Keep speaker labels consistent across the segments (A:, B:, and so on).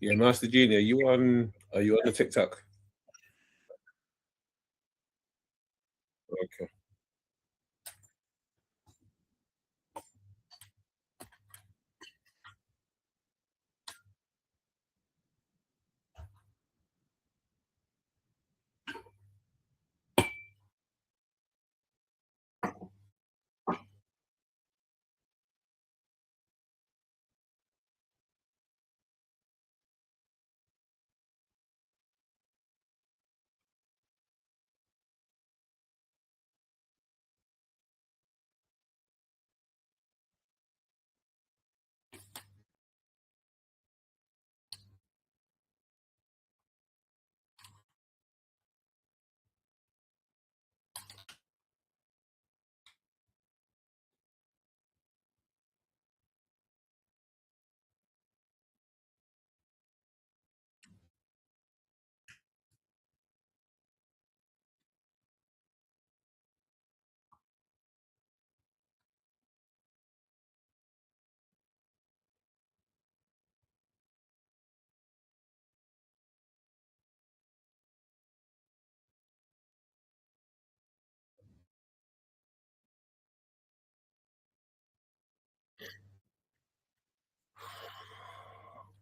A: Yeah, Master Junior, are you on the TikTok? Okay.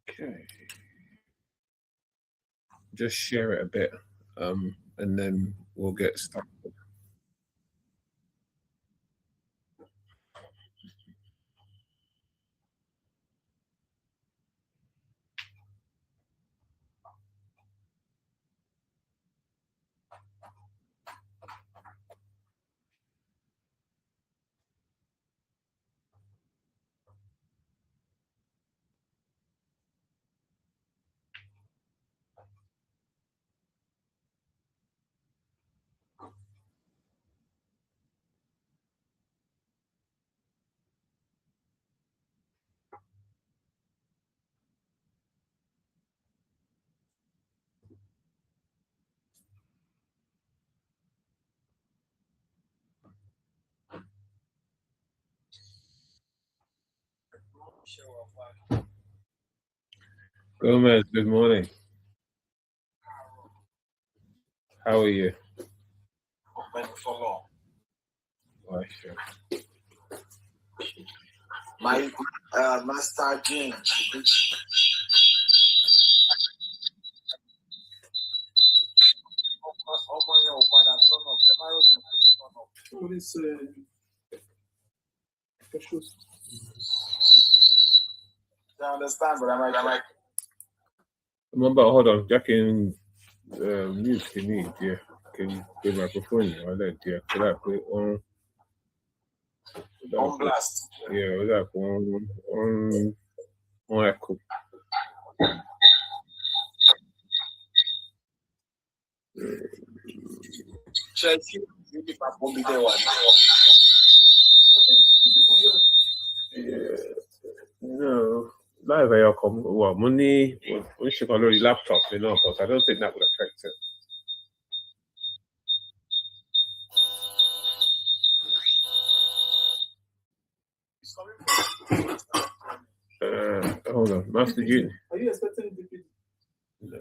A: Okay. Just share it a bit, and then we'll get started. Gomez, good morning. How are you? Why, sure.
B: My Master Jane.
A: What is special?
B: I understand, but I'm like,
A: Remember, hold on, Jack in mute, can you? Yeah. Can you give microphone? I let yeah. Could I put
B: on blast.
A: Yeah, was that on echo?
B: Chelsea, you keep up on the one.
A: Yeah. No. Live air come well, money we should on the laptop, but I don't think that would affect it. Hold on, Master June.
B: Are you expecting DPD?
A: No.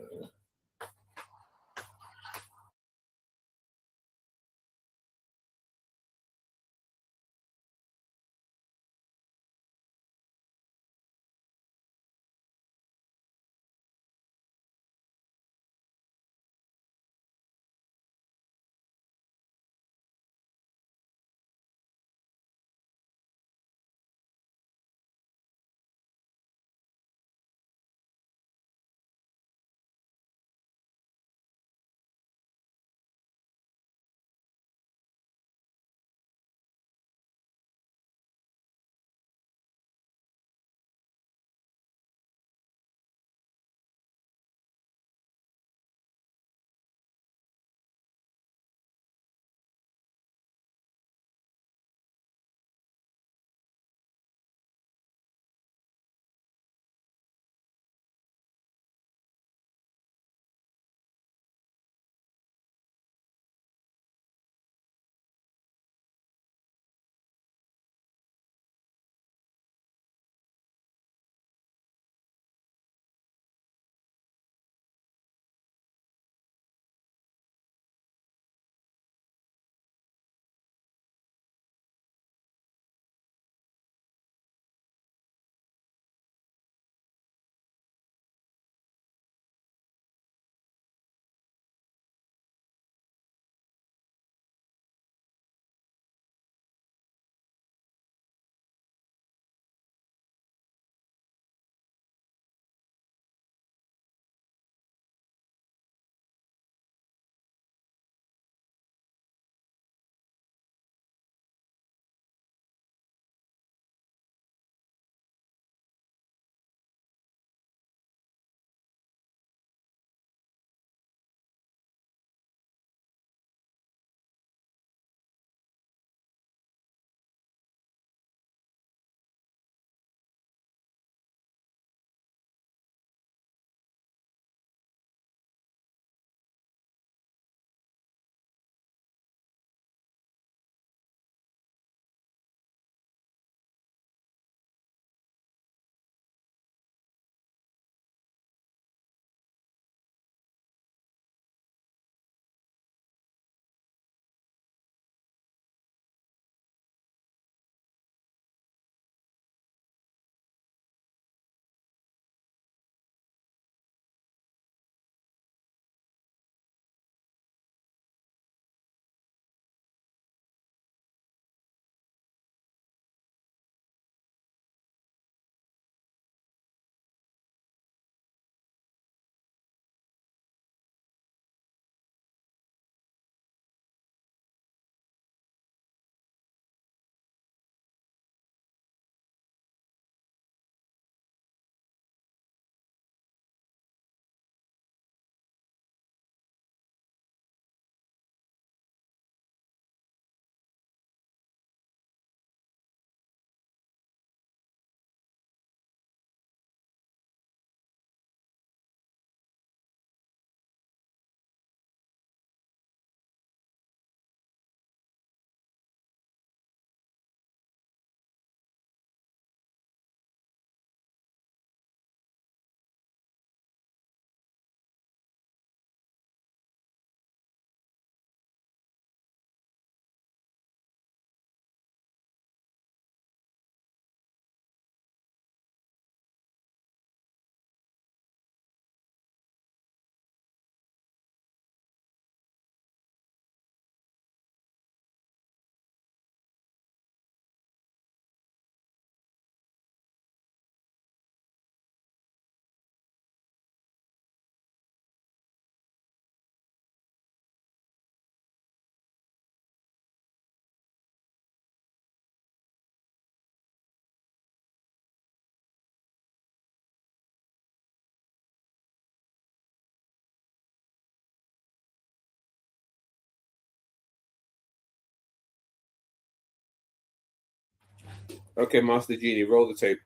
A: Okay, Master Genie, roll the tape.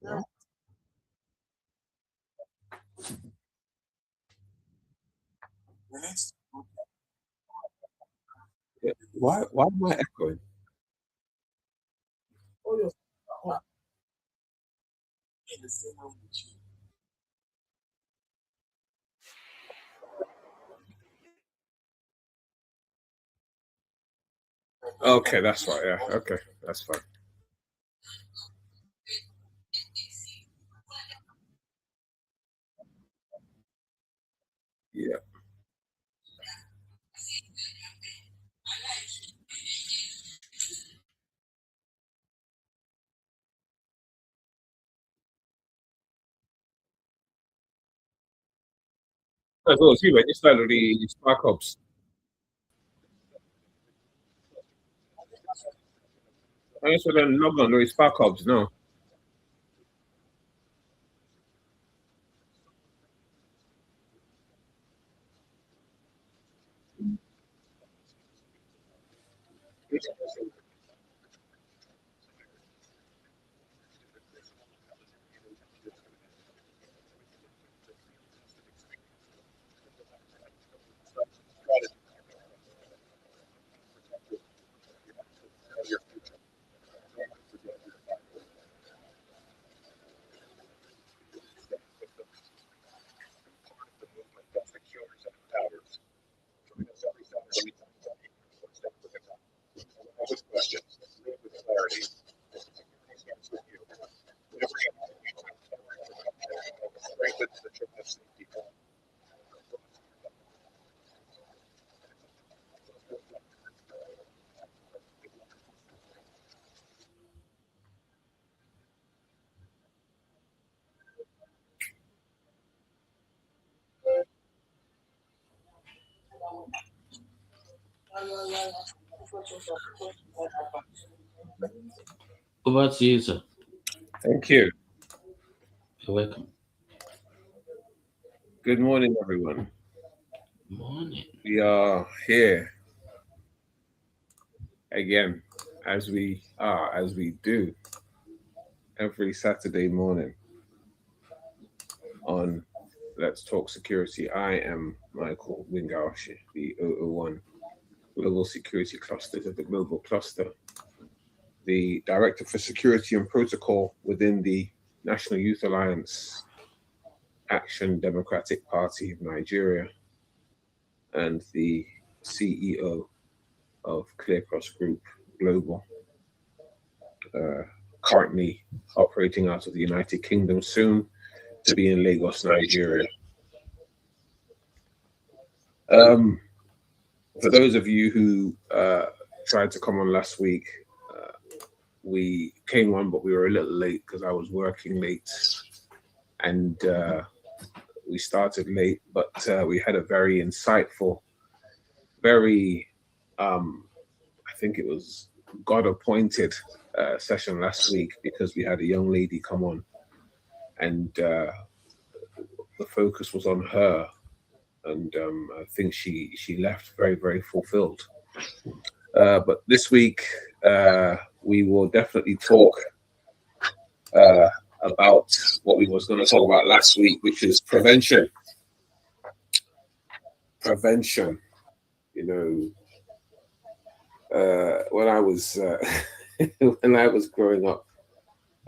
A: Yeah. Why am I echoing? Okay, that's right. Yeah. Okay, that's fine. Yeah. As well, see, when you started the Spark Ops. I just want to log on the Spark Ops now.
C: Over to you, sir.
A: Thank you.
C: You're welcome.
A: Good morning, everyone.
C: Morning.
A: We are here again, as we do every Saturday morning on Let's Talk Security. I am Michael Gbenga, the 001 Global Security Clusters of the Global Cluster, the Director for Security and Protocol within the National Youth Alliance Action Democratic Party of Nigeria, and the CEO of Clear Cross Group Global, currently operating out of the United Kingdom, soon to be in Lagos, Nigeria. For those of you who tried to come on last week, we came on, but we were a little late because I was working late, and we started late, but we had a very insightful, very, I think it was God-appointed session last week, because we had a young lady come on, and the focus was on her, and I think she left very, very fulfilled. But this week we will definitely talk about what we was going to talk about last week, which is prevention. Prevention. You know, when I was when I was growing up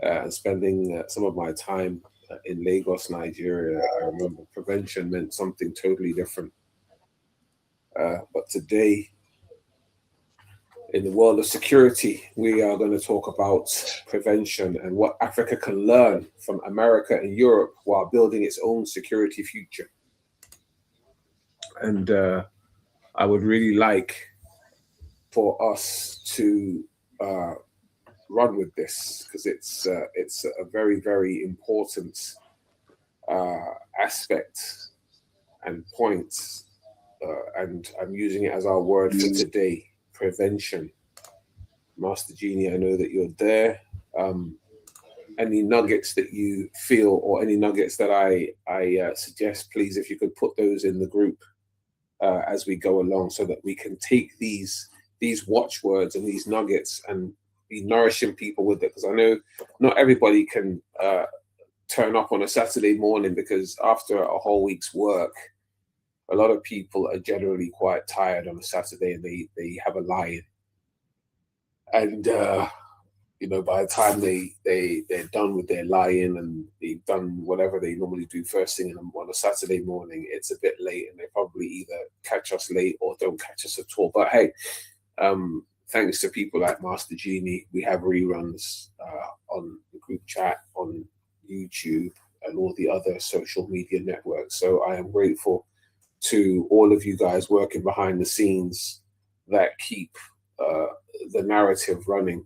A: and spending some of my time in Lagos, Nigeria, I remember prevention meant something totally different. But today, in the world of security, we are going to talk about prevention and what Africa can learn from America and Europe while building its own security future. And I would really like for us to run with this, because it's a very, very important aspect and point, and I'm using it as our word for today: prevention. Master Genie, I know that you're there. any nuggets that you feel or any nuggets that I suggest, please, if you could put those in the group as we go along, so that we can take these watchwords and these nuggets and be nourishing people with it. Because I know not everybody can turn up on a Saturday morning, because after a whole week's work, a lot of people are generally quite tired on a Saturday, and they have a lie-in. And by the time they're done with their lie-in and they've done whatever they normally do first thing on a Saturday morning, it's a bit late, and they probably either catch us late or don't catch us at all. But hey, thanks to people like Master Genie, we have reruns on the group chat, on YouTube, and all the other social media networks. So I am grateful to all of you guys working behind the scenes that keep the narrative running,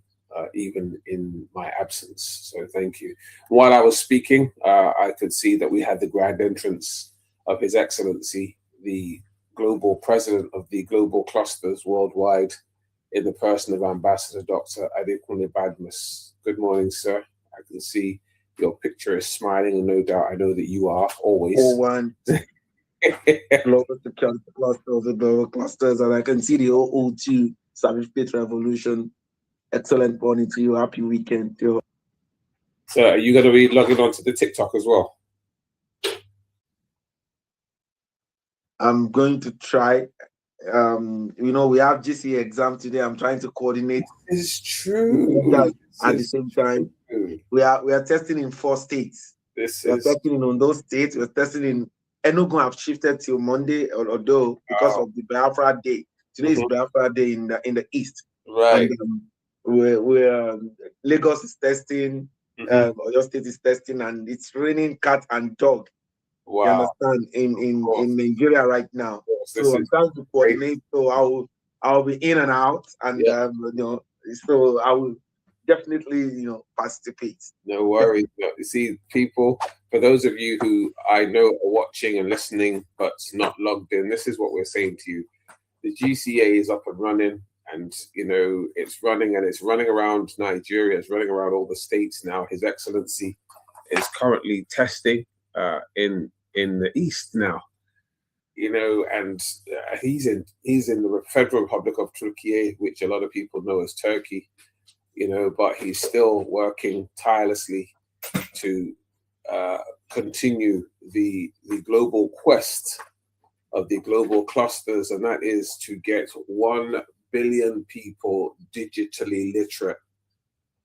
A: even in my absence. So thank you. While I was speaking, I could see that we had the grand entrance of His Excellency, the global president of the global clusters worldwide, in the person of Ambassador Dr. Adekunle Badmus. Good morning, sir. I can see your picture is smiling, and no doubt I know that you are always.
D: One global security clusters, the global clusters, and I can see the 002 Savage Pit Revolution. Excellent morning to you. Happy weekend, too.
A: So are you going to be logging on to the TikTok as well?
D: I'm going to try. We have GCE exam today. I'm trying to coordinate.
A: It's true.
D: At the same time, we are testing in 4 states. We are testing in Ondo State. We're testing in Enugu. Have shifted till Monday, although because of the Biafra Day. Today is Biafra Day in the east.
A: Right.
D: And, we're Lagos is testing. Oyo State is testing, and it's raining cat and dog.
A: Wow.
D: You understand? In Nigeria right now. So I'm trying to coordinate. So I'll be in and out, and so I will definitely participate.
A: No worries. You see, people, for those of you who I know are watching and listening but not logged in, this is what we're saying to you. The GCA is up and running, and it's running, and it's running around Nigeria. It's running around all the states now. His Excellency is currently testing in the east now. And he's in the Federal Republic of Turkey, which a lot of people know as Turkey. But he's still working tirelessly to continue the global quest of the global clusters, and that is to get 1 billion people digitally literate.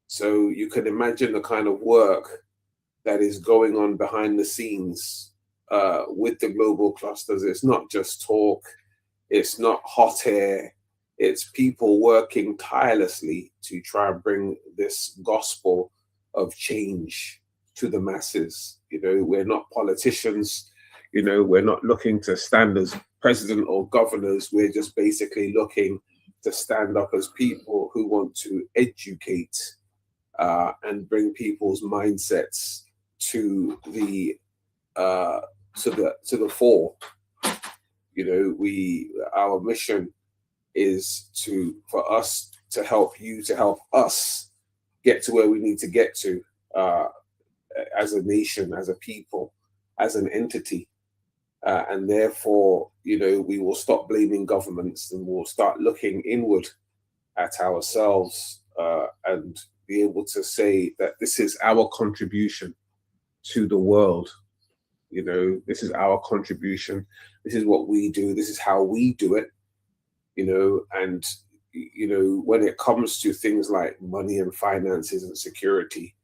A: So you can imagine the kind of work that is going on behind the scenes with the global clusters. It's not just talk, it's not hot air, it's people working tirelessly to try and bring this gospel of change to the masses. We're not politicians, we're not looking to stand as president or governors. We're just basically looking to stand up as people who want to educate and bring people's mindsets to the fore. Our mission is for us to help you, to help us get to where we need to get to as a nation, as a people, as an entity. And therefore, we will stop blaming governments, and we'll start looking inward at ourselves and be able to say that this is our contribution to the world. This is our contribution. This is what we do. This is how we do it. And when it comes to things like money and finances and security,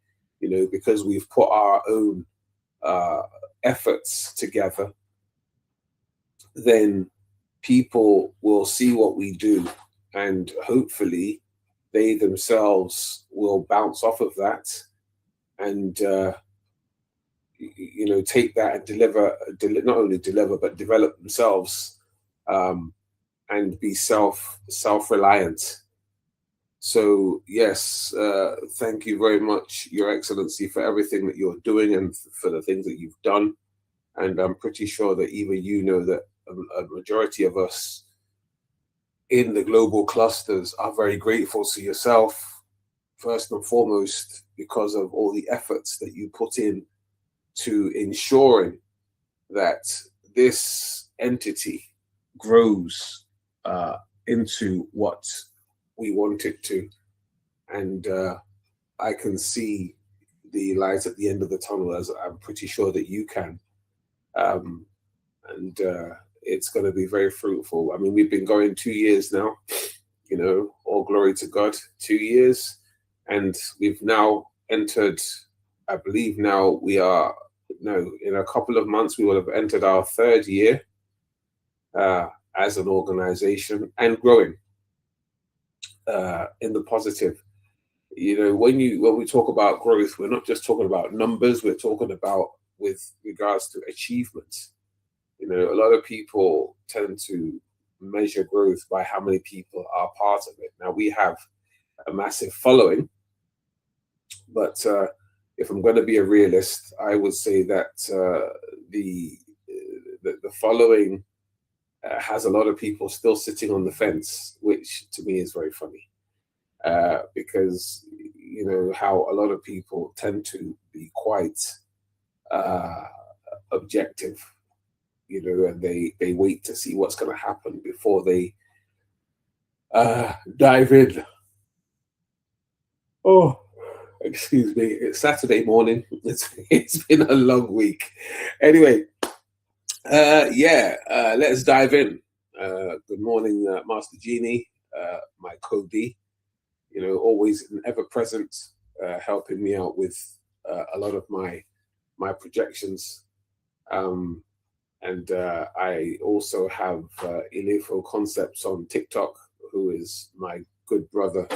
A: because we've put our own efforts together, then people will see what we do, and hopefully they themselves will bounce off of that and take that and not only deliver but develop themselves and be self-reliant. So yes, thank you very much, Your Excellency, for everything that you're doing and for the things that you've done. And I'm pretty sure that even that a majority of us in the global clusters are very grateful to yourself
E: first and foremost because of all the efforts that you put in to ensuring that this entity grows into what we want it to. And I can see the light at the end of the tunnel, as I'm pretty sure that you can. And it's going to be very fruitful. I mean, we've been going 2 years now, you know, all glory to God, 2 years. And we've now entered, I believe now we are, no, in a couple of months, we will have entered our 3rd year as an organization and growing in the positive. You know, when we talk about growth, we're not just talking about numbers, we're talking about with regards to achievements. You know, a lot of people tend to measure growth by how many people are part of it. Now, we have a massive following, but if I'm going to be a realist, I would say that the following has a lot of people still sitting on the fence, which to me is very funny. Because you know how a lot of people tend to be quite objective, you know, and they wait to see what's going to happen before they dive in. Oh, excuse me, it's Saturday morning. It's been a long week. Anyway, let's dive in. Good morning, Master Genie, my Cody. You know, always an ever-present, helping me out with a lot of my projections. And I also have Ilefo Concepts on TikTok, who is my good brother,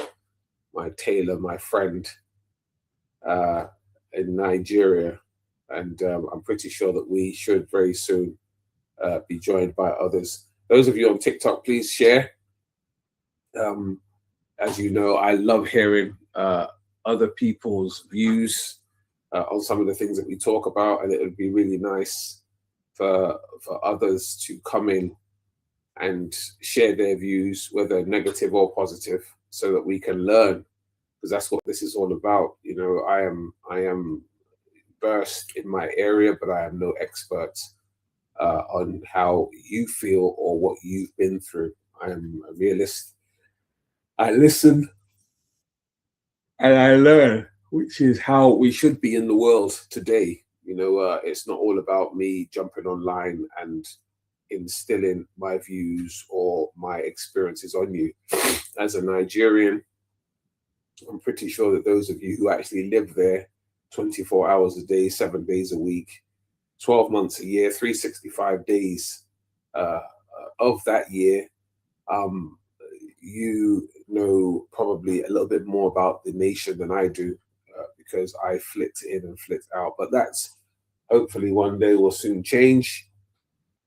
E: my tailor, my friend in Nigeria. And I'm pretty sure that we should very soon be joined by others. Those of you on TikTok, please share. As you know, I love hearing other people's views on some of the things that we talk about, and it would be really nice for others to come in and share their views, whether negative or positive, so that we can learn, because that's what this is all about. You know, I am versed in my area, but I am no expert on how you feel or what you've been through. I am a realist. I listen and I learn, which is how we should be in the world today. You know, it's not all about me jumping online and instilling my views or my experiences on you. As a Nigerian, I'm pretty sure that those of you who actually live there 24 hours a day, 7 days a week, 12 months a year, 365 days of that year, you know probably a little bit more about the nation than I do, because I flit in and flit out. But that's hopefully one day will soon change.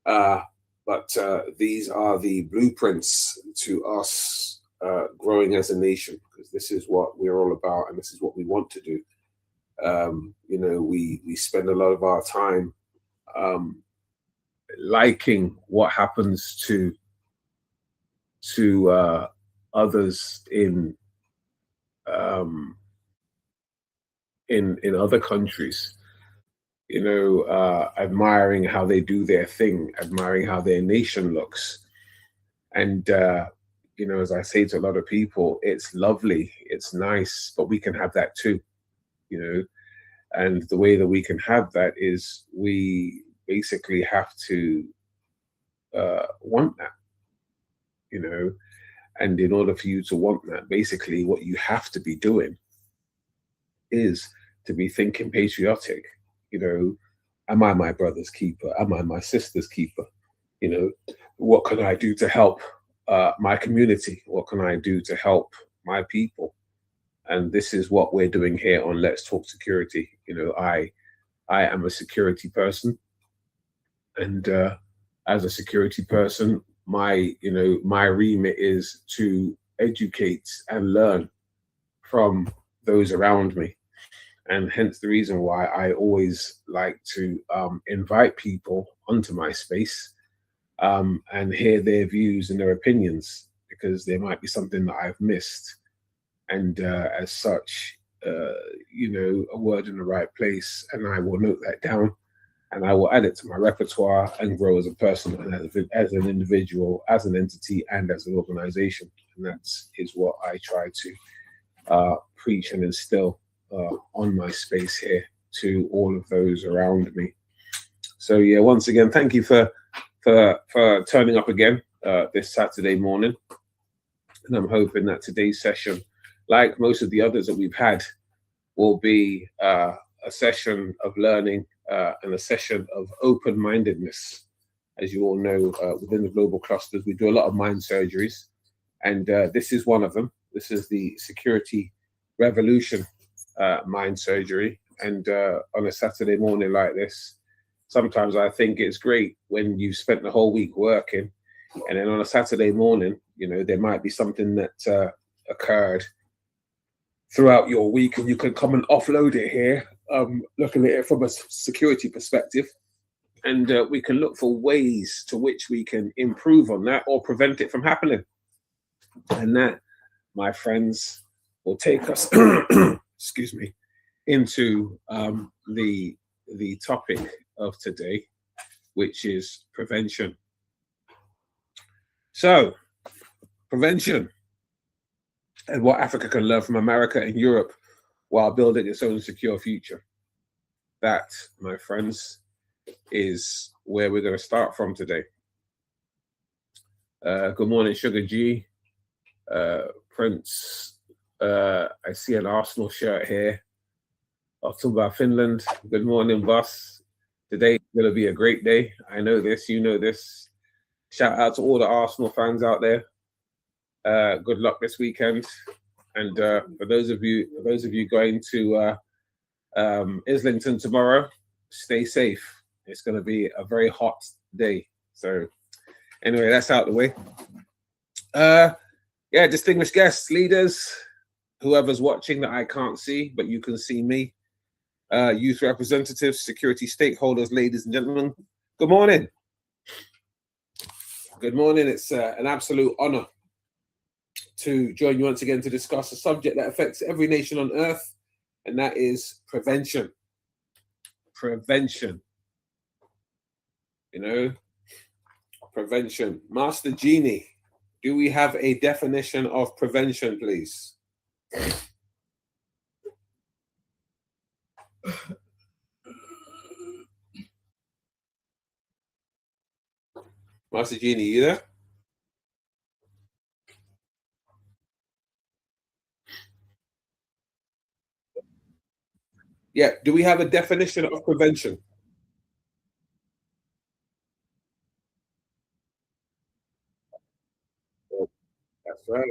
E: But these are the blueprints to us growing as a nation, because this is what we're all about and this is what we want to do. You know, we spend a lot of our time liking what happens to others in other countries, you know, admiring how they do their thing, admiring how their nation looks. And you know, as I say to a lot of people, it's lovely, it's nice, but we can have that too, you know. And the way that we can have that is we basically have to want that, you know. And in order for you to want that, basically what you have to be doing is to be thinking patriotic. You know, am I my brother's keeper? Am I my sister's keeper? You know, what can I do to help my community? What can I do to help my people? And this is what we're doing here on Let's Talk Security. You know, I am a security person, and as a security person, my remit is to educate and learn from those around me. And hence the reason why I always like to invite people onto my space and hear their views and their opinions, because there might be something that I've missed and as such, a word in the right place, and I will note that down, and I will add it to my repertoire and grow as a person and as an individual, as an entity, and as an organization. And that is what I try to preach and instill on my space here to all of those around me. So yeah, once again, thank you for turning up again this Saturday morning. And I'm hoping that today's session, like most of the others that we've had, will be a session of learning and a session of open-mindedness. As you all know, within the global clusters, we do a lot of mind surgeries, and this is one of them. This is the security revolution mind surgery. And on a Saturday morning like this, sometimes I think it's great when you've spent the whole week working, and then on a Saturday morning, there might be something that occurred throughout your week, and you can come and offload it here, looking at it from a security perspective. And we can look for ways to which we can improve on that or prevent it from happening. And that, my friends, will take us, excuse me, into the topic of today, which is prevention. So, prevention and what Africa can learn from America and Europe while building its own secure future. That, my friends, is where we're going to start from today. Good morning, Sugar G. Prince, I see an Arsenal shirt here. Otumba, Finland. Good morning, boss. Today's going to be a great day. I know this, you know this. Shout out to all the Arsenal fans out there. Good luck this weekend. And for those of you going to Islington tomorrow, stay safe. It's going to be a very hot day. So anyway, that's out the way. Yeah, distinguished guests, leaders, whoever's watching that I can't see, but you can see me. Youth representatives, security stakeholders, ladies and gentlemen, good morning. Good morning. It's an absolute honor to join you once again to discuss a subject that affects every nation on earth, and that is prevention. Prevention. Prevention. Master Genie, do we have a definition of prevention, please? Master Genie, you there? Yeah, do we have a definition of prevention? That's right.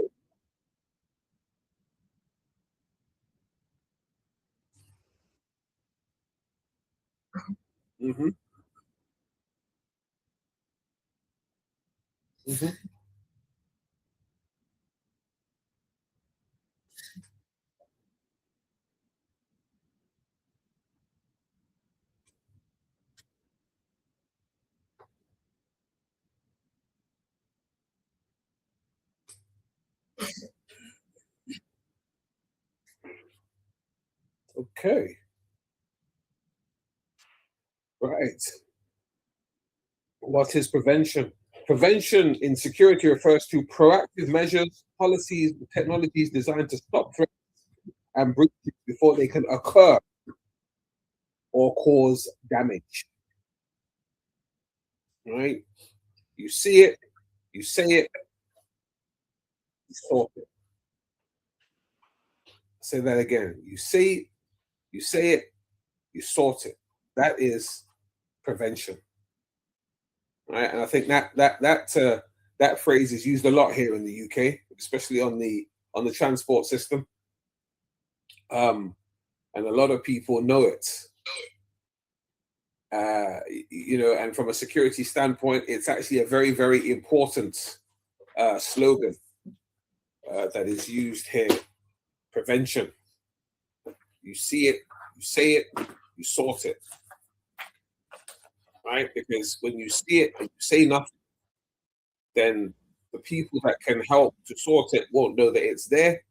E: Mm-hmm. Mm-hmm. Okay. Right. What is prevention? Prevention in security refers to proactive measures, policies, and technologies designed to stop threats and breaches before they can occur or cause damage. Right? You see it, you say it, you sort it. Say that again. You see it, you say it, you sort it. That is prevention. Right? And I think that phrase is used a lot here in the UK, especially on the transport system. And a lot of people know it. And from a security standpoint, it's actually a very, very important slogan that is used here. Prevention. You see it, you say it, you sort it. Right? Because when you see it and you say nothing, then the people that can help to sort it won't know that it's there.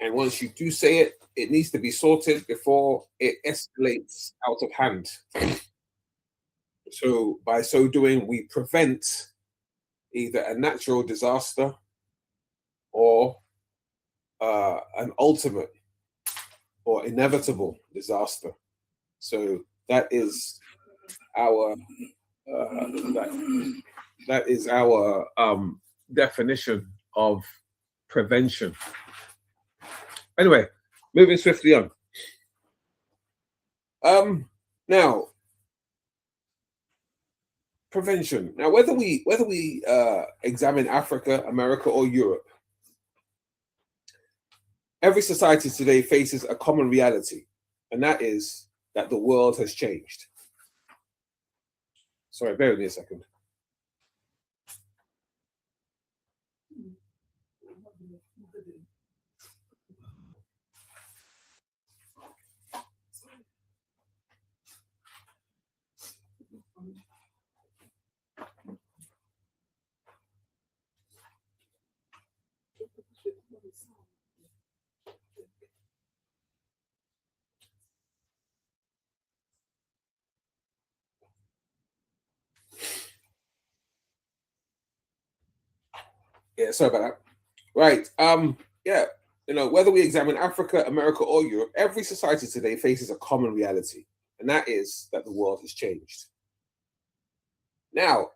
E: And once you do say it, it needs to be sorted before it escalates out of hand. So by so doing, we prevent either a natural disaster or an ultimate or inevitable disaster. So that is our that is our definition of prevention. Anyway, moving swiftly on. Now, prevention. Now, whether we examine Africa, America, or Europe, every society today faces a common reality, and that is that the world has changed. Sorry, bear with me a second. Yeah, sorry about that. Right. Yeah. Whether we examine Africa, America, or Europe, every society today faces a common reality, and that is that the world has changed. Now,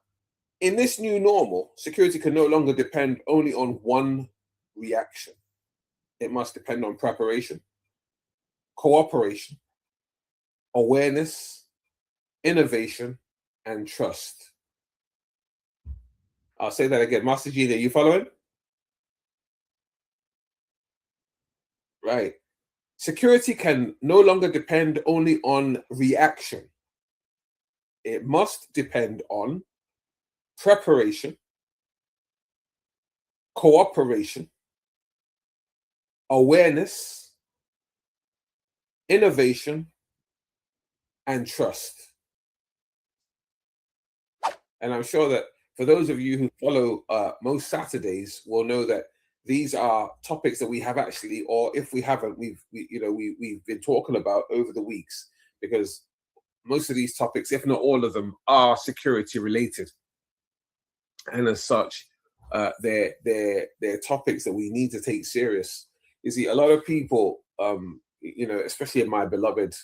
E: in this new normal, security can no longer depend only on one reaction. It must depend on preparation, cooperation, awareness, innovation, and trust. I'll say that again. Master G, are you following? Right. Security can no longer depend only on reaction. It must depend on preparation, cooperation, awareness, innovation, and trust. And I'm sure that for those of you who follow most Saturdays will know that these are topics that we have actually, or if we haven't, we've been talking about over the weeks, because most of these topics, if not all of them, are security related, and as such, they're topics that we need to take serious. You see, a lot of people, especially in my beloved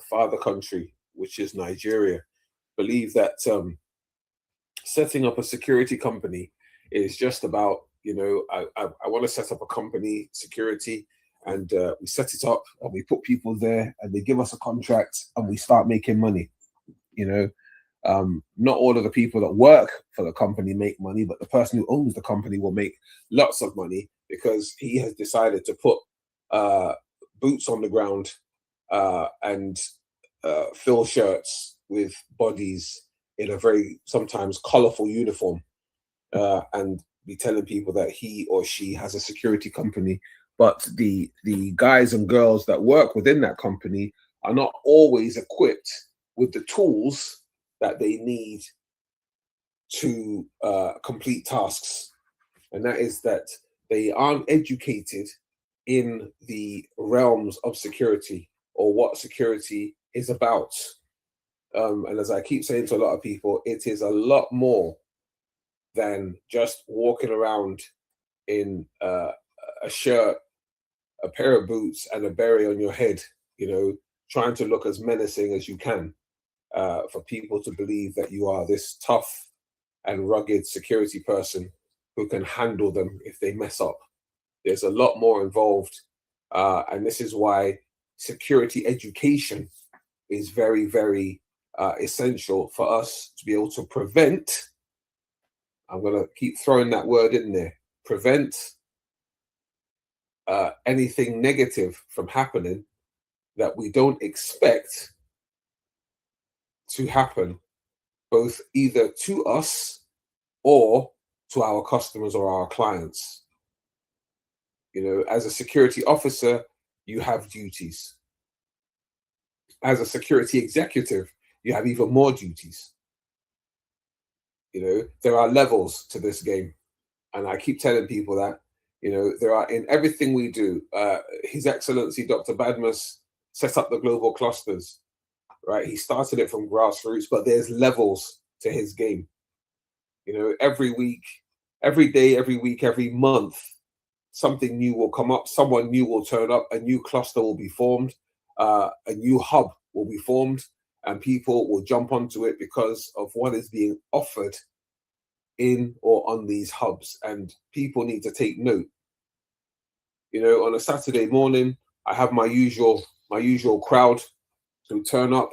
E: father country, which is Nigeria, believe that setting up a security company is just about, I want to set up a company, security, and we set it up and we put people there and they give us a contract and we start making money. Not all of the people that work for the company make money, but the person who owns the company will make lots of money because he has decided to put boots on the ground and fill shirts with bodies in a very sometimes colorful uniform and be telling people that he or she has a security company. But the guys and girls that work within that company are not always equipped with the tools that they need to complete tasks. And that is that they aren't educated in the realms of security or what security is about. And as I keep saying to a lot of people, it is a lot more than just walking around in a shirt, a pair of boots, and a beret on your head, trying to look as menacing as you can for people to believe that you are this tough and rugged security person who can handle them if they mess up. There's a lot more involved. And this is why security education is very, very essential for us to be able to prevent. I'm going to keep throwing that word in there. Prevent anything negative from happening that we don't expect to happen, both either to us or to our customers or our clients. As a security officer, you have duties. As a security executive, you have even more duties. There are levels to this game. And I keep telling people that You know, there are in everything we do. His Excellency Dr. Badmus set up the global clusters, right? He started it from grassroots, but there's levels to his game. You know, every week, every day, every week, every month, something new will come up, someone new will turn up, a new cluster will be formed, a new hub will be formed, and people will jump onto it because of what is being offered in or on these hubs. And people need to take note. You know, on a Saturday morning, I have my usual crowd who turn up,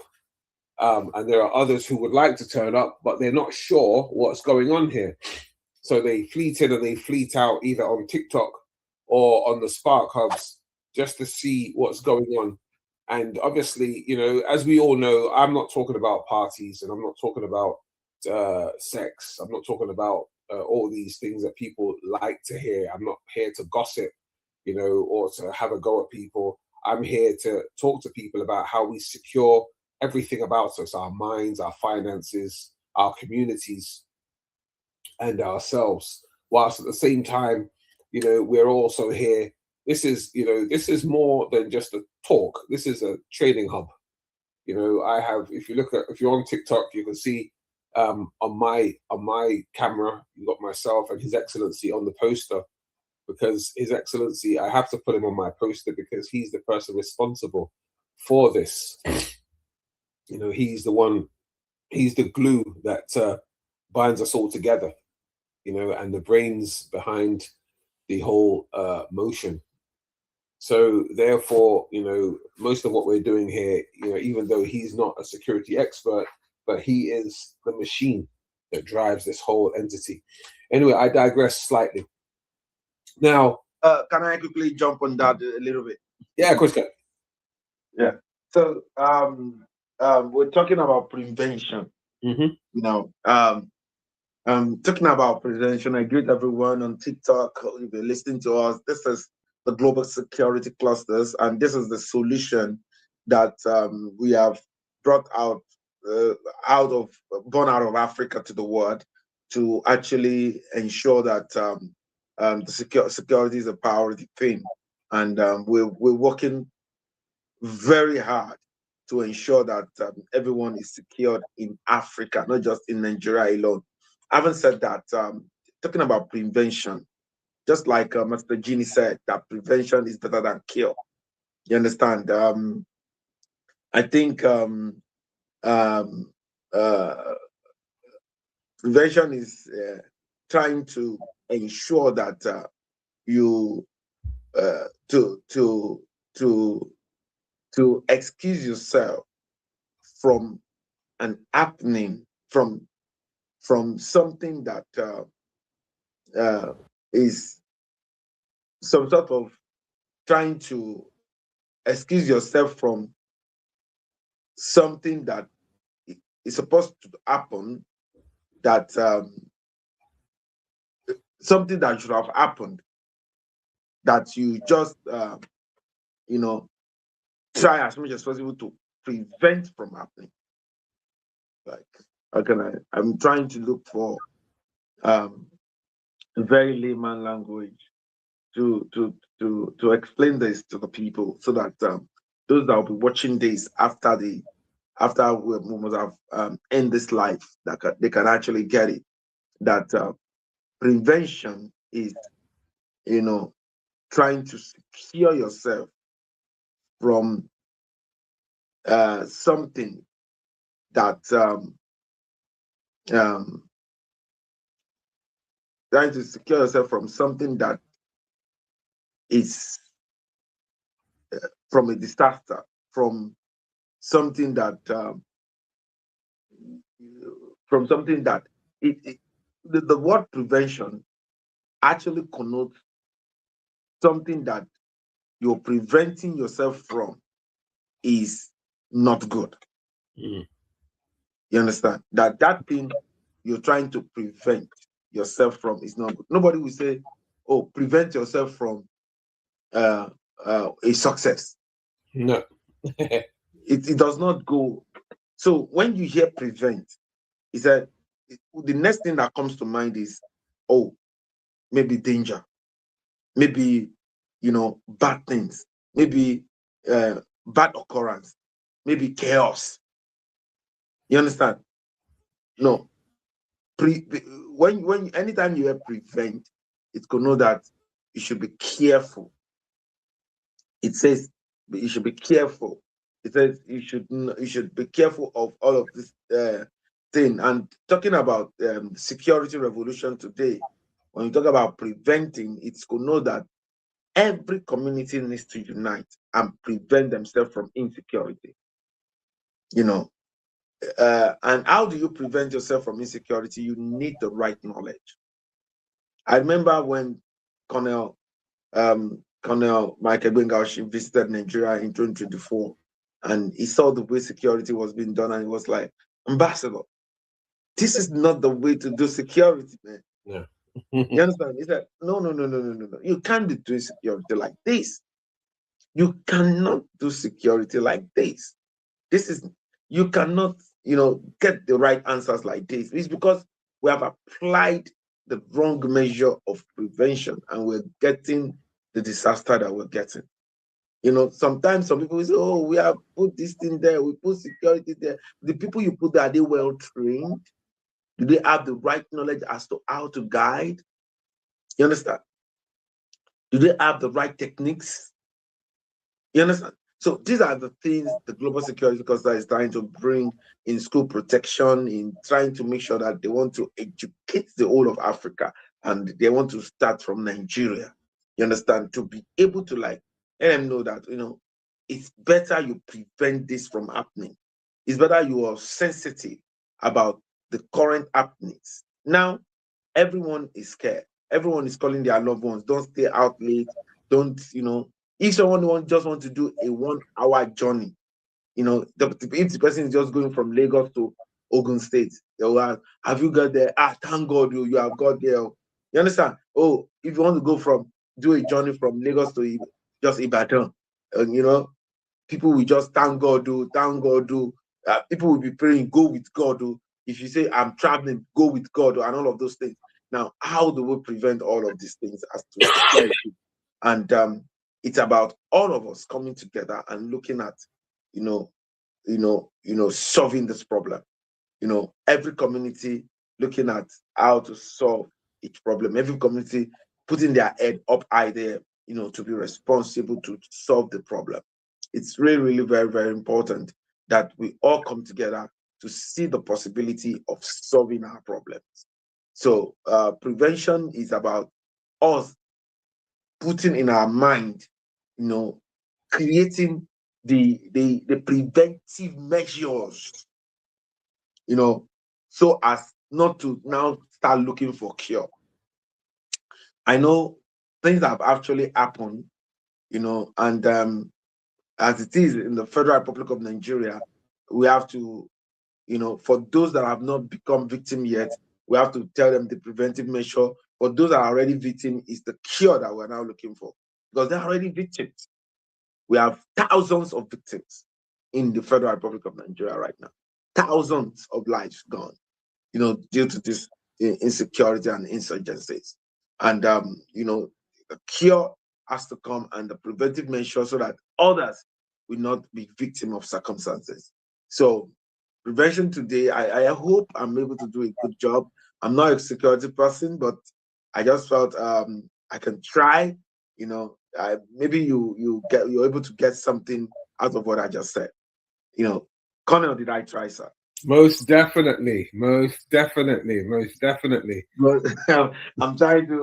E: and there are others who would like to turn up, but they're not sure what's going on here. So they fleet in and they fleet out either on TikTok or on the Spark hubs just to see what's going on. And obviously, you know, as we all know, I'm not talking about parties, and I'm not talking about sex. I'm not talking about all these things that people like to hear. I'm not here to gossip, you know, or to have a go at people. I'm here to talk to people about how we secure everything about us, our minds, our finances, our communities, and ourselves, whilst at the same time, you know, we're also here. This is, you know, this is more than just a talk. This is a training hub. You know, I have, if you're on TikTok, you can see on my camera, you got myself and His Excellency on the poster, because His Excellency, I have to put him on my poster because he's the person responsible for this. You know, he's the glue that binds us all together, you know, and the brains behind the whole motion. So therefore, you know, most of what we're doing here, you know, even though he's not a security expert, but he is the machine that drives this whole entity. Anyway, I digress slightly. Now,
D: can I quickly jump on that a little bit?
E: Yeah, of course, can.
D: Yeah. So we're talking about prevention.
E: Mm-hmm.
D: You know, talking about prevention. I greet everyone on TikTok. If you're listening to us, this is the global security clusters, and this is the solution that we have brought out born out of Africa to the world to actually ensure that the security is a priority thing, and we're working very hard to ensure that everyone is secured in Africa, not just in Nigeria alone. Having said that, talking about prevention, just like Mr. Gini said, that prevention is better than cure. You understand? I think prevention is trying to ensure that you to excuse yourself from an happening, from something that is some sort of trying to excuse yourself from something that is supposed to happen, that something that should have happened, that you just you know, try as much as possible to prevent from happening. Like, how can I'm trying to look for very layman language to explain this to the people, so that those that will be watching this after we must have end this life, that they can actually get it. That prevention is, you know, trying to secure yourself from something that trying to secure yourself from something that is from a disaster, from something that the word prevention actually connotes something that you're preventing yourself from is not good.
E: Mm.
D: You understand? That thing you're trying to prevent yourself from is not good. Nobody will say, oh, prevent yourself from a success.
E: No.
D: It does not go. So when you hear prevent, it's that the next thing that comes to mind is, oh, maybe danger. maybe, bad things, maybe bad occurrence, maybe chaos. You understand? No. When anytime you have prevent, it could know that you should be careful. It says you should be careful. It says you should be careful of all of this thing. And talking about security revolution today, when you talk about preventing, it's to know that every community needs to unite and prevent themselves from insecurity. And how do you prevent yourself from insecurity? You need the right knowledge. I remember when Colonel Michael Gbenga visited Nigeria in 2024, and he saw the way security was being done, and he was like, "Ambassador, this is not the way to do security, man."
E: Yeah.
D: You understand? He said, No. You can't be doing security like this. You cannot do security like this. You cannot, get the right answers like this. It's because we have applied the wrong measure of prevention, and we're getting the disaster that we're getting. Sometimes some people will say, "Oh, we have put this thing there, we put security there." The people you put there, are they well trained? Do they have the right knowledge as to how to guide? You understand? Do they have the right techniques? You understand? So these are the things the Global Security Council is trying to bring in school protection, in trying to make sure that they want to educate the whole of Africa, and they want to start from Nigeria. You understand? To be able to let them know that, it's better you prevent this from happening. It's better you are sensitive about the current happenings. Now, everyone is scared. Everyone is calling their loved ones. Don't stay out late. Don't, if someone just want to do a 1-hour journey, if the person is just going from Lagos to Ogun State, they will ask, "Have you got there?" Thank God you have got there. You understand? Oh, if you want to do a journey from Lagos to just Ibadan, people will just thank God, thank God, people will be praying, go with God. If you say, "I'm traveling," go with God, and all of those things. Now, how do we prevent all of these things as to security? And it's about all of us coming together and looking at, solving this problem. Every community looking at how to solve each problem. Every community putting their head up high there, to be responsible to solve the problem. It's really, really very, very important that we all come together to see the possibility of solving our problems. So prevention is about us putting in our mind, creating the preventive measures, so as not to now start looking for cure. I know things have actually happened, and as it is in the Federal Republic of Nigeria, we have to, for those that have not become victim yet, we have to tell them the preventive measure. For those that are already victim, is the cure that we're now looking for, because they're already victims. We have thousands of victims in the Federal Republic of Nigeria right now. Thousands of lives gone, due to this insecurity and insurgencies. And, the cure has to come, and the preventive measure, so that others will not be victim of circumstances. So prevention today, I hope I'm able to do a good job. I'm not a security person, but I just felt I can try. Maybe you're able to get something out of what I just said. Colonel, did I try, sir?
E: Most definitely.
D: But I'm trying to,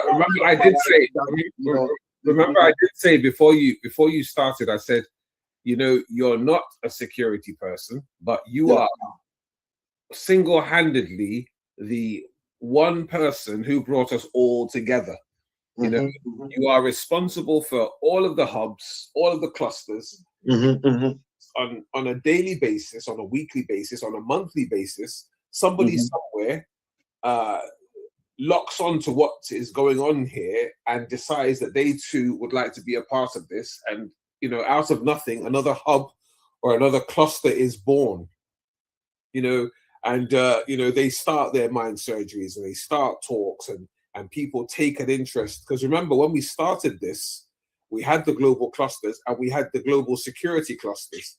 E: Remember, I did say. Remember, I did say before you started. I said, you're not a security person, but you are single-handedly the one person who brought us all together. You are responsible for all of the hubs, all of the clusters, on a daily basis, on a weekly basis, on a monthly basis. Somebody somewhere locks on to what is going on here and decides that they too would like to be a part of this. And, out of nothing, another hub or another cluster is born, and, they start their mind surgeries, and they start talks, and and people take an interest. Because remember, when we started this, we had the global clusters and we had the global security clusters.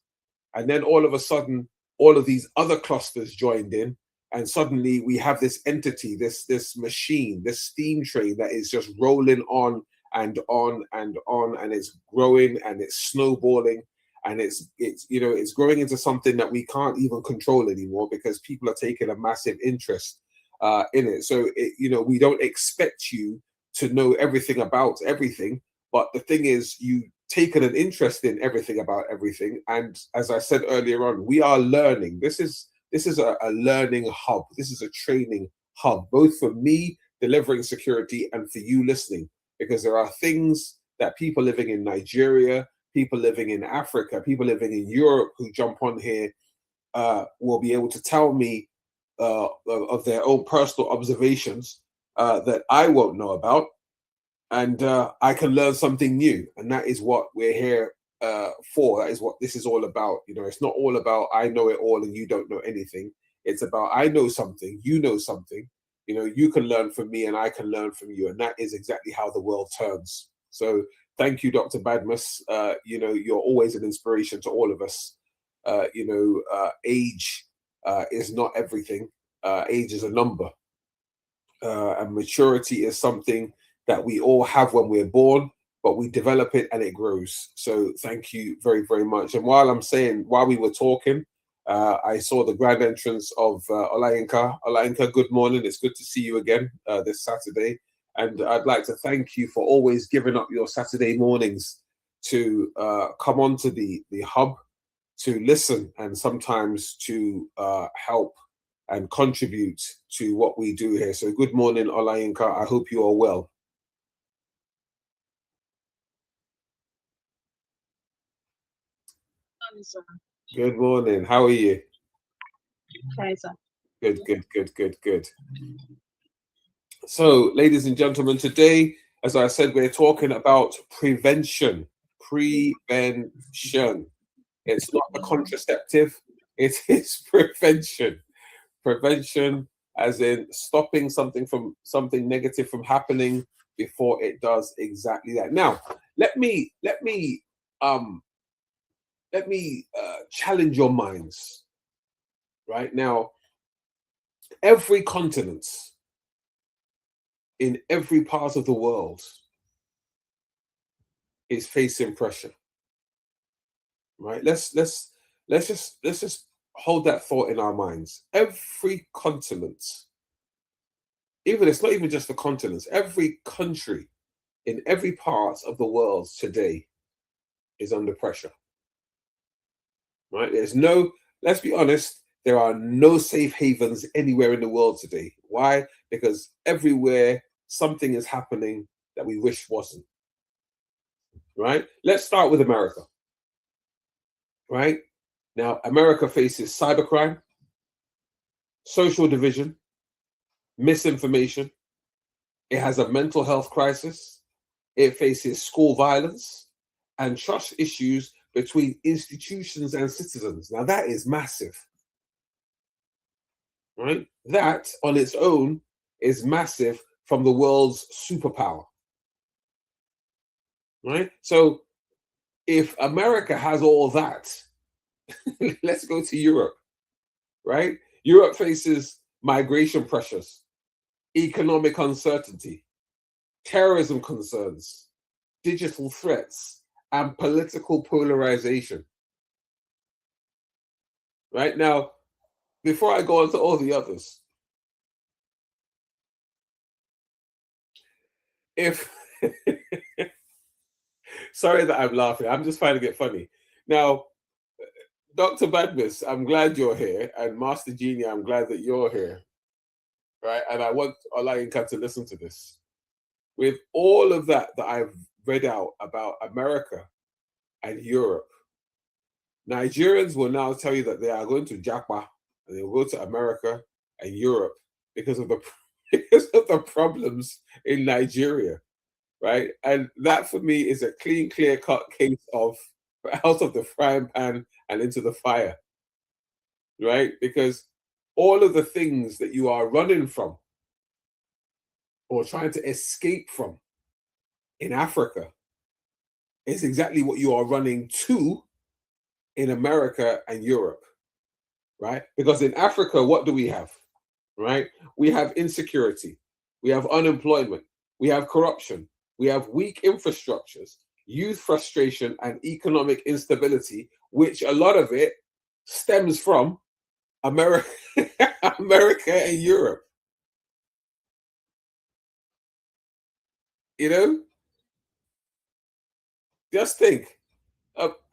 E: And then all of a sudden, all of these other clusters joined in. And suddenly we have this entity, this machine, this steam train that is just rolling on and on and on, and it's growing and it's snowballing, and it's growing into something that we can't even control anymore because people are taking a massive interest in it. So we don't expect you to know everything about everything, but the thing is, you taken an interest in everything about everything. And as I said earlier on, we are learning. This is a learning hub. This is a training hub, both for me delivering security and for you listening, because there are things that people living in Nigeria, people living in Africa, people living in Europe who jump on here will be able to tell me of their own personal observations that I won't know about. And I can learn something new. And that is what we're here for. That is what this is all about. It's not all about I know it all and you don't know anything. It's about I know something, you know something. You can learn from me and I can learn from you. And that is exactly how the world turns. So thank you, Dr. Badmus. You're always an inspiration to all of us. Age is not everything. Age is a number. And maturity is something that we all have when we're born, but we develop it and it grows. So thank you very, very much. And while we were talking, I saw the grand entrance of Olayinka. Olayinka, good morning. It's good to see you again this Saturday. And I'd like to thank you for always giving up your Saturday mornings to come onto the hub, to listen, and sometimes to help and contribute to what we do here. So good morning, Olayinka. I hope you are well. Good morning. How are you?
F: Okay, sir.
E: Good. So, ladies and gentlemen, today, as I said, we're talking about prevention. Prevention. It's not a contraceptive. It is prevention. Prevention, as in stopping something negative from happening before it does exactly that. Now, let me challenge your minds. Right now, every continent in every part of the world is facing pressure. Right? Let's just hold that thought in our minds. Every continent, it's not even just the continents, every country in every part of the world today is under pressure. Right? Let's be honest, there are no safe havens anywhere in the world today. Why? Because everywhere something is happening that we wish wasn't. Right? Let's start with America. Right? Now, America faces cybercrime, social division, misinformation. It has a mental health crisis. It faces school violence and trust issues between institutions and citizens. Now, that is massive. Right? That on its own is massive from the world's superpower. Right? So if America has all that, let's go to Europe. Right? Europe faces migration pressures, economic uncertainty, terrorism concerns, digital threats, and political polarization. Right? Now, before I go on to all the others, sorry that I'm laughing, I'm just finding it funny. Now, Dr. Badmus, I'm glad you're here, and Master Genie, I'm glad that you're here, right? And I want Olayinka to listen to this. With all of that I've read out about America and Europe, Nigerians will now tell you that they are going to Japa and they will go to America and Europe because of the problems in Nigeria, right? And that for me is a clear-cut case of out of the frying pan and into the fire, right? Because all of the things that you are running from or trying to escape from in Africa is exactly what you are running to in America and Europe, right? Because in Africa, what do we have, right? We have insecurity, we have unemployment, we have corruption, we have weak infrastructures, youth frustration, and economic instability, which a lot of it stems from America, America and Europe. You know, just think,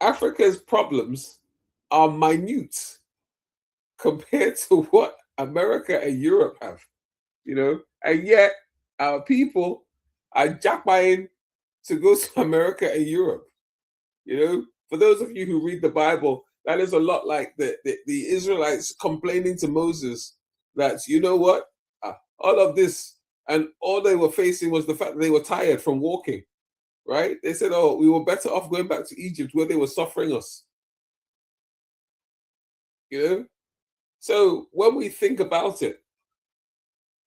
E: Africa's problems are minute compared to what America and Europe have, you know, and yet our people are jackpying to go to America and Europe. You know, for those of you who read the Bible, that is a lot like the Israelites complaining to Moses that, you know what, all of this, and all they were facing was the fact that they were tired from walking, right? They said, oh, we were better off going back to Egypt where they were suffering us. You know? So when we think about it,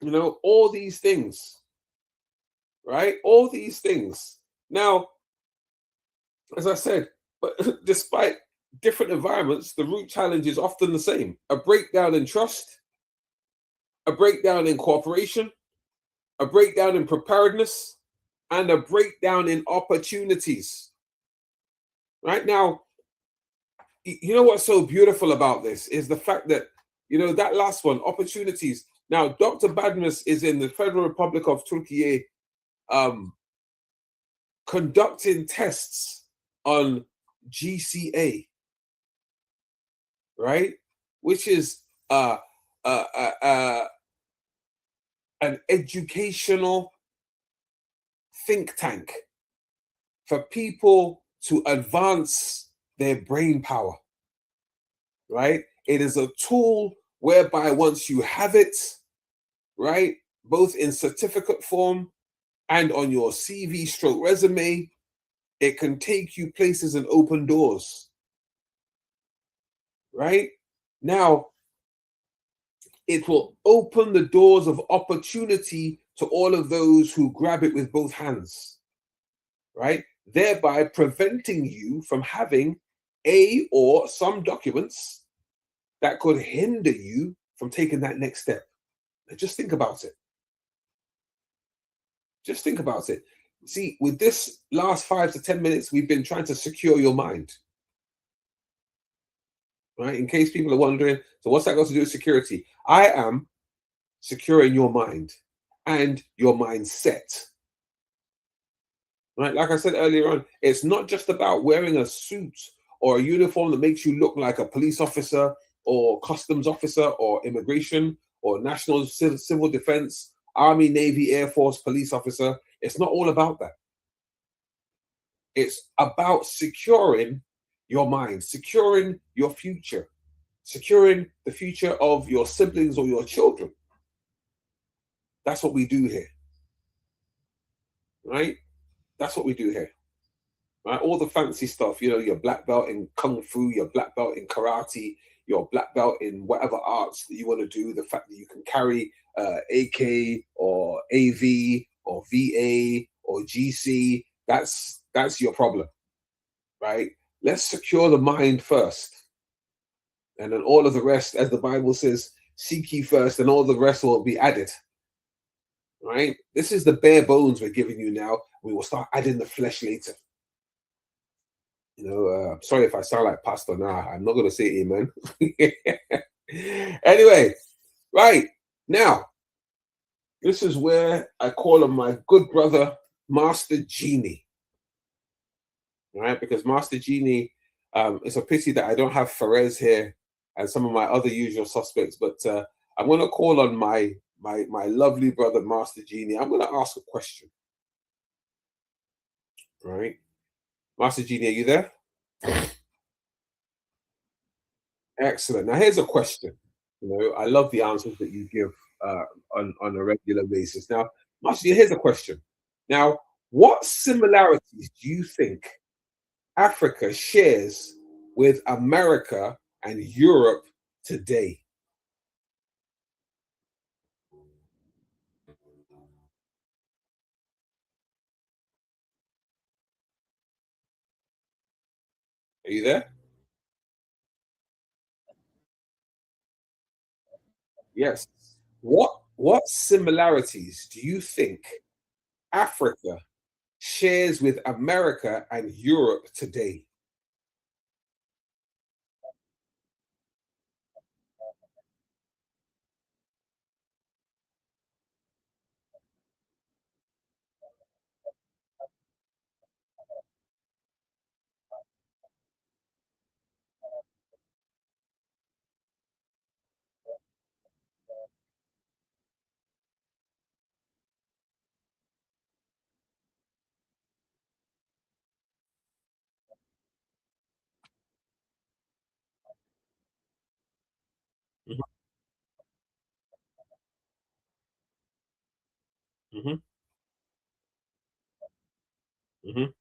E: you know, all these things, right? All these things. Now, as I said, but despite different environments, the root challenge is often the same: a breakdown in trust, a breakdown in cooperation, a breakdown in preparedness, and a breakdown in opportunities. Right now, you know what's so beautiful about this is the fact that, you know, that last one, opportunities. Now, Dr. Badmus is in the Federal Republic of Turkey conducting tests on GCA, right? Which is an educational think tank for people to advance their brain power, right? It is a tool whereby once you have it, right, both in certificate form and on your CV stroke resume, it can take you places and open doors, right? Now, it will open the doors of opportunity to all of those who grab it with both hands, right? Thereby preventing you from having a or some documents that could hinder you from taking that next step. Now, just think about it. Just think about it. See, with this last 5 to 10 minutes, we've been trying to secure your mind, right? In case people are wondering, so what's that got to do with security? I am securing your mind and your mindset, right? Like I said earlier on, it's not just about wearing a suit or a uniform that makes you look like a police officer or customs officer or immigration or national civil defense, Army, Navy, Air Force, police officer. It's not all about that. It's about securing your mind, securing your future, securing the future of your siblings or your children. That's what we do here, right? That's what we do here, right? All the fancy stuff, you know, your black belt in Kung Fu, your black belt in karate, your black belt in whatever arts that you want to do, the fact that you can carry AK or AV or VA or GC, that's your problem, right? Let's secure the mind first. And then all of the rest, as the Bible says, seek ye first and all the rest will be added, right? This is the bare bones we're giving you now. We will start adding the flesh later. You know, sorry if I sound like pastor now. I'm not going to say amen. Anyway, right now, this is where I call on my good brother, Master Genie. Right? Because Master Genie, it's a pity that I don't have Ferez here and some of my other usual suspects, but I'm going to call on my lovely brother, Master Genie. I'm going to ask a question. Right? Master Genie, are you there? Excellent. Now, here's a question. You know, I love the answers that you give on a regular basis. Now, Master, here's a question. Now, what similarities do you think Africa shares with America and Europe today? Are you there? Yes. What similarities do you think Africa shares with America and Europe today? Mhm, mhm, mhm.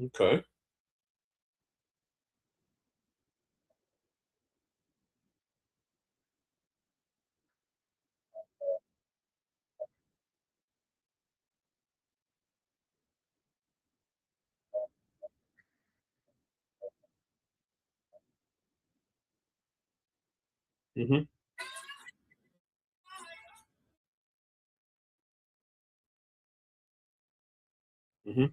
E: Okay. Mhm, mhm,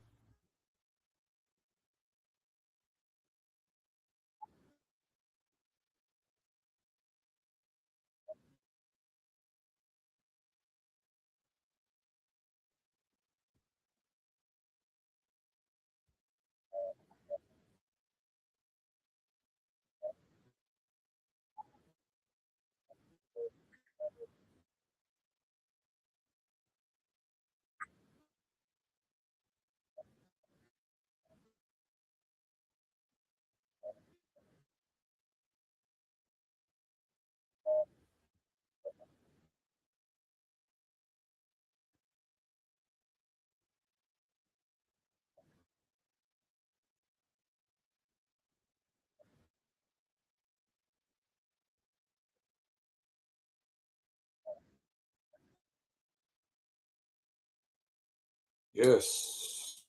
E: yes.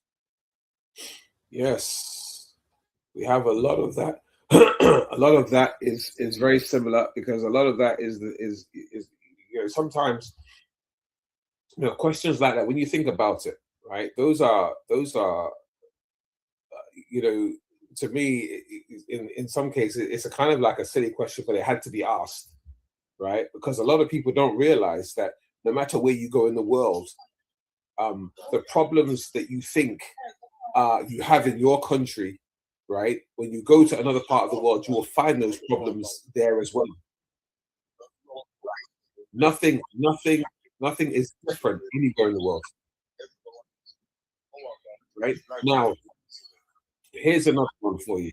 E: Yes. We have a lot of that. A lot of that is very similar because a lot of that is sometimes questions like that when you think about it, right? Those are you know to me in some cases it's a kind of like a silly question, but it had to be asked, right? Because a lot of people don't realize that no matter where you go in the world, the problems that you think you have in your country, right? When you go to another part of the world, you will find those problems there as well. Nothing is different anywhere in the world, right? Now, here's another one for you,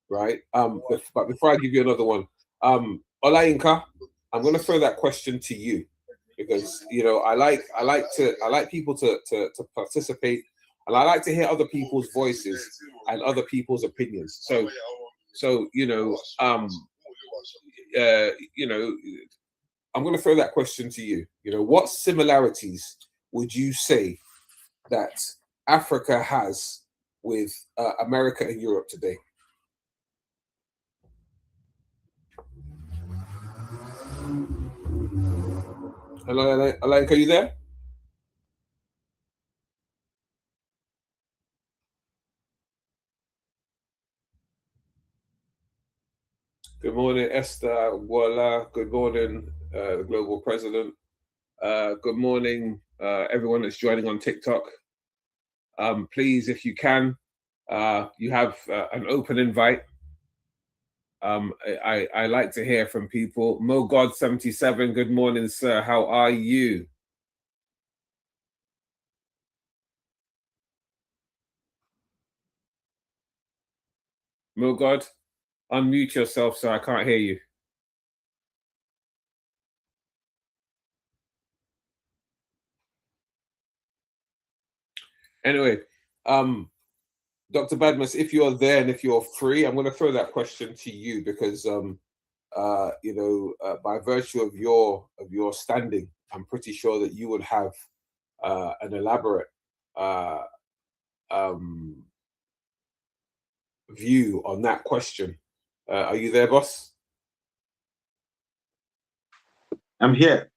E: right? But before I give you another one, Olayinka, I'm going to throw that question to you because I like people to participate, and I like to hear other people's voices and other people's opinions. So uh, you know, I'm going to throw that question to you. What similarities would you say that Africa has with America and Europe today? Hello, Alain, are you there? Good morning, Esther. Voila. Good morning, the global president. Good morning, everyone that's joining on TikTok. Please, if you can, you have an open invite. I like to hear from people. Mo God 77. Good morning, sir. How are you? Mo God, unmute yourself, sir. I can't hear you. Anyway, Dr. Badmus, if you're there and if you're free, I'm going to throw that question to you because by virtue of your standing, I'm pretty sure that you would have an elaborate view on that question. Are you there, boss?
D: I'm here.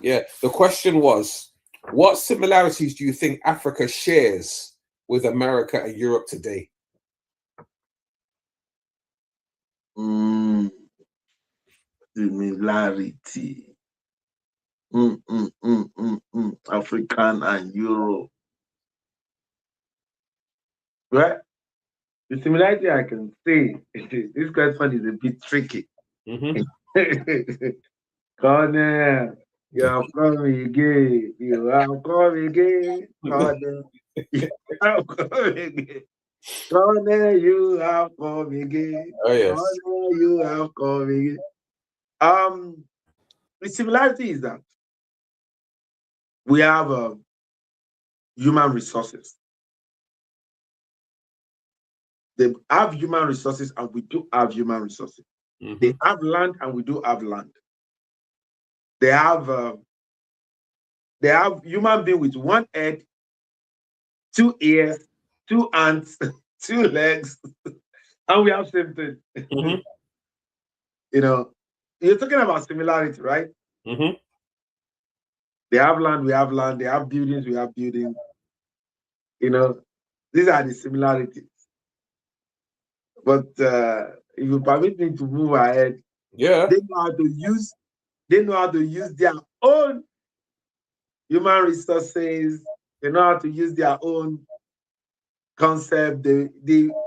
E: Yeah, the question was, what similarities do you think Africa shares with America and Europe today?
D: Similarity. African and Europe. Well, the similarity I can say, this question is a bit tricky. Corner, you have come again. You have come again. Corner, you have come again. Corner, you have come again.
E: Oh, yes.
D: Corner, you have come again. The similarity is that we have human resources. They have human resources, and we do have human resources. They have land, and we do have land. They have human being with one head, 2 ears, 2 hands, 2 legs, and we have same thing. You know, you're talking about similarity, right? They have land, we have land. They have buildings, we have buildings. You know, these are the similarities. But if you permit me to move ahead,
E: yeah,
D: they know how to use their own human resources. They know how to use their own concept. They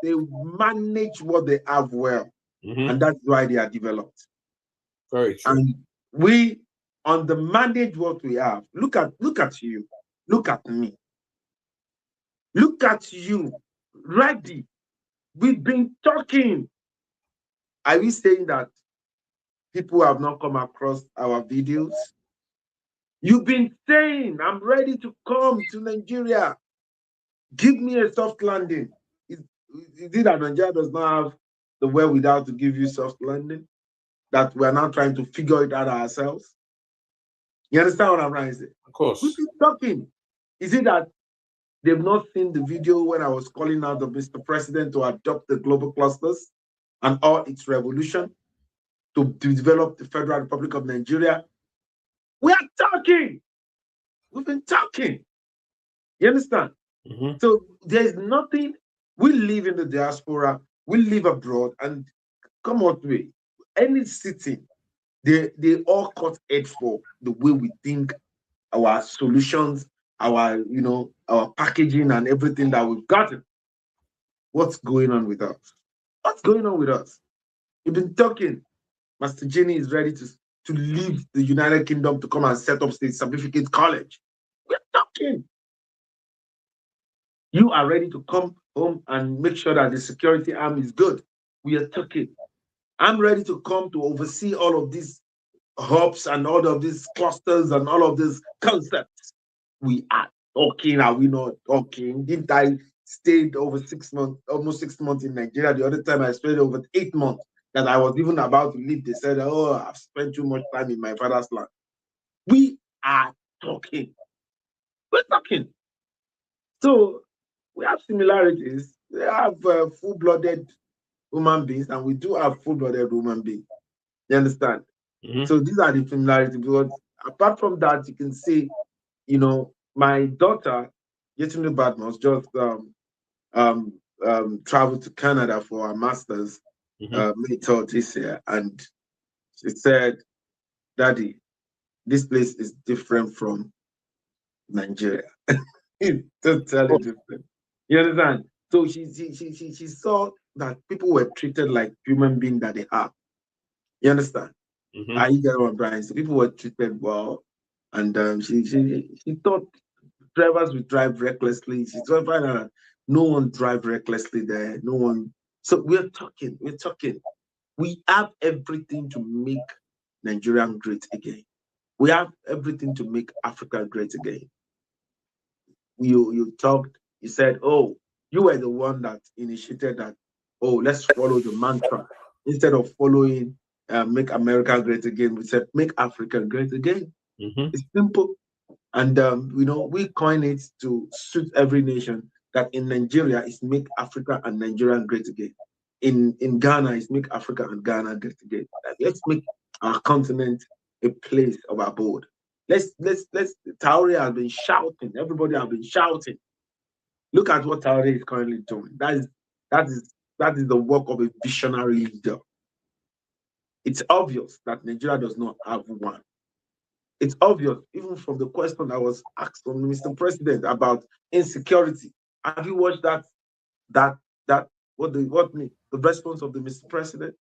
D: manage what they have well, and that's why they are developed.
E: Very true.
D: And we manage what we have. Look at you. Look at me. Look at you. Ready. We've been talking. Are we saying that people have not come across our videos? You've been saying, I'm ready to come to Nigeria. Give me a soft landing. Is it that Nigeria does not have the wherewithal to give you soft landing? That we're now trying to figure it out ourselves? You understand what I'm trying to say?
E: Of course.
D: We've been talking. Is it that they've not seen the video when I was calling out of Mr. President to adopt the global clusters and all its revolution to develop the Federal Republic of Nigeria? We are talking. We've been talking. You understand? So there's nothing. We live in the diaspora. We live abroad, and come on, way any city, they all cut head for the way we think, our solutions, our packaging and everything that we've gotten. What's going on with us? What's going on with us? We've been talking. Master Jenny is ready to leave the United Kingdom to come and set up State Certificate College. We're talking. You are ready to come home and make sure that the security arm is good. We are talking. I'm ready to come to oversee all of these hubs and all of these clusters and all of these concepts. We are talking. Are we not talking? Didn't I stayed over 6 months, almost 6 months in Nigeria? The other time I spent over 8 months that I was even about to leave. They said, oh, I've spent too much time in my father's land. We are talking. We're talking. So we have similarities. We have full-blooded human beings, and we do have full-blooded human beings. You understand? So these are the similarities. Because apart from that, you can see, my daughter, Yetunde Badmus, just traveled to Canada for her master's May 3rd this year, and she said, "Daddy, this place is different from Nigeria. It's totally different." You understand? So she saw that people were treated like human beings that they are. You understand? I get what Brian. So people were treated well, and she thought drivers would drive recklessly. She tried to find out no one drive recklessly there. No one. So we're talking. We have everything to make Nigerian great again. We have everything to make Africa great again. You talked. You said, "Oh, you were the one that initiated that. Oh, let's follow the mantra instead of following make America great again." We said, "Make Africa great again." It's simple. And we coin it to suit every nation. That in Nigeria is make Africa and Nigeria great again. In Ghana is make Africa and Ghana great again. Let's make our continent a place of abode. Let's Traore has been shouting. Everybody has been shouting. Look at what Traore is currently doing. That is the work of a visionary leader. It's obvious that Nigeria does not have one. It's obvious, even from the question that was asked from Mr. President about insecurity. Have you watched the response of the Mr. President?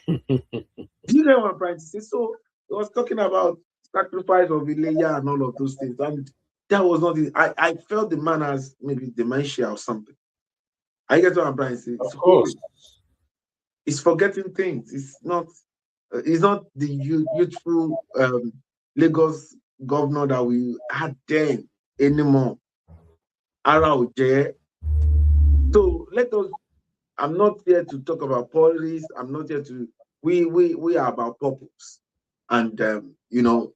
D: Do you know what I'm trying to say? So he was talking about sacrifice of Ileya and all of those things, and that was not it. I felt the man has maybe dementia or something. I get what I'm trying to say.
E: Of course,
D: it's forgetting things. It's not the youthful Lagos governor that we had then anymore. So let us. I'm not here to talk about politics. I'm not here to. We are about purpose, and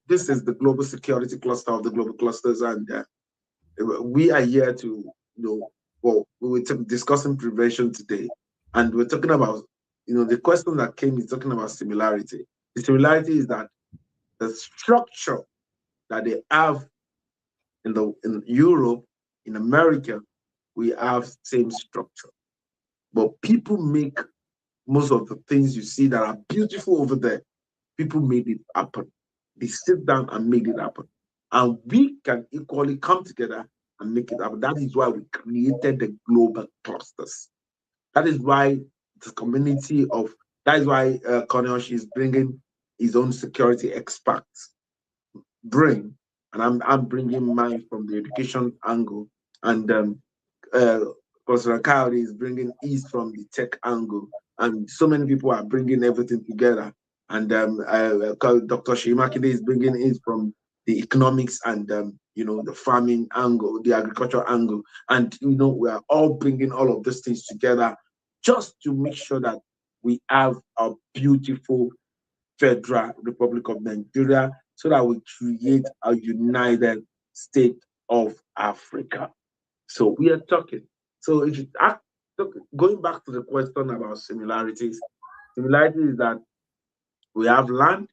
D: this is the global security cluster of the global clusters, and we are here to we were discussing prevention today, and we're talking about the question that came is talking about similarity. The similarity is that the structure that they have in Europe, in America, we have same structure. But people make most of the things you see that are beautiful over there. People made it happen. They sit down and made it happen. And we can equally come together and make it happen. That is why we created the global clusters. That is why the community of, that is why Cornelius is bringing his own security experts. And I'm bringing mine from the education angle, and Professor Kyle is bringing his from the tech angle, and so many people are bringing everything together. And Dr. Shimakide is bringing his from the economics and the farming angle, the agriculture angle, and we are all bringing all of these things together just to make sure that we have a beautiful Federal Republic of Nigeria, so that we create a united state of Africa. So we are talking. So if you going back to the question about similarities, similarity is that we have land,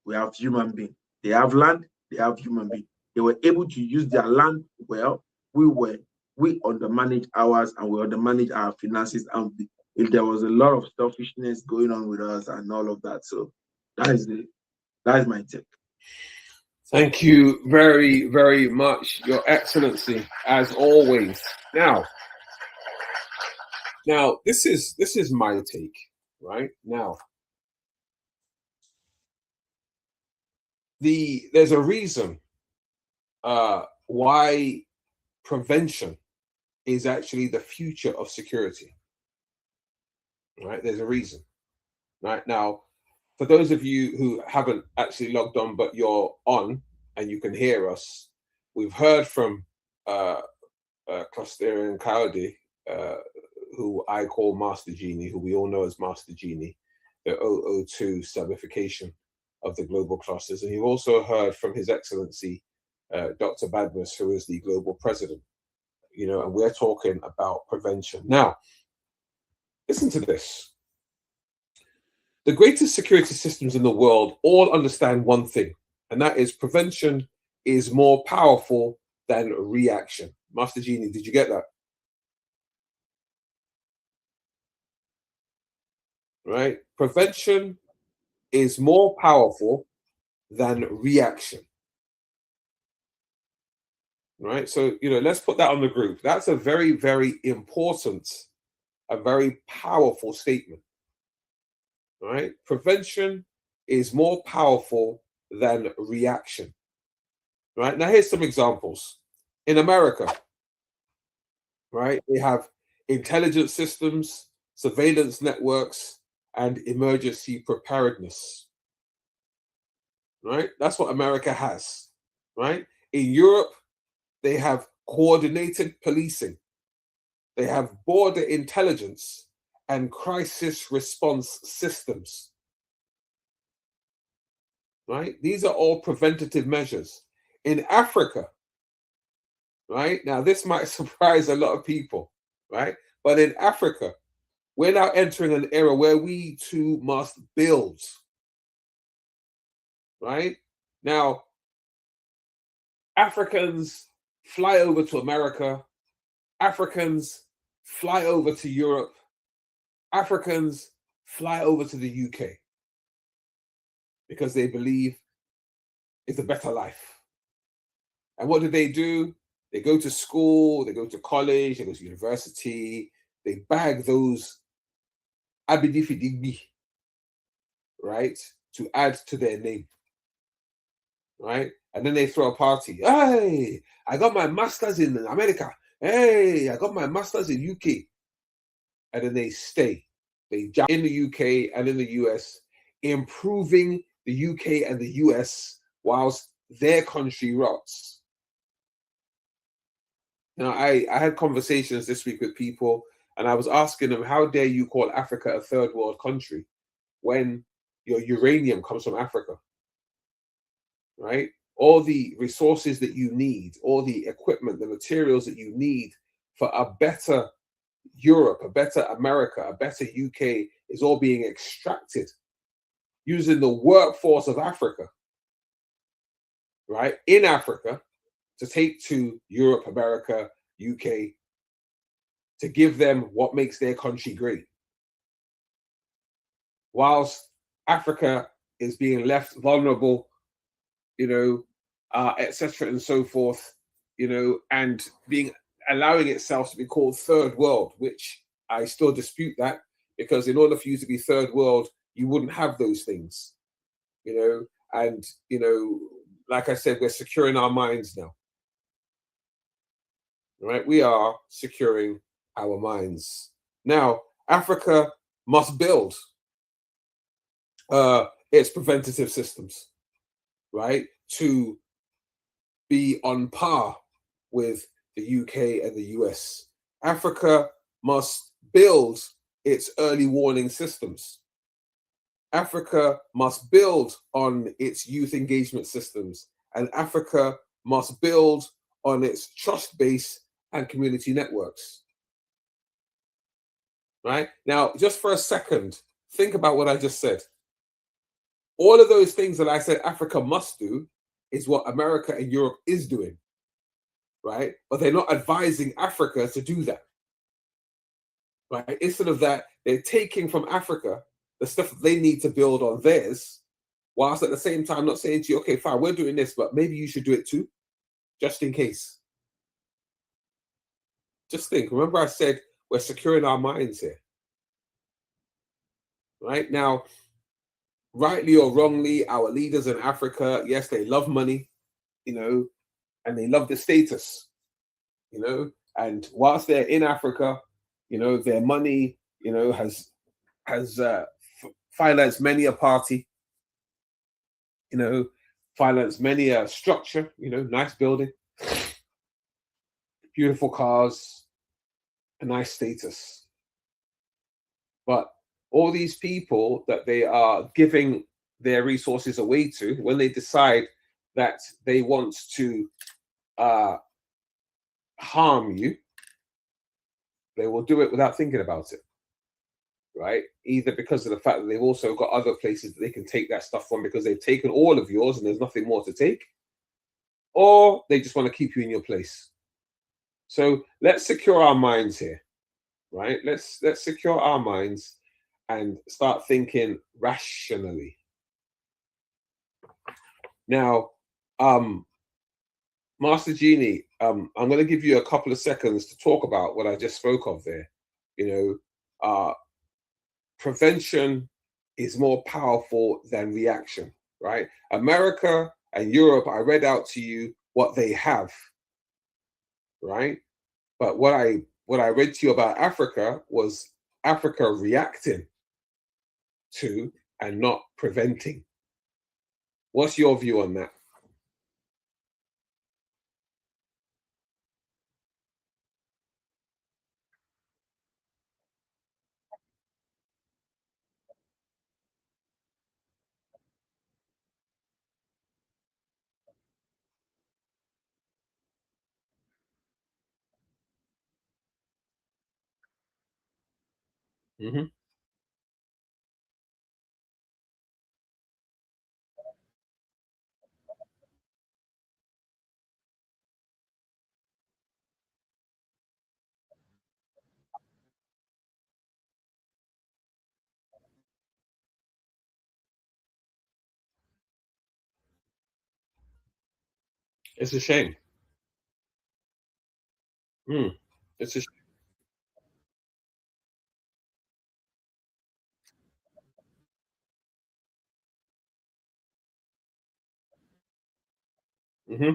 D: we have human being. They have land, they have human being. They were able to use their land well. We undermanage ours, and we undermanage our finances. And if there was a lot of selfishness going on with us and all of that, so that is my take.
E: Thank you very, very much, Your Excellency, as always. Now, this is my take, right? Now, there's a reason why prevention is actually the future of security, right? There's a reason, right? Now, for those of you who haven't actually logged on, but you're on and you can hear us, we've heard from Clusterian Coyote, who I call Master Genie, who we all know as Master Genie, the 002 subification of the global clusters. And you've also heard from His Excellency, Dr. Badmus, who is the global president, and we're talking about prevention. Now, listen to this. The greatest security systems in the world all understand one thing, and that is prevention is more powerful than reaction. Master Genie, did you get that? Right? Prevention is more powerful than reaction. Right? So, let's put that on the group. That's a very, very important, a very powerful statement. Right? Prevention is more powerful than reaction. Right? Now, here's some examples. In America, right, they have intelligence systems, surveillance networks, and emergency preparedness. Right? That's what America has. Right? In Europe, they have coordinated policing. They have border intelligence and crisis response systems. Right? These are all preventative measures. In Africa, right? Now, this might surprise a lot of people, right? But in Africa, we're now entering an era where we too must build, right? Now, Africans fly over to America, Africans fly over to Europe, Africans fly over to the UK because they believe it's a better life. And what do? They go to school, they go to college, they go to university, they bag those abidifidigbi, right, to add to their name, right? And then they throw a party. Hey, I got my master's in America. Hey, I got my master's in UK. And then they stay. They jump in the UK and in the US, improving the UK and the US whilst their country rots. Now, I had conversations this week with people, and I was asking them, how dare you call Africa a third world country when your uranium comes from Africa, right? All the resources that you need, all the equipment, the materials that you need for a better Europe, a better America, a better UK is all being extracted using the workforce of Africa, right? In Africa, to take to Europe, America, UK, to give them what makes their country great. Whilst Africa is being left vulnerable, etc. and so forth, and allowing itself to be called third world, which I still dispute that, because in order for you to be third world, you wouldn't have those things, and, like I said, we're securing our minds now, right? We are securing our minds. Now, Africa must build its preventative systems, right, to be on par with the UK and the US. Africa must build its early warning systems. Africa must build on its youth engagement systems, and Africa must build on its trust base and community networks. Right? Now, just for a second, think about what I just said. All of those things that I said Africa must do is what America and Europe is doing, right? But they're not advising Africa to do that, right? Instead of that, they're taking from Africa the stuff that they need to build on theirs, whilst at the same time not saying to you, okay, fine, we're doing this, but maybe you should do it too, just in case. Just think, remember I said we're securing our minds here, right? Now, rightly or wrongly, our leaders in Africa, yes, they love money, and they love the status, and whilst they're in Africa, their money, has financed many a party, financed many a structure, nice building, beautiful cars, a nice status. But all these people that they are giving their resources away to, when they decide that they want to harm you, they will do it without thinking about it, right? Either because of the fact that they've also got other places that they can take that stuff from because they've taken all of yours and there's nothing more to take, or they just want to keep you in your place. So let's secure our minds here, right? Let's secure our minds and start thinking rationally. Now, Master Genie, I'm going to give you a couple of seconds to talk about what I just spoke of there. Prevention is more powerful than reaction, right? America and Europe, I read out to you what they have, right? But what I read to you about Africa was Africa reacting to and not preventing. What's your view on that? Mm-hmm. It's a shame. It's a shame. Mm-hmm.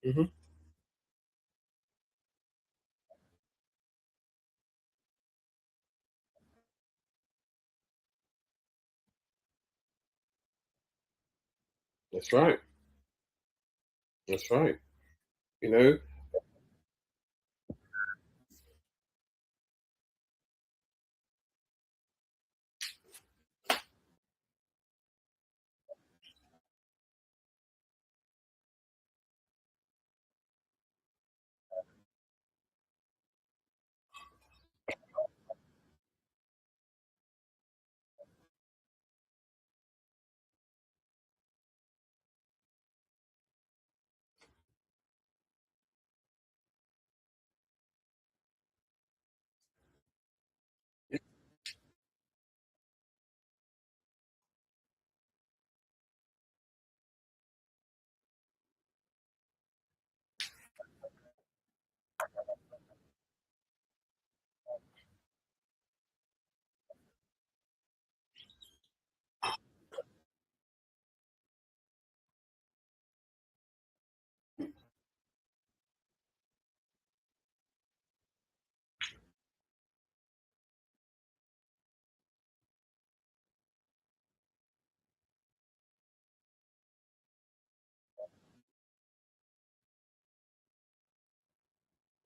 E: Mm-hmm. That's right. That's right. You know.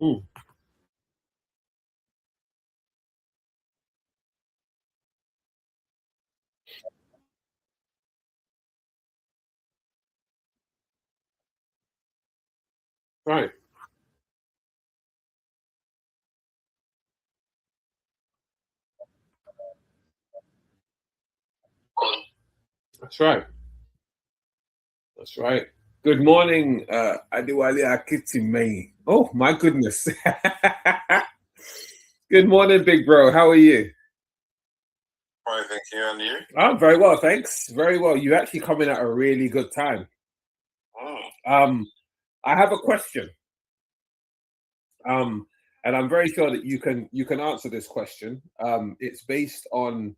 E: Mm. Right. That's right. That's right. Good morning, Adewale Akitimei. Oh my goodness. Good morning, big bro. How are you?
B: Fine, thank you. And you?
E: I'm very well, thanks. Very well. You actually come in at a really good time. I have a question. And I'm very sure that you can answer this question. It's based on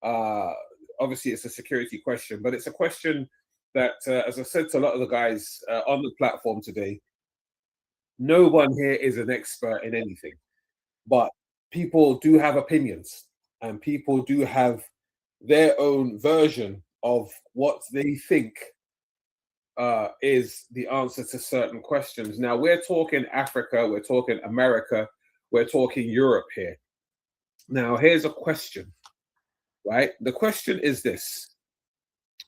E: obviously it's a security question, but it's a question that, as I said to a lot of the guys on the platform today, no one here is an expert in anything, but people do have opinions and people do have their own version of what they think is the answer to certain questions. Now, we're talking Africa, we're talking America, we're talking Europe here. Now, here's a question, right? The question is this.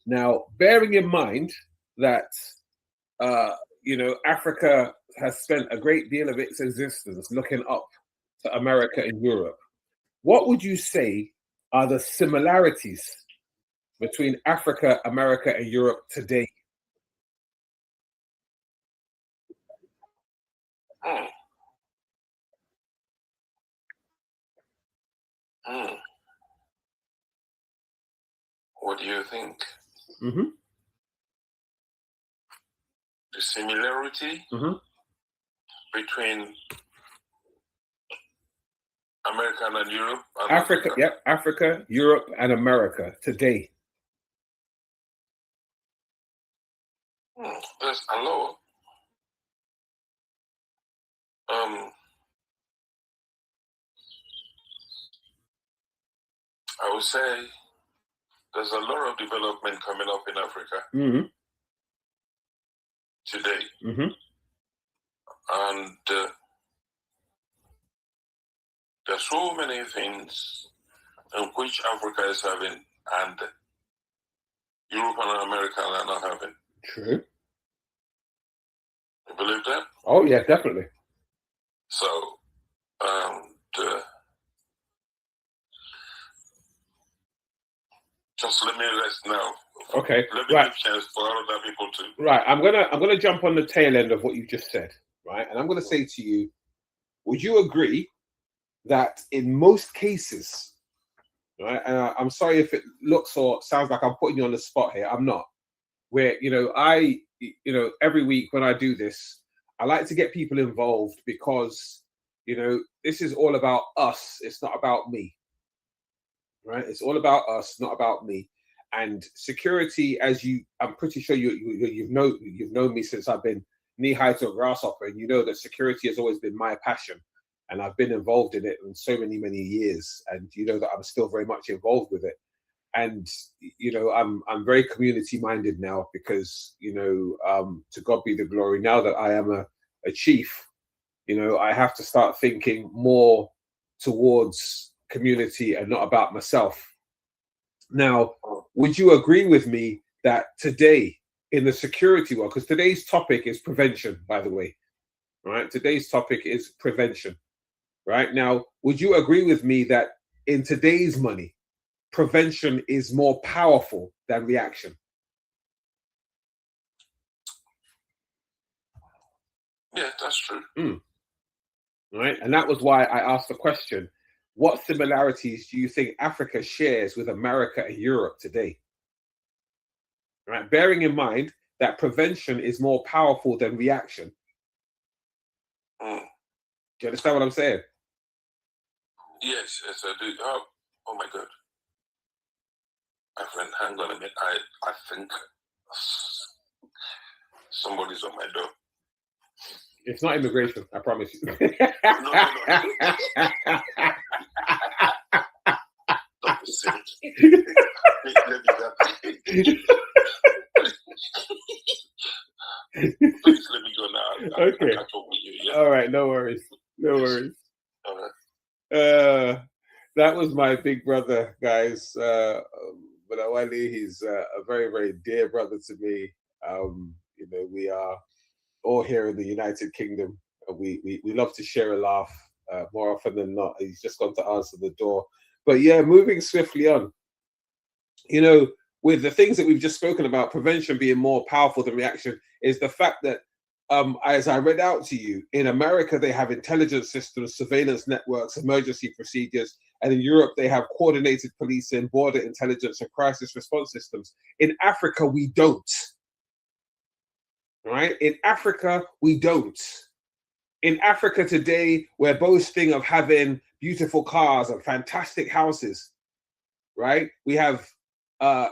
E: Now, bearing in mind that, Africa has spent a great deal of its existence looking up to America and Europe, what would you say are the similarities between Africa, America, and Europe today?
B: Mm. Mm. What do you think?
E: Mm-hmm.
B: The similarity
E: Mm-hmm.
B: between America and Europe and
E: Africa, yep, Africa, Europe, and America today.
B: There's a lot. I would say there's a lot of development coming up in Africa
E: Mm-hmm.
B: today.
E: Mm-hmm.
B: And There are so many things in which Africa is having and Europe and America are not having.
E: True.
B: You believe that?
E: Oh yeah, definitely.
B: So, just let me rest now.
E: Okay.
B: Let me
E: Right.
B: give chance for other people too.
E: Right. I'm gonna jump on the tail end of what you just said. Right. And I'm gonna say to you, would you agree that in most cases, right? And I'm sorry if it looks or sounds like I'm putting you on the spot here. I'm not. Where every week when I do this, I like to get people involved because this is all about us. It's not about me. Right? It's all about us, not about me. And security, I'm pretty sure you've known me since I've been knee high to a grasshopper, and you know that security has always been my passion, and I've been involved in it in so many years, and you know that I'm still very much involved with it. And I'm very community minded now because to God be the glory. Now that I am a chief, I have to start thinking more towards community and not about myself. Now, would you agree with me that today in the security world, because today's topic is prevention, by the way, right? Today's topic is prevention, right? Now, would you agree with me that in today's money, prevention is more powerful than reaction?
B: Yeah, that's true.
E: Right, and that was why I asked the question, what similarities do you think Africa shares with America and Europe today? Right, bearing in mind that prevention is more powerful than reaction. Do you understand what I'm saying?
B: Yes, I do. Oh my God. My friend, hang on a minute. I think somebody's on my door.
E: It's not immigration, I promise you.
B: No. Don't be silly. Please let me go now.
E: Okay.
B: I talk with you, yeah?
E: All right, no worries. No worries.
B: All right.
E: That was my big brother, guys. But Awali, he's a very, very dear brother to me. We are all here in the United Kingdom. We love to share a laugh more often than not. He's just gone to answer the door. But yeah, moving swiftly on. With the things that we've just spoken about, prevention being more powerful than reaction, is the fact that, as I read out to you, in America, they have intelligence systems, surveillance networks, emergency procedures. And in Europe, they have coordinated policing, border intelligence, and crisis response systems. In Africa, we don't. Right? In Africa, we don't. In Africa today, we're boasting of having beautiful cars and fantastic houses. Right? We have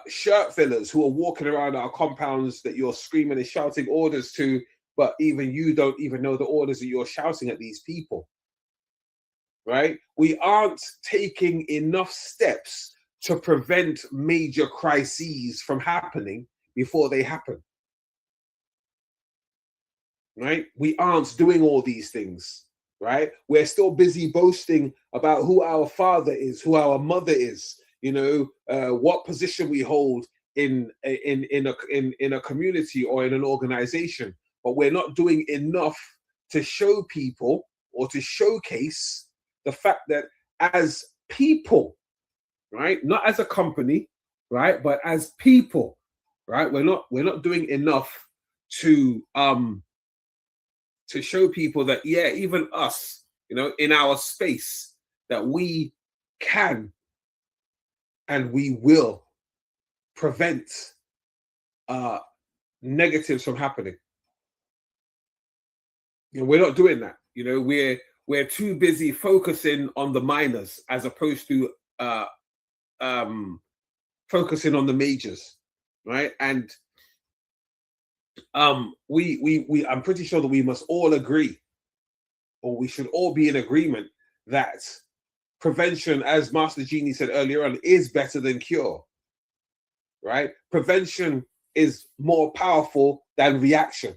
E: shirt fillers who are walking around our compounds that you're screaming and shouting orders to, but even you don't even know the orders that you're shouting at these people. Right? We aren't taking enough steps to prevent major crises from happening before they happen. Right? We aren't doing all these things. Right? We're still busy boasting about who our father is, who our mother is, what position we hold in a community or in an organization, but we're not doing enough to show people or to showcase the fact that as people, right, not as a company, right, but as people, right, we're not doing enough to show people that, yeah, even us, in our space, that we can and we will prevent negatives from happening. We're not doing that. We're too busy focusing on the minors as opposed to focusing on the majors, right? And I'm pretty sure that we must all agree, or we should all be in agreement, that prevention, as Master Genie said earlier on, is better than cure, right? Prevention is more powerful than reaction,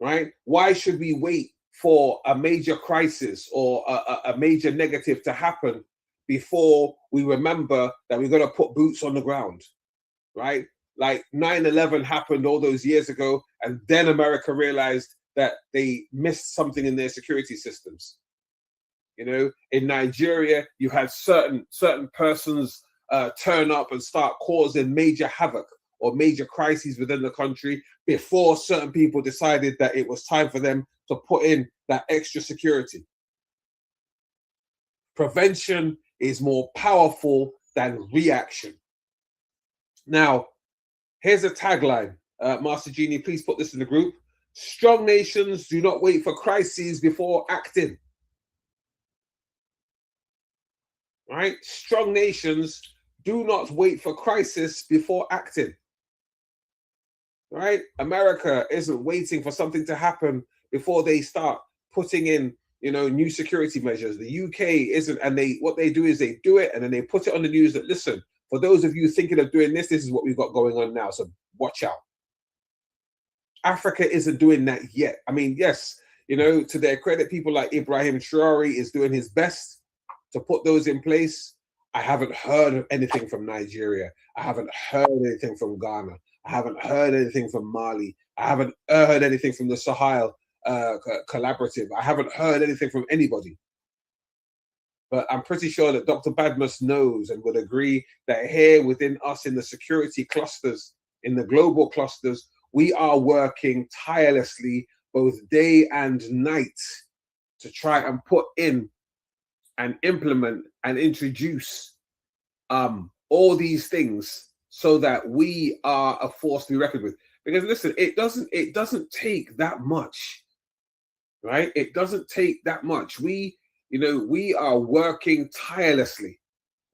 E: right? Why should we wait for a major crisis or a major negative to happen before we remember that we're going to put boots on the ground, right? Like 9/11 happened all those years ago, and then America realized that they missed something in their security systems. You know, in Nigeria, you had certain persons turn up and start causing major havoc or major crises within the country before certain people decided that it was time for them to put in that extra security. Prevention is more powerful than reaction. Now, here's a tagline. Master Genie, please put this in the group. Strong nations do not wait for crises before acting. Right? Strong nations do not wait for crisis before acting. Right? America isn't waiting for something to happen before they start putting in, new security measures. The UK isn't, and what they do is they do it and then they put it on the news that, listen, for those of you thinking of doing this, this is what we've got going on now. So watch out. Africa isn't doing that yet. I mean, yes, to their credit, people like Ibrahim Traore is doing his best to put those in place. I haven't heard of anything from Nigeria. I haven't heard anything from Ghana. I haven't heard anything from Mali. I haven't heard anything from the Sahel Collaborative. I haven't heard anything from anybody. But I'm pretty sure that Dr. Badmus knows and would agree that here within us in the security clusters, in the global clusters, we are working tirelessly both day and night to try and put in and implement and introduce all these things so that we are a force to be reckoned with. Because listen, it doesn't take that much, right? It doesn't take that much. We are working tirelessly,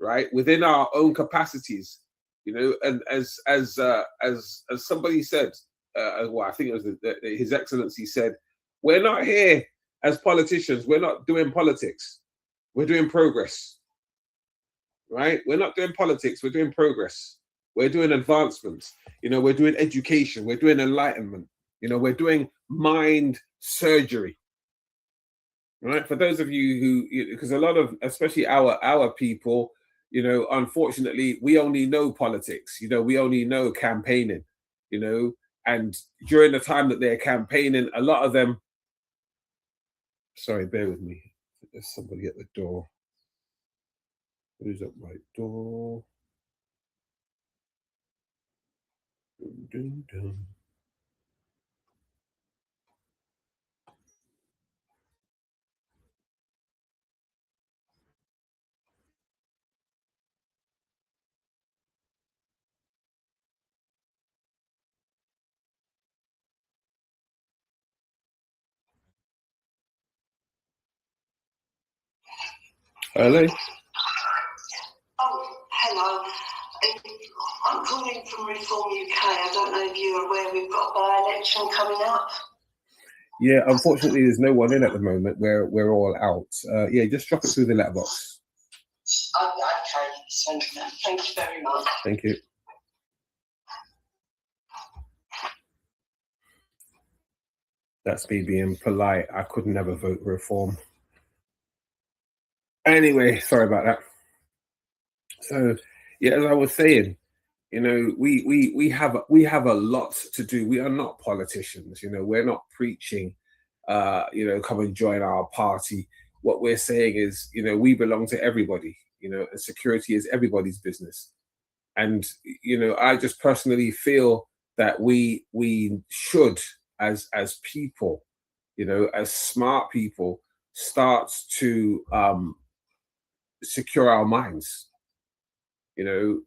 E: right, within our own capacities, and as somebody said, well, I think it was His Excellency said, we're not here as politicians. We're not doing politics. We're doing progress, right? We're not doing politics. We're doing progress. We're doing advancements. We're doing education. We're doing enlightenment. We're doing mind surgery. Right, for those of you who, because a lot of, especially our people, unfortunately, we only know politics. We only know campaigning. And during the time that they're campaigning, a lot of them. Sorry, bear with me. There's somebody at the door. Who's at my door? Dun, dun, dun. Hello.
G: Oh, hello. I'm calling from Reform UK. I don't know if you're aware we've got a by-election coming up.
E: Yeah, unfortunately, there's no one in at the moment. We're all out. Yeah, just drop it through the letterbox.
G: Okay, so thank you very much.
E: Thank you. That's me being polite. I could never vote Reform. Anyway, sorry about that. So, yeah, as I was saying, we have a lot to do. We are not politicians. We're not preaching. Come and join our party. What we're saying is, we belong to everybody. And security is everybody's business. And I just personally feel that we should, as people, as smart people, start to secure our minds.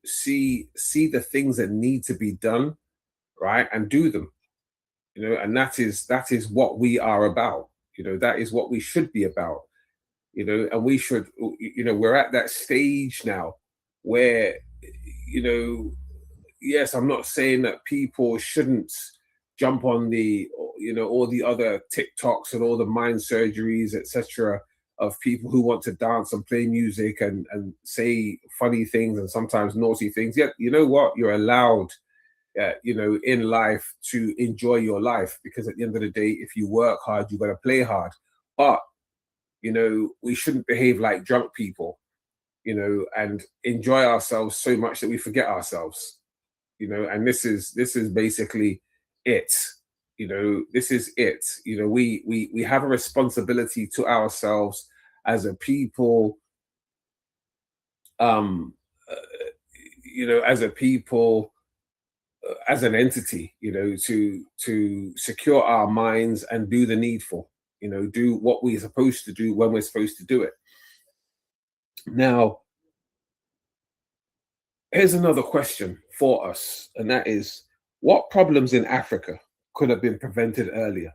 E: See the things that need to be done, right, and do them. And that is what we are about. That is what we should be about. And we should. We're at that stage now where, yes, I'm not saying that people shouldn't jump on the, all the other TikToks and all the mind surgeries, etc., of people who want to dance and play music and say funny things and sometimes naughty things. Yet, you know what? You're allowed in life to enjoy your life, because at the end of the day, if you work hard, you got to play hard. But we shouldn't behave like drunk people, and enjoy ourselves so much that we forget ourselves, and this is basically it. This is it. We have a responsibility to ourselves as a people, as a people, as an entity, to secure our minds and do the needful, do what we're supposed to do when we're supposed to do it. Now, here's another question for us, and that is, what problems in Africa could have been prevented earlier?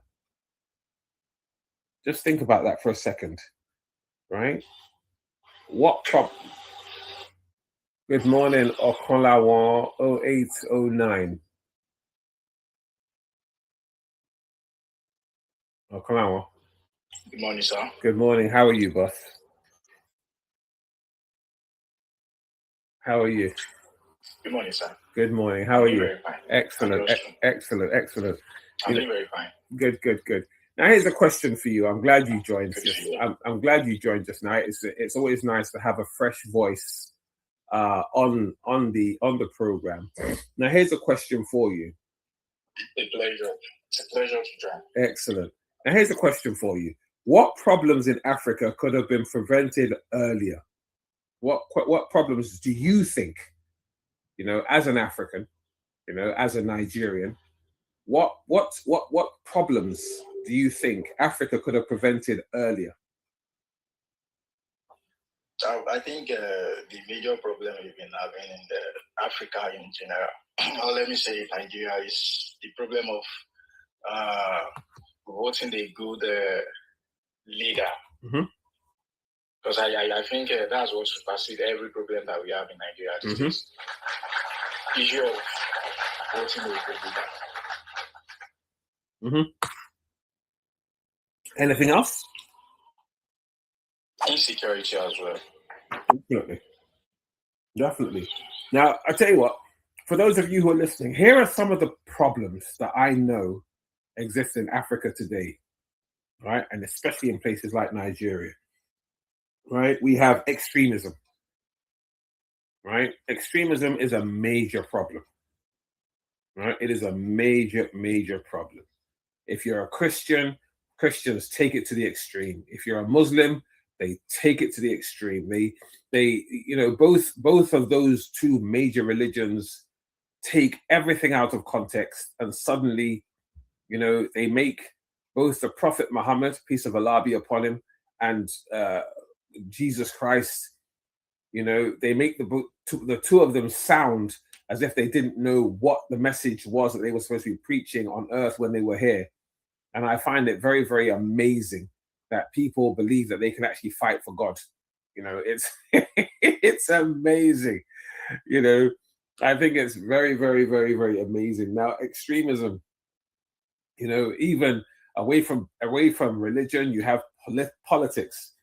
E: Just think about that for a second, right? What problem? Good morning, Okonlawan 0809. Okonlawan.
H: Good morning, sir.
E: Good morning. How are you, boss? How are you?
H: Good morning, sir.
E: Good morning. How are you?
H: Very fine.
E: Excellent. Excellent.
H: I'm doing very fine.
E: Good. Now, here's a question for you. I'm glad you joined. I'm glad you joined just now. It's always nice to have a fresh voice on the program. Now, here's a question for you.
H: A pleasure. It's a pleasure to join.
E: Excellent. Now, here's a question for you. What problems in Africa could have been prevented earlier? What problems do you think, as an African, as a Nigerian, what problems do you think Africa could have prevented earlier?
H: I think the major problem we've been having in Africa in general, or let me say Nigeria, is the problem of voting a good leader.
E: Mm-hmm.
H: Because I think that's what supersedes every problem that we have in Nigeria.
E: Mm-hmm.
H: This issue of voting a good leader.
E: Mm-hmm. Anything else?
H: Insecurity as well.
E: Definitely. Now, I tell you what, for those of you who are listening, here are some of the problems that I know exist in Africa today, right? And especially in places like Nigeria, right? We have extremism, right? Extremism is a major problem, right? It is a major, major problem. If you're a Christian, Christians take it to the extreme. If you're a Muslim, they take it to the extreme. They both of those two major religions take everything out of context, and suddenly, they make both the Prophet Muhammad, peace of Allah be upon him, and Jesus Christ, they make the two of them sound as if they didn't know what the message was that they were supposed to be preaching on earth when they were here. And I find it very, very amazing that people believe that they can actually fight for God. It's it's amazing. I think it's very, very, very, very amazing. Now, extremism, even away from religion, you have politics,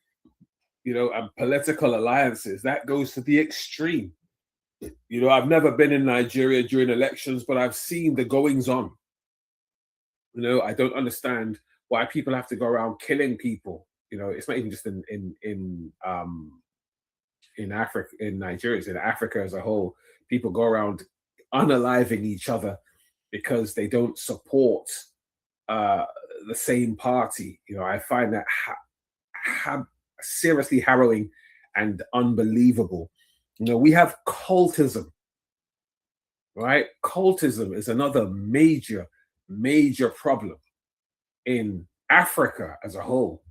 E: and political alliances. That goes to the extreme. I've never been in Nigeria during elections, but I've seen the goings on. I don't understand why people have to go around killing people. It's not even just in Africa, in Nigeria, it's in Africa as a whole. People go around unaliving each other because they don't support the same party. I find that seriously harrowing and unbelievable. We have cultism, right? Cultism is another major problem in Africa as a whole,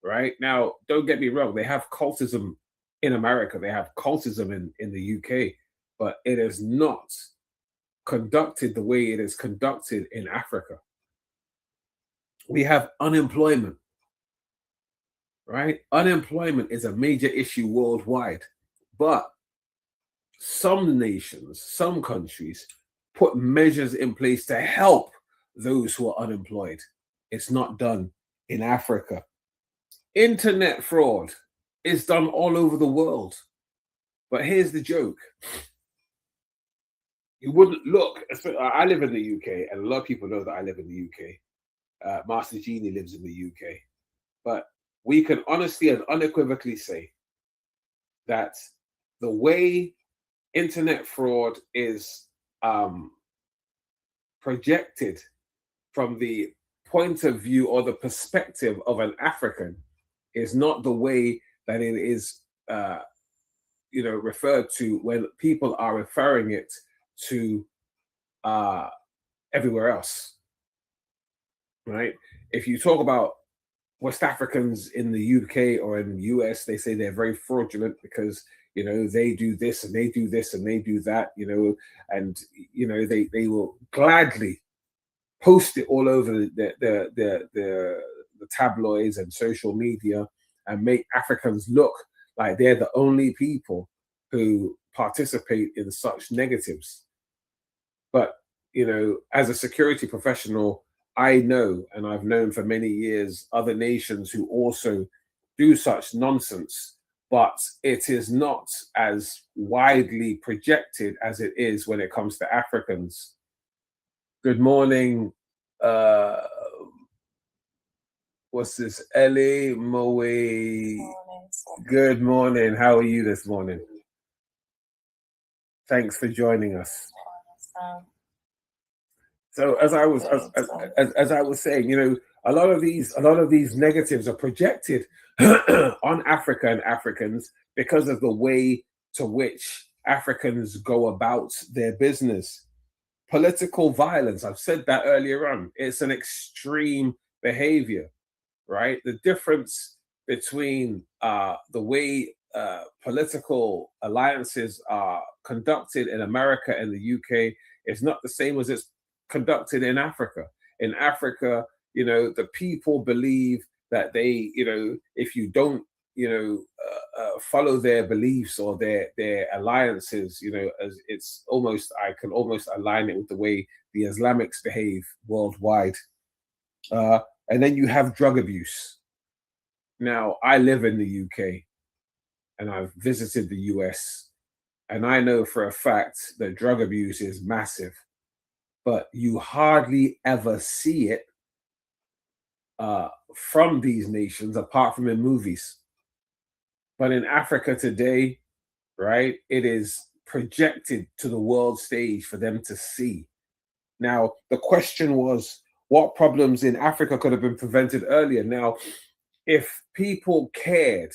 E: right? Now, don't get me wrong, they have cultism in America, they have cultism in the UK, but it is not conducted the way it is conducted in Africa. We have unemployment, right? Unemployment is a major issue worldwide, but some nations, some countries put measures in place to help those who are unemployed. It's not done in Africa. Internet fraud is done all over the world. But here's the joke. you wouldn't look. I live in the UK, and a lot of people know that I live in the UK. Master Genie lives in the UK, but we can honestly and unequivocally say that the way internet fraud is projected from the point of view or the perspective of an African is not the way that it is, referred to when people are referring it to everywhere else, right? If you talk about West Africans in the UK or in the US, they say they're very fraudulent because they do this and they do this and they do that, and they will gladly post it all over the tabloids and social media and make Africans look like they're the only people who participate in such negatives. But as a security professional, I know, and I've known for many years, other nations who also do such nonsense, but it is not as widely projected as it is when it comes to Africans. Good morning. What's this? Ellie Moe. Good morning. How are you this morning? Thanks for joining us. So as I was saying, a lot of these negatives are projected on Africa and Africans because of the way to which Africans go about their business. Political violence, I've said that earlier on, it's an extreme behavior, right? The difference between the way political alliances are conducted in America and the UK is not the same as it's conducted in Africa. In Africa, the people believe that they, if you don't, follow their beliefs or their alliances, as it's almost, I can almost align it with the way the Islamics behave worldwide. And then you have drug abuse. Now, I live in the UK and I've visited the US, and I know for a fact that drug abuse is massive, but you hardly ever see it from these nations apart from in movies. But in Africa today, right, it is projected to the world stage for them to see. Now, the question was, what problems in Africa could have been prevented earlier? Now, if people cared,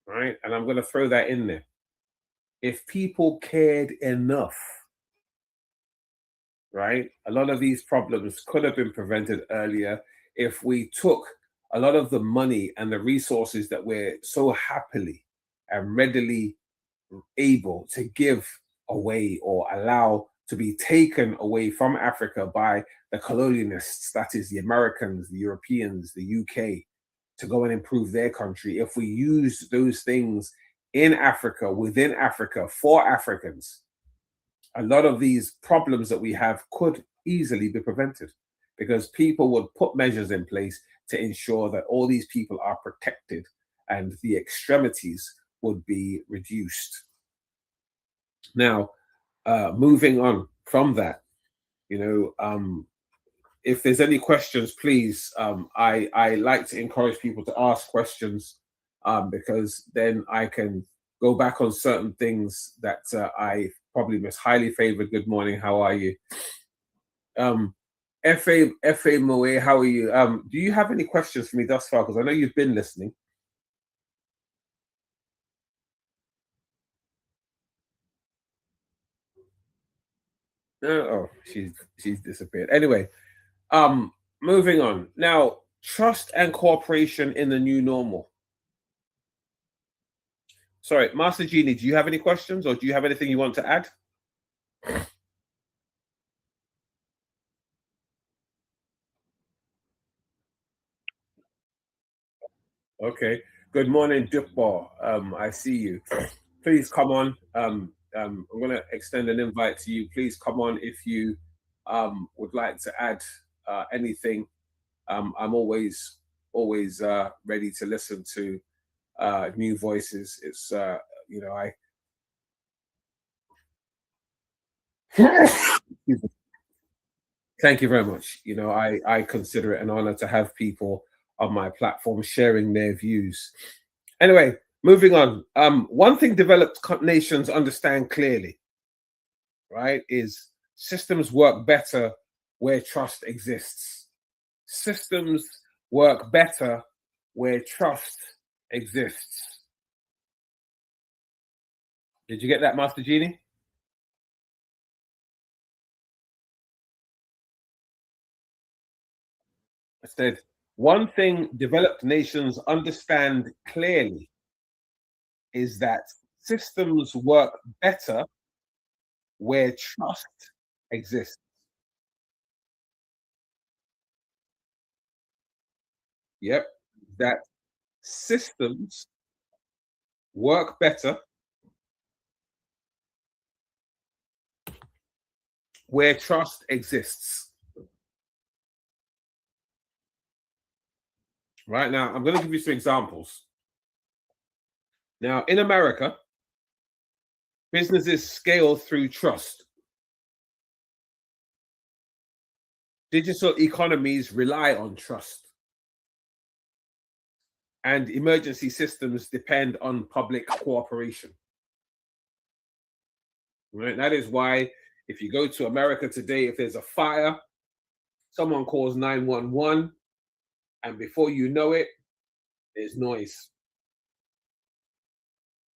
E: right, and I'm going to throw that in there, if people cared enough, right, a lot of these problems could have been prevented earlier if we took a lot of the money and the resources that we're so happily and readily able to give away or allow to be taken away from Africa by the colonialists, that is the Americans, the Europeans, the UK, to go and improve their country. If we use those things in Africa, within Africa, for Africans, a lot of these problems that we have could easily be prevented, because people would put measures in place to ensure that all these people are protected and the extremities would be reduced. Now, moving on from that, if there's any questions, please, I like to encourage people to ask questions, because then I can go back on certain things that I probably missed. Highly favored, good morning, how are you? F.A. Moe, how are you? Do you have any questions for me thus far? Because I know you've been listening. Oh, she's disappeared. Anyway, moving on. Now, trust and cooperation in the new normal. Sorry, Master Genie, do you have any questions or do you have anything you want to add? Okay. Good morning, Dukbar. I see you. Please come on. I'm going to extend an invite to you. Please come on if you would like to add anything. I'm always ready to listen to new voices. It's Thank you very much. You know, I consider it an honor to have people on my platform sharing their views. Anyway, moving on. One thing developed nations understand clearly, right, is systems work better where trust exists. Systems work better where trust exists. Did you get that, Master Genie? I said, one thing developed nations understand clearly is that systems work better where trust exists. Yep, that systems work better where trust exists. Right now, I'm going to give you some examples. Now, in America, businesses scale through trust. Digital economies rely on trust. And emergency systems depend on public cooperation. Right? That is why if you go to America today, if there's a fire, someone calls 911, and before you know it, there's noise.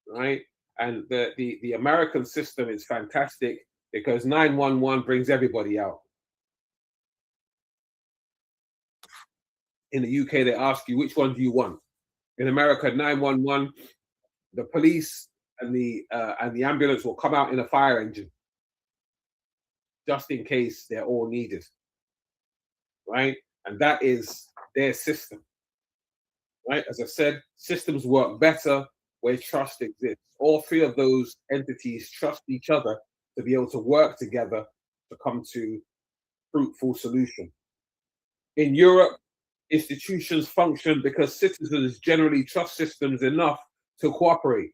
E: Right? And the American system is fantastic because 911 brings everybody out. In the UK, they ask you, which one do you want? In America, 911, the police and the ambulance will come out in a fire engine, just in case they're all needed, right? And that is their system, right? As I said, systems work better where trust exists. All three of those entities trust each other to be able to work together to come to fruitful solution. In Europe, institutions function because citizens generally trust systems enough to cooperate,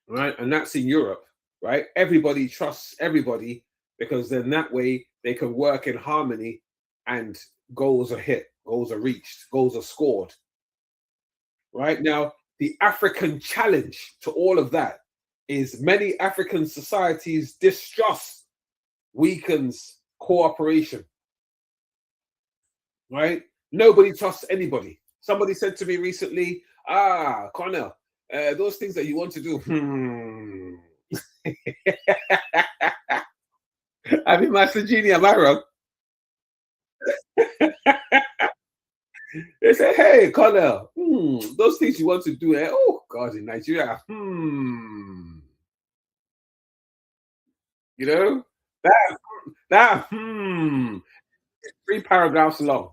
E: right? And that's in Europe, right? Everybody trusts everybody because then that way they can work in harmony and goals are hit, goals are reached, goals are scored. Right now, the African challenge to all of that is many African societies' distrust weakens cooperation. Right? Nobody trusts anybody. Somebody said to me recently, Connell, those things that you want to do. I mean, Master Genie, am I wrong? They say, hey, Connell, those things you want to do, oh God, in Nigeria, You know, that 3 paragraphs long,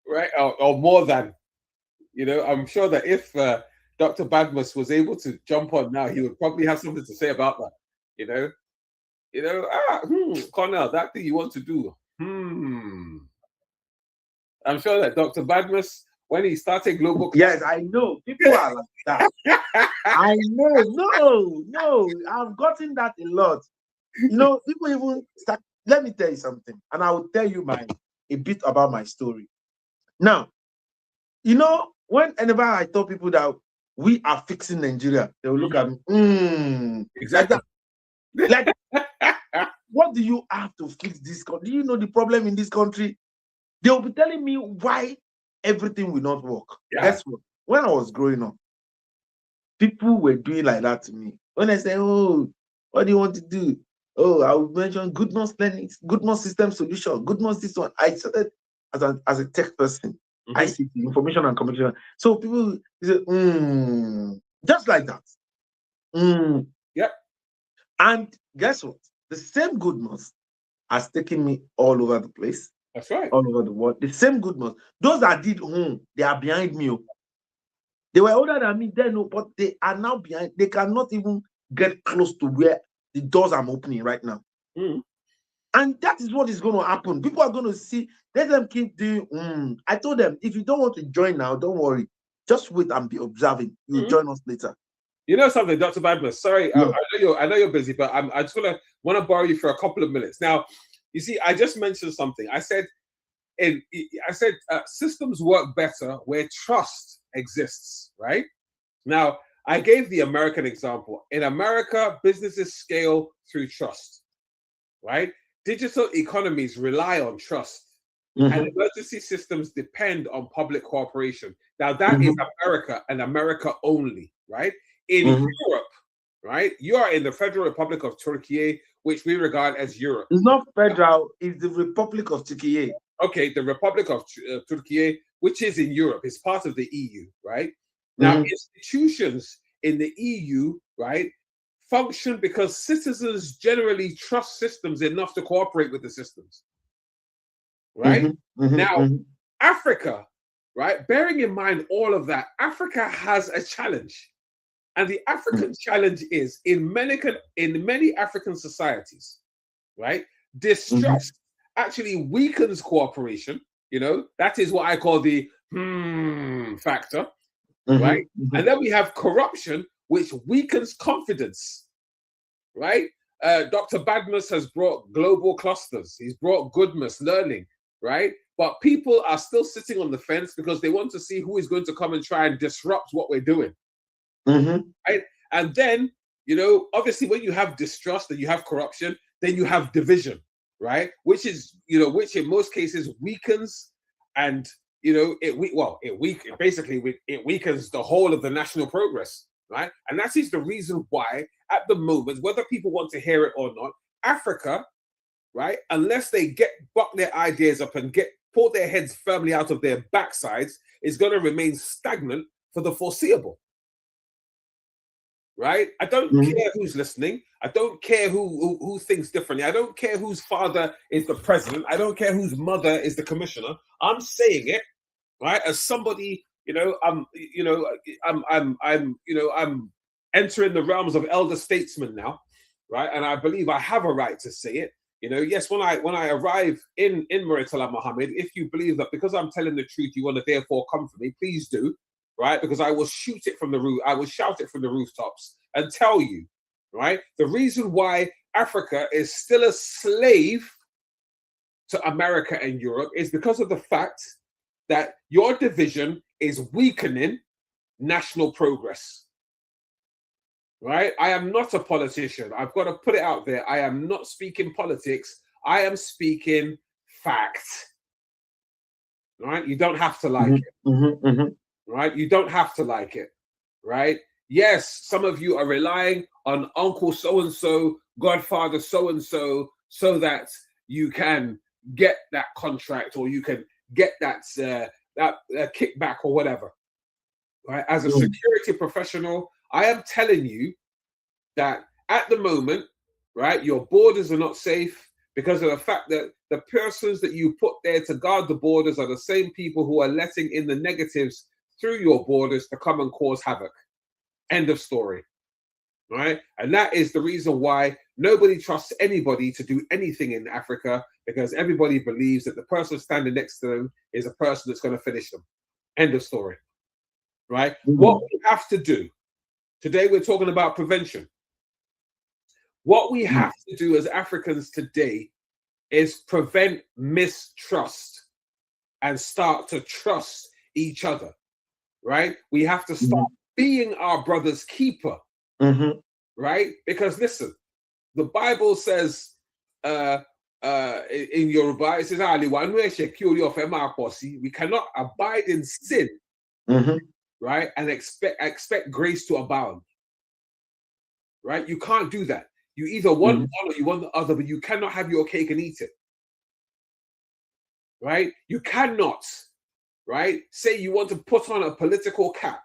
E: right, or more than. You know, I'm sure that if Dr. Badmus was able to jump on now, he would probably have something to say about that. Connell, that thing you want to do. I'm sure that Dr. Badmus, when he started Global...
D: Yes, I know. People are like that. I know. No. I've gotten that a lot. You know, people even start... Let me tell you something. And I will tell you a bit about my story. Now, you know, whenever I tell people that we are fixing Nigeria, they will look at me.
E: Exactly.
D: Like what do you have to fix this country? Do you know the problem in this country? They will be telling me why everything will not work.
E: Yeah.
D: Guess what? When I was growing up, people were doing like that to me. When I say, oh, what do you want to do? Oh, I will mention goodness learning, goodness system solution, goodness this one. I started as a tech person. I see the information and communication. So people say, just like that.
E: Yep.
D: And guess what? The same goodness has taken me all over the place.
E: That's right.
D: All over the world. The same goodness. Those that did they are behind me. They were older than me then, but they are now behind. They cannot even get close to where the doors I'm opening right now. And that is what is going to happen. People are going to see, let them keep doing. I told them, if you don't want to join now, don't worry. Just wait and be observing. You'll join us later.
A: You know something, Dr. Badmus? Sorry,
D: Yeah.
A: I know you're busy, but I just want to borrow you for a couple of minutes. Now, you see, I just mentioned something. I said systems work better where trust exists, right? Now, I gave the American example. In America, businesses scale through trust, right? Digital economies rely on trust, and emergency systems depend on public cooperation. Now, that is America and America only, right? In Europe, right? You are in the Federal Republic of Turkey, which we regard as Europe.
D: It's not federal, it's the Republic of Turkey.
A: Okay, the Republic of Turkey, which is in Europe, is part of the EU, right? Now, institutions in the EU, right, function because citizens generally trust systems enough to cooperate with the systems, right? Now, Africa, right, bearing in mind all of that, Africa has a challenge. And the African challenge is in many African societies, right, distrust actually weakens cooperation. You know, that is what I call the factor, right? And then we have corruption, which weakens confidence, right? Dr. Badmus has brought global clusters. He's brought goodness, learning, right? But people are still sitting on the fence because they want to see who is going to come and try and disrupt what we're doing. Right? And then, you know, obviously when you have distrust and you have corruption, then you have division, right? Which is, you know, which in most cases weakens and, you know, it weakens the whole of the national progress, right? And that is the reason why at the moment, whether people want to hear it or not, Africa, right, unless they buck their ideas up and pull their heads firmly out of their backsides, is going to remain stagnant for the foreseeable. Right? I don't care who's listening. I don't care who thinks differently. I don't care whose father is the president. I don't care whose mother is the commissioner. I'm saying it, right? As somebody, you know, I'm entering the realms of elder statesman now, right? And I believe I have a right to say it. You know, yes, when I arrive in Muritala Muhammad, if you believe that because I'm telling the truth, you want to therefore come for me, please do. Right, because I will shout it from the rooftops and tell you, right, the reason why Africa is still a slave to America and Europe is because of the fact that your division is weakening national progress. Right, I am not a politician. I've got to put it out there. I am not speaking politics. I am speaking fact. Right, you don't have to like it. Right? You don't have to like it, right? Yes, some of you are relying on Uncle so-and-so, Godfather so-and-so, so that you can get that contract or you can get that kickback or whatever, right? As a security professional, I am telling you that at the moment, right, your borders are not safe because of the fact that the persons that you put there to guard the borders are the same people who are letting in the negatives through your borders to come and cause havoc. End of story. Right? And that is the reason why nobody trusts anybody to do anything in Africa, because everybody believes that the person standing next to them is a person that's going to finish them. End of story. Right? What we have to do, today we're talking about prevention. What we have to do as Africans today is prevent mistrust and start to trust each other. Right? We have to start being our brother's keeper. Right? Because listen, the Bible says in Yoruba, it says, we cannot abide in sin, right? And expect grace to abound. Right? You can't do that. You either want one or you want the other, but you cannot have your cake and eat it. Right? You cannot, right, say you want to put on a political cap,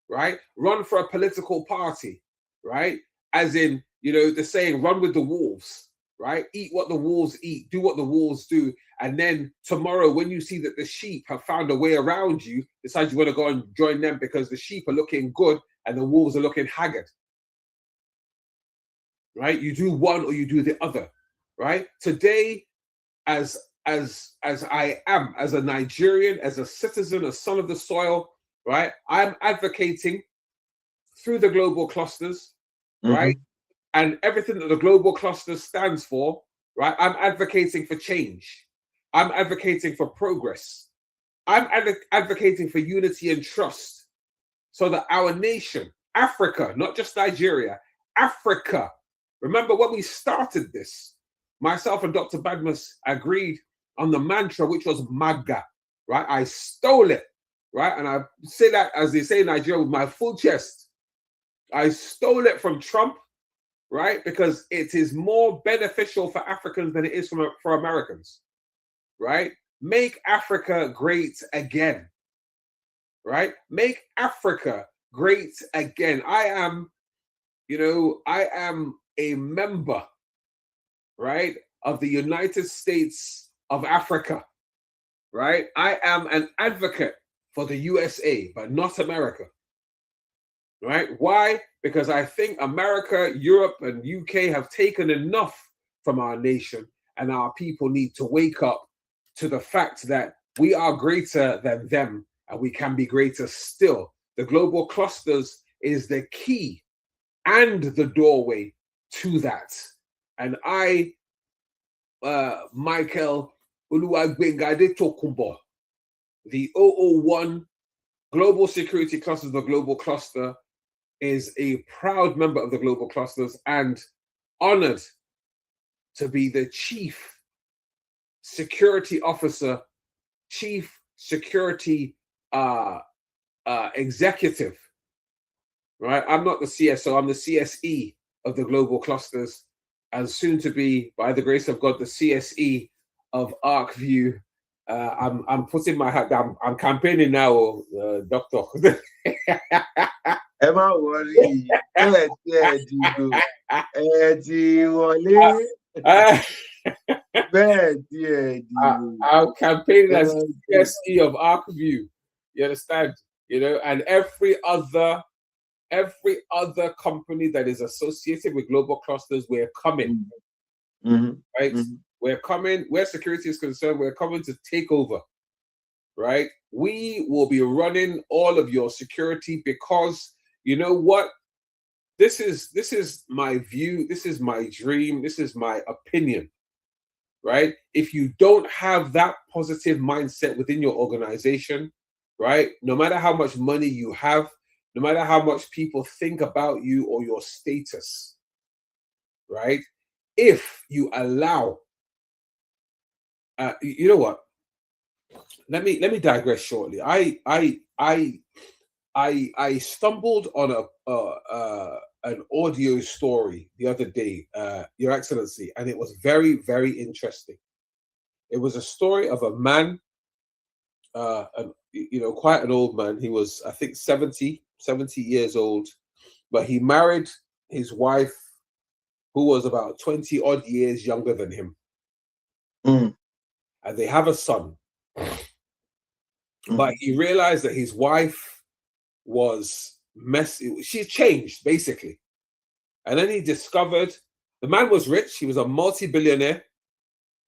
A: right, run for a political party, right, as in, you know, the saying, run with the wolves, right, eat what the wolves eat, do what the wolves do, and then tomorrow when you see that the sheep have found a way around you, decide you want to go and join them because the sheep are looking good and the wolves are looking haggard. Right? You do one or you do the other. Right? Today, as I am, as a Nigerian, as a citizen, a son of the soil, right? I'm advocating through the global clusters, right? And everything that the global cluster stands for, right? I'm advocating for change. I'm advocating for progress. I'm advocating for unity and trust so that our nation, Africa, not just Nigeria, Africa. Remember when we started this, myself and Dr. Badmus agreed on the mantra, which was MAGA, right? I stole it, right? And I say that, as they say in Nigeria, with my full chest. I stole it from Trump, right? Because it is more beneficial for Africans than it is for Americans, right? Make Africa great again, right? Make Africa great again. I am a member, right, of the United States of Africa, right? I am an advocate for the USA, but not America, right? Why? Because I think America, Europe, and UK have taken enough from our nation, and our people need to wake up to the fact that we are greater than them, and we can be greater still. The global clusters is the key and the doorway to that. And I, Michael Gbenga Tokumbo, the 001 Global Security Clusters, the Global Cluster, is a proud member of the Global Clusters and honored to be the Chief Security Officer, Chief Security Executive, right? I'm not the CSO, I'm the CSE of the Global Clusters, and soon to be, by the grace of God, the CSE of ArcView. I'm putting my hat down. I'm campaigning now, Doctor.
D: Emma worry.
A: I'm campaigning as CSE of ArcView. You understand? You know, and every other company that is associated with global clusters, we're coming. Right? We're coming, where security is concerned, we're coming to take over. Right? We will be running all of your security because you know what? This is my view, this is my dream, this is my opinion. Right? If you don't have that positive mindset within your organization, right? No matter how much money you have, no matter how much people think about you or your status, right? If you allow, you know what? Let me digress shortly. I stumbled on an audio story the other day, Your Excellency, and it was very, very interesting. It was a story of a man, quite an old man. He was, I think, 70 years old, but he married his wife, who was about 20 odd years younger than him. And they have a son. But he realized that his wife was messy. She changed, basically. And then he discovered the man was rich. He was a multi-billionaire,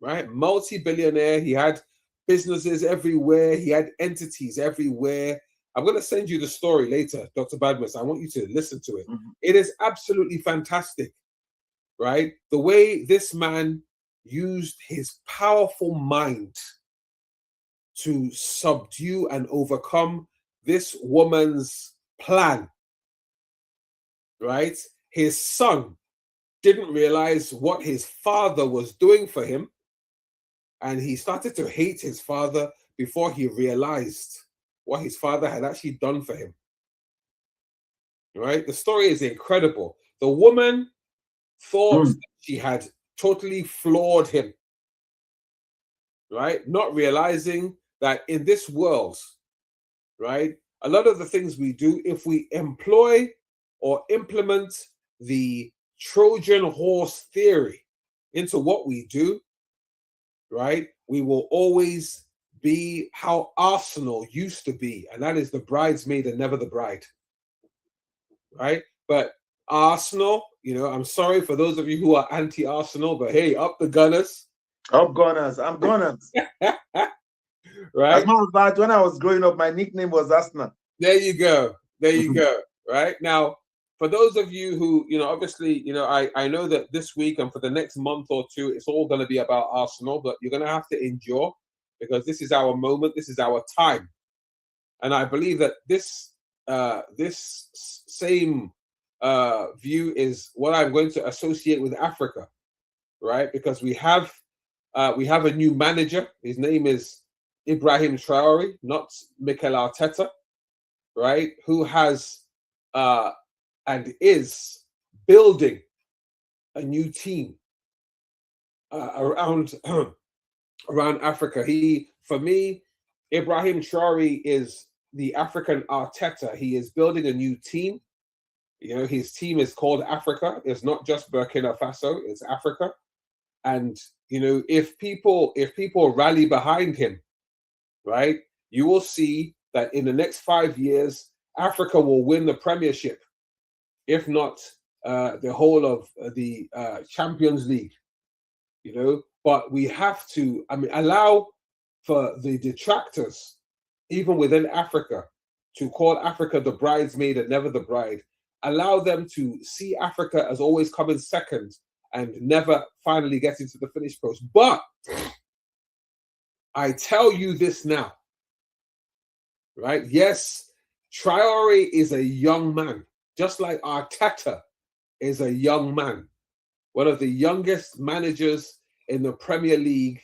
A: right? Multi-billionaire. He had businesses everywhere. He had entities everywhere. I'm going to send you the story later, Dr. Badmus. I want you to listen to it. It is absolutely fantastic, right? The way this man used his powerful mind to subdue and overcome this woman's plan, right? His son didn't realize what his father was doing for him, and he started to hate his father before he realized what his father had actually done for him, right? The story is incredible. The woman thought that she had totally floored him, right? Not realizing that in this world, right, a lot of the things we do, if we employ or implement the Trojan horse theory into what we do, right, we will always be how Arsenal used to be, and that is the bridesmaid and never the bride, right? But Arsenal, I'm sorry for those of you who are anti-Arsenal, but hey, up the Gunners.
D: Up Gunners, I'm Gunners.
A: Right?
D: As a matter of fact, when I was growing up, my nickname was Arsenal.
A: There you go. There you go. Right? Now,
E: for those of you who, obviously, I know that this week and for the next month or two, it's all going to be about Arsenal, but you're going to have to endure because this is our moment, this is our time. And I believe that this same view is what I'm going to associate with Africa, right? Because we have a new manager. His name is Ibrahim Traore, not Mikel Arteta, right? Who has and is building a new team around Africa. For me, Ibrahim Traore is the African Arteta. He is building a new team. His team is called Africa. It's not just Burkina Faso, it's Africa. And, if people rally behind him, right, you will see that in the next 5 years, Africa will win the Premiership, if not the whole of the Champions League, But we have to, allow for the detractors, even within Africa, to call Africa the bridesmaid and never the bride. Allow them to see Africa as always coming second and never finally getting to the finish post. But I tell you this now, right? Yes, Traore is a young man, just like Arteta is a young man, one of the youngest managers in the Premier League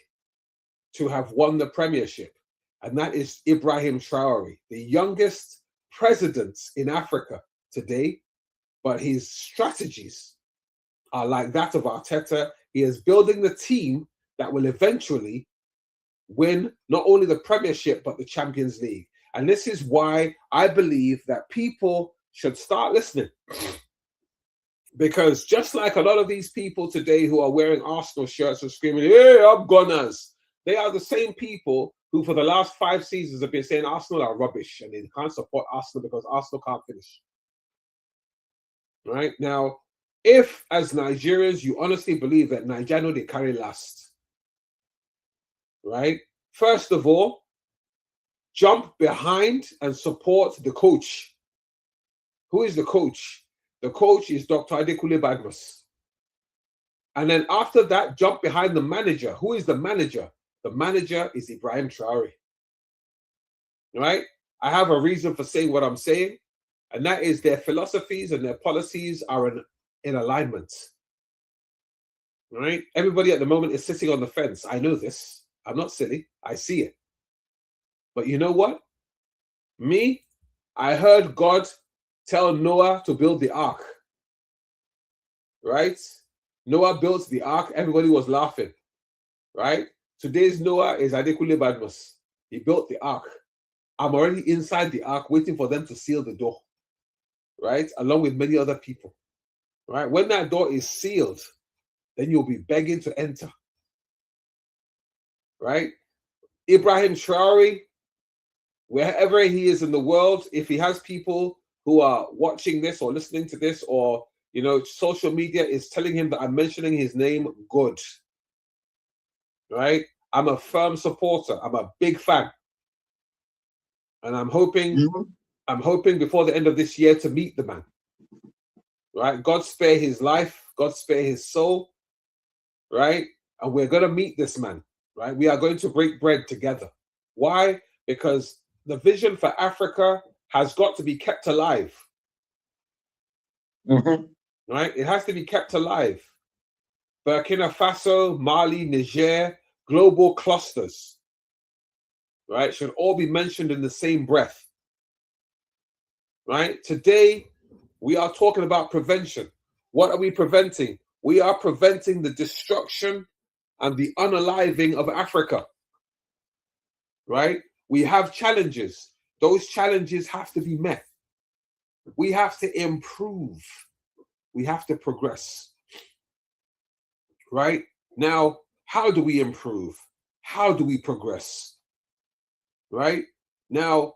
E: to have won the Premiership, and that is Ibrahim Traore, the youngest president in Africa today, but his strategies are like that of Arteta. He is building the team that will eventually win not only the Premiership, but the Champions League. And this is why I believe that people should start listening. Because just like a lot of these people today who are wearing Arsenal shirts and screaming, "Hey, I'm Gunners," they are the same people who for the last 5 seasons have been saying Arsenal are rubbish and they can't support Arsenal because Arsenal can't finish. Right? Now, if as Nigerians you honestly believe that Nigeria they carry last, right? First of all, jump behind and support the coach. Who is the coach? The coach is Dr. Adekunle Badmus. And then after that, jump behind the manager. Who is the manager? The manager is Ibrahim Traore. Right? I have a reason for saying what I'm saying, and that is their philosophies and their policies are in alignment. Right? Everybody at the moment is sitting on the fence. I know this. I'm not silly. I see it. But you know what? Me, I heard God tell Noah to build the ark. Right? Noah built the ark. Everybody was laughing. Right? Today's Noah is Adekunle Badmus. He built the ark. I'm already inside the ark waiting for them to seal the door. Right? Along with many other people. Right? When that door is sealed, then you'll be begging to enter. Right? Ibrahim Traore, wherever he is in the world, if he has people who are watching this or listening to this or, social media is telling him that I'm mentioning his name, good. Right? I'm a firm supporter. I'm a big fan. And I'm hoping before the end of this year to meet the man. Right? God spare his life. God spare his soul. Right? And we're going to meet this man. Right? We are going to break bread together. Why? Because the vision for Africa has got to be kept alive. Right? It has to be kept alive. Burkina Faso, Mali, Niger, global clusters, right, should all be mentioned in the same breath. Right? Today, we are talking about prevention. What are we preventing? We are preventing the destruction and the unaliving of Africa. Right? We have challenges. Those challenges have to be met. We have to improve. We have to progress. Right? Now, how do we improve? How do we progress? Right? Now,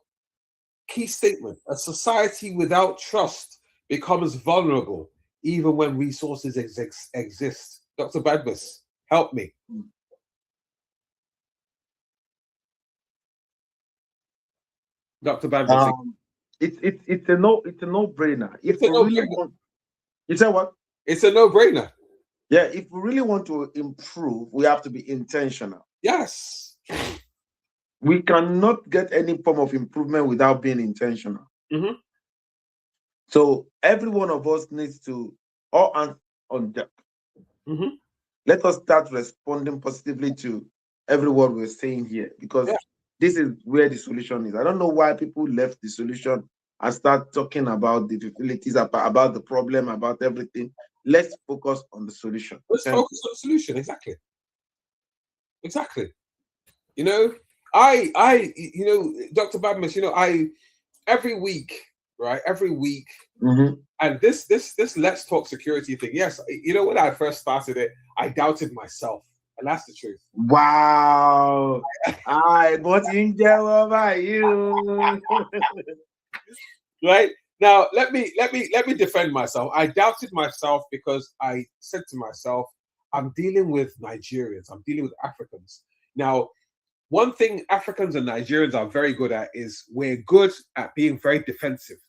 E: key statement, a society without trust becomes vulnerable even when resources exist. Dr. Badmus, help me. Dr. Badmus.
D: It's a no-brainer. If we really want, you say what?
E: It's a no-brainer.
D: Yeah, if we really want to improve, we have to be intentional.
E: Yes.
D: We cannot get any form of improvement without being intentional.
E: Mm-hmm.
D: So every one of us needs to all hands on deck.
E: Mm-hmm.
D: Let us start responding positively to every word we're saying here, because this is where the solution is. I don't know why people left the solution and start talking about the difficulties, about the problem, about everything. Let's focus on the solution.
E: Let's focus on the solution. Exactly. You know, Dr. Badmus, every week,
D: mm-hmm.
E: and this Let's Talk Security thing. Yes, when I first started it, I doubted myself, and that's the truth.
D: Wow. I got in there over you.
E: Right? Now, let me defend myself. I doubted myself because I said to myself, I'm dealing with Nigerians. I'm dealing with Africans. Now, one thing Africans and Nigerians are very good at is we're good at being very defensive,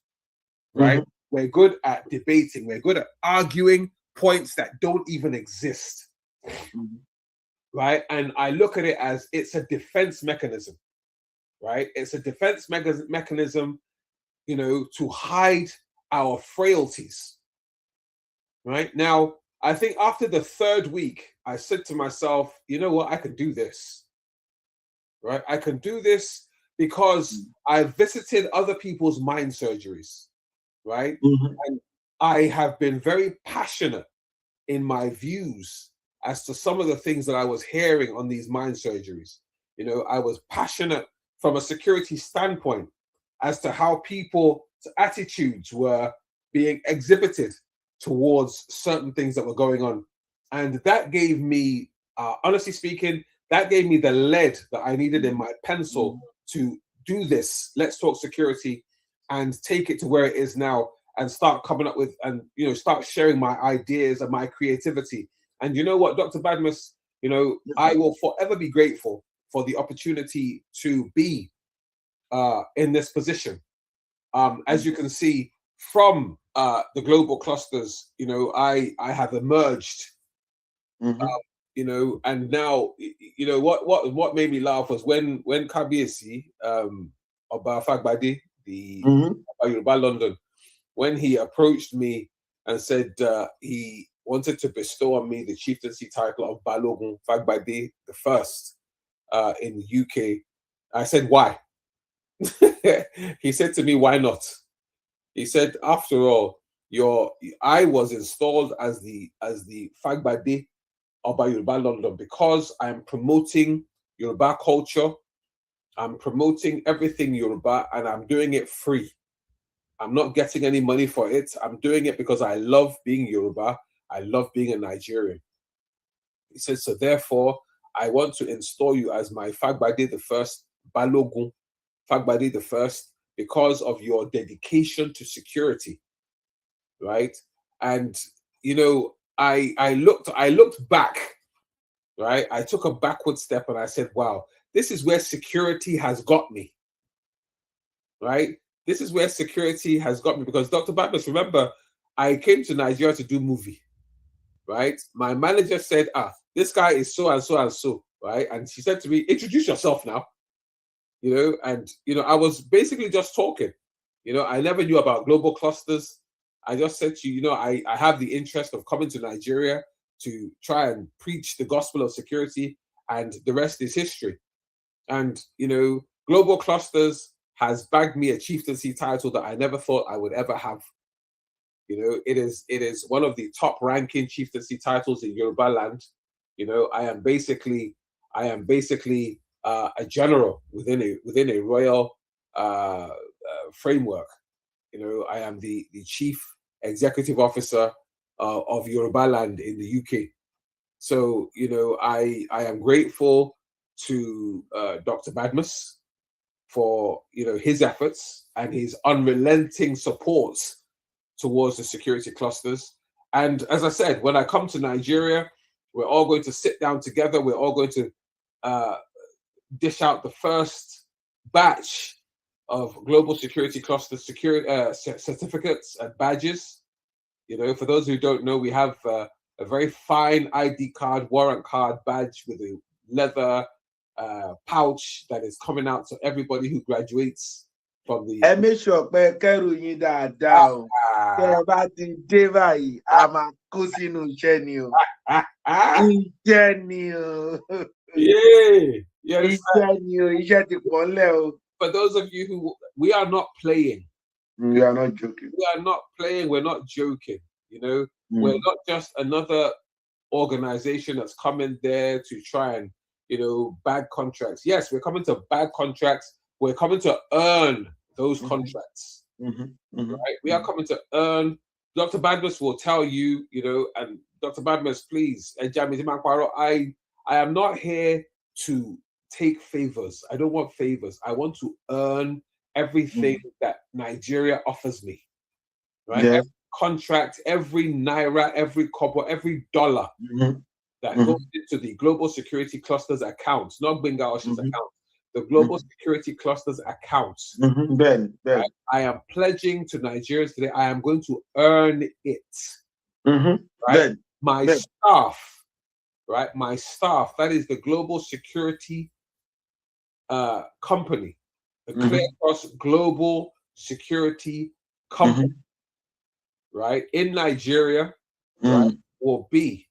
E: right? Mm-hmm. We're good at debating. We're good at arguing points that don't even exist, right? And I look at it as it's a defense mechanism, right? It's a defense mechanism, to hide our frailties, right? Now, I think after the third week, I said to myself, you know what? I can do this. Right? I can do this because I've visited other people's mind surgeries, right?
D: Mm-hmm.
E: And I have been very passionate in my views as to some of the things that I was hearing on these mind surgeries. I was passionate from a security standpoint as to how people's attitudes were being exhibited towards certain things that were going on. And that gave me, honestly speaking, that gave me the lead that I needed in my pencil to do this Let's Talk Security and take it to where it is now and start coming up with and, start sharing my ideas and my creativity. And you know what, Dr. Badmus, I will forever be grateful for the opportunity to be in this position. As you can see from the global clusters, I have emerged.
D: Mm-hmm.
E: And now, what made me laugh was when Kabiesi, Oba Fagbadi, the Yoruba London, when he approached me and said he wanted to bestow on me the chieftaincy title of Balogun Fagbadi the First in the UK, I said, why? He said to me, why not? He said, after all, I was installed as the Fagbadi by Yoruba London because I'm promoting Yoruba culture, I'm promoting everything Yoruba, and I'm doing it free. I'm not getting any money for it. I'm doing it because I love being Yoruba. I love being a Nigerian. He said, so therefore, I want to install you as my Fagbadi the First, Balogun Fagbadi the First, because of your dedication to security, right? And I looked back, right? I took a backward step and I said, wow, this is where security has got me, right? This is where security has got me because Dr. Badmus, remember, I came to Nigeria to do movie, right? My manager said, this guy is so and so and so, right? And she said to me, introduce yourself now, and, I was basically just talking, I never knew about global clusters. I just said to you, I have the interest of coming to Nigeria to try and preach the gospel of security, and the rest is history. And, global clusters has bagged me a chieftaincy title that I never thought I would ever have. It is one of the top ranking chieftaincy titles in Yoruba land. I am basically a general within a royal framework. I am the chief executive officer of Yoruba land in the UK. So, I am grateful to Dr. Badmus for, his efforts and his unrelenting support towards the security clusters. And as I said, when I come to Nigeria, we're all going to sit down together. We're all going to dish out the first batch
A: of global security cluster certificates and badges. You know, for those who don't know, we have a very fine ID card, warrant card badge with a leather pouch that is coming out to everybody who graduates from the.
D: And make sure you that down. I'm a cousin genio. Genio.
A: Yeah.
D: Genio.
A: For those of you who, we are not playing.
D: We are not joking.
A: We are not playing. We're not joking. You know, we're not just another organization that's coming there to try and, you know, bag contracts. Yes, we're coming to bag contracts. We're coming to earn those contracts. Right? We are coming to earn. Dr. Badmus will tell you, you know, and Dr. Badmus, please, I am not here to take favors. I don't want favors. I want to earn everything that Nigeria offers me. Right?
D: Yeah.
A: Every contract, every naira, every kobo, every dollar that goes into the global security clusters accounts, not Gbenga Oshin's account, the global security clusters accounts.
D: Ben.
A: Right? I am pledging to Nigerians today, I am going to earn it. Right?
D: Ben.
A: My staff, right? My staff, that is the global security company, the Clear Cross Global Security Company, right, in Nigeria, right, will be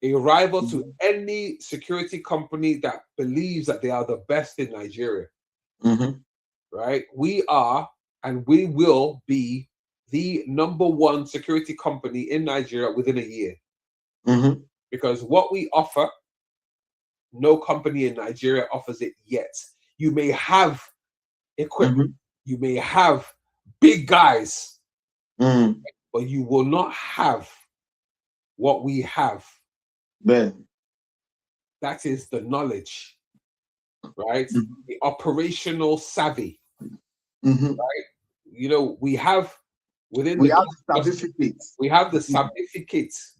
A: a rival to any security company that believes that they are the best in Nigeria. Right? We are, and we will be, the #1 security company in Nigeria within a year. Because what we offer, no company in Nigeria offers it yet. You may have equipment, you may have big guys, but you will not have what we have.
D: Ben.
A: That is the knowledge, right? The operational savvy, right? You know, we have within
D: we have the certificates.
A: We have the certificates,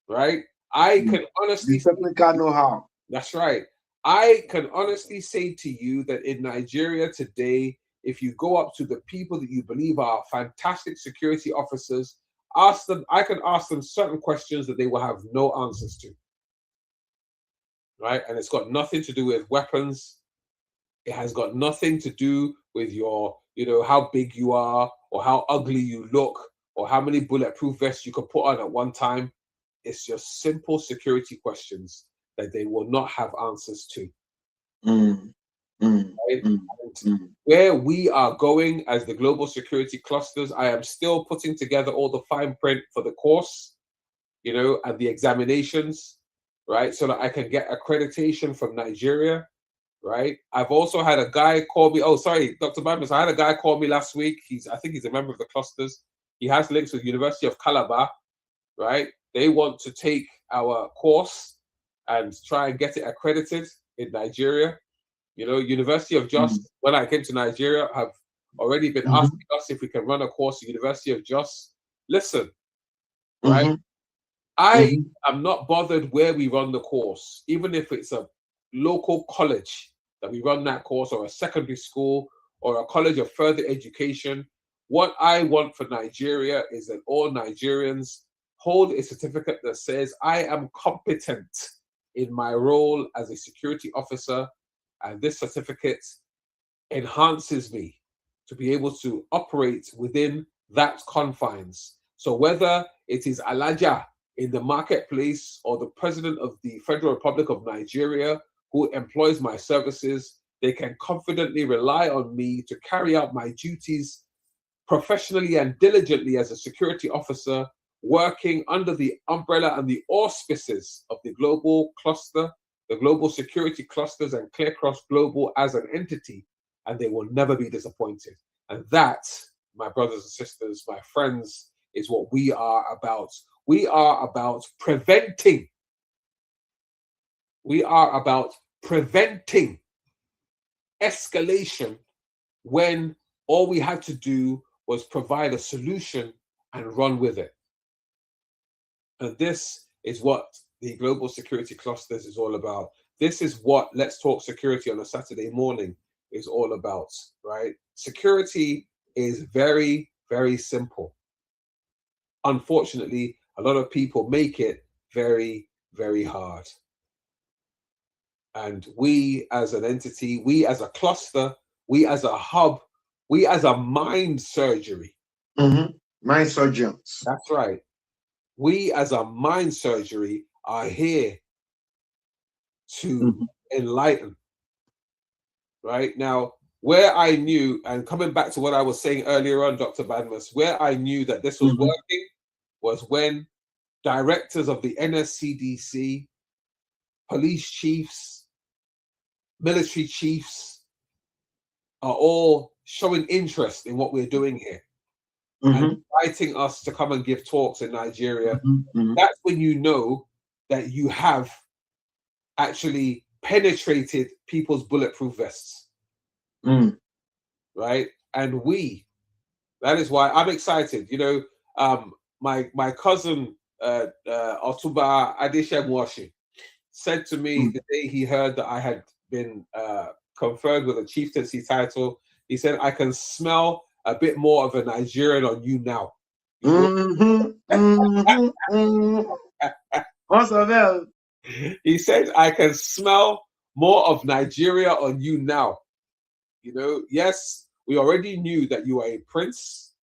A: right? I can honestly say,
D: know-how.
A: That's right. I can honestly say to you that in Nigeria today, if you go up to the people that you believe are fantastic security officers, ask them, I can ask them certain questions that they will have no answers to. Right? And it's got nothing to do with weapons. It has got nothing to do with your, you know, how big you are or how ugly you look or how many bulletproof vests you can put on at one time. It's just simple security questions that they will not have answers to. Right? Where we are going as the global security clusters, I am still putting together all the fine print for the course, you know, and the examinations, right? So that I can get accreditation from Nigeria, right? I've also had a guy call me. Oh, sorry, Dr. Badmus. I had a guy call me last week. I think he's a member of the clusters. He has links with University of Calabar, right? They want to take our course and try and get it accredited in Nigeria. You know, University of Jos, when I came to Nigeria, have already been asking us if we can run a course at University of Jos. Listen, right? I am not bothered where we run the course, even if it's a local college that we run that course, or a secondary school, or a college of further education. What I want for Nigeria is that all Nigerians hold a certificate that says, I am competent in my role as a security officer, and this certificate enhances me to be able to operate within that confines. So whether it is Alaja in the marketplace or the president of the Federal Republic of Nigeria who employs my services, they can confidently rely on me to carry out my duties professionally and diligently as a security officer, working under the umbrella and the auspices of the global cluster, the global security clusters, and Clear Cross Global as an entity, and they will never be disappointed. And that, my brothers and sisters, my friends, is what we are about. We are about preventing. We are about preventing escalation when all we had to do was provide a solution and run with it. And this is what the global security clusters is all about. This is what Let's Talk Security on a Saturday morning
E: is all about, right? Security is very, very simple. Unfortunately, a lot of people make it very, very hard. And we as an entity, we as a cluster, we as a hub, we as a mind surgery.
D: Mind surgeons.
E: That's right. We as a mind surgery are here to enlighten. Right? Now, where I knew, and coming back to what I was saying earlier on, Dr. Badmus, where I knew that this was working was when directors of the NSCDC, police chiefs, military chiefs are all showing interest in what we're doing here and inviting us to come and give talks in Nigeria. That's when you know that you have actually penetrated people's bulletproof vests. Right? And that is why I'm excited. You know, my cousin Otuba Adeshem Oshin said to me the day he heard that I had been conferred with a chieftaincy title, he said, I can smell a bit more of a Nigerian on you now. He said, I can smell more of Nigeria on you now. You know, yes, we already knew that you are a prince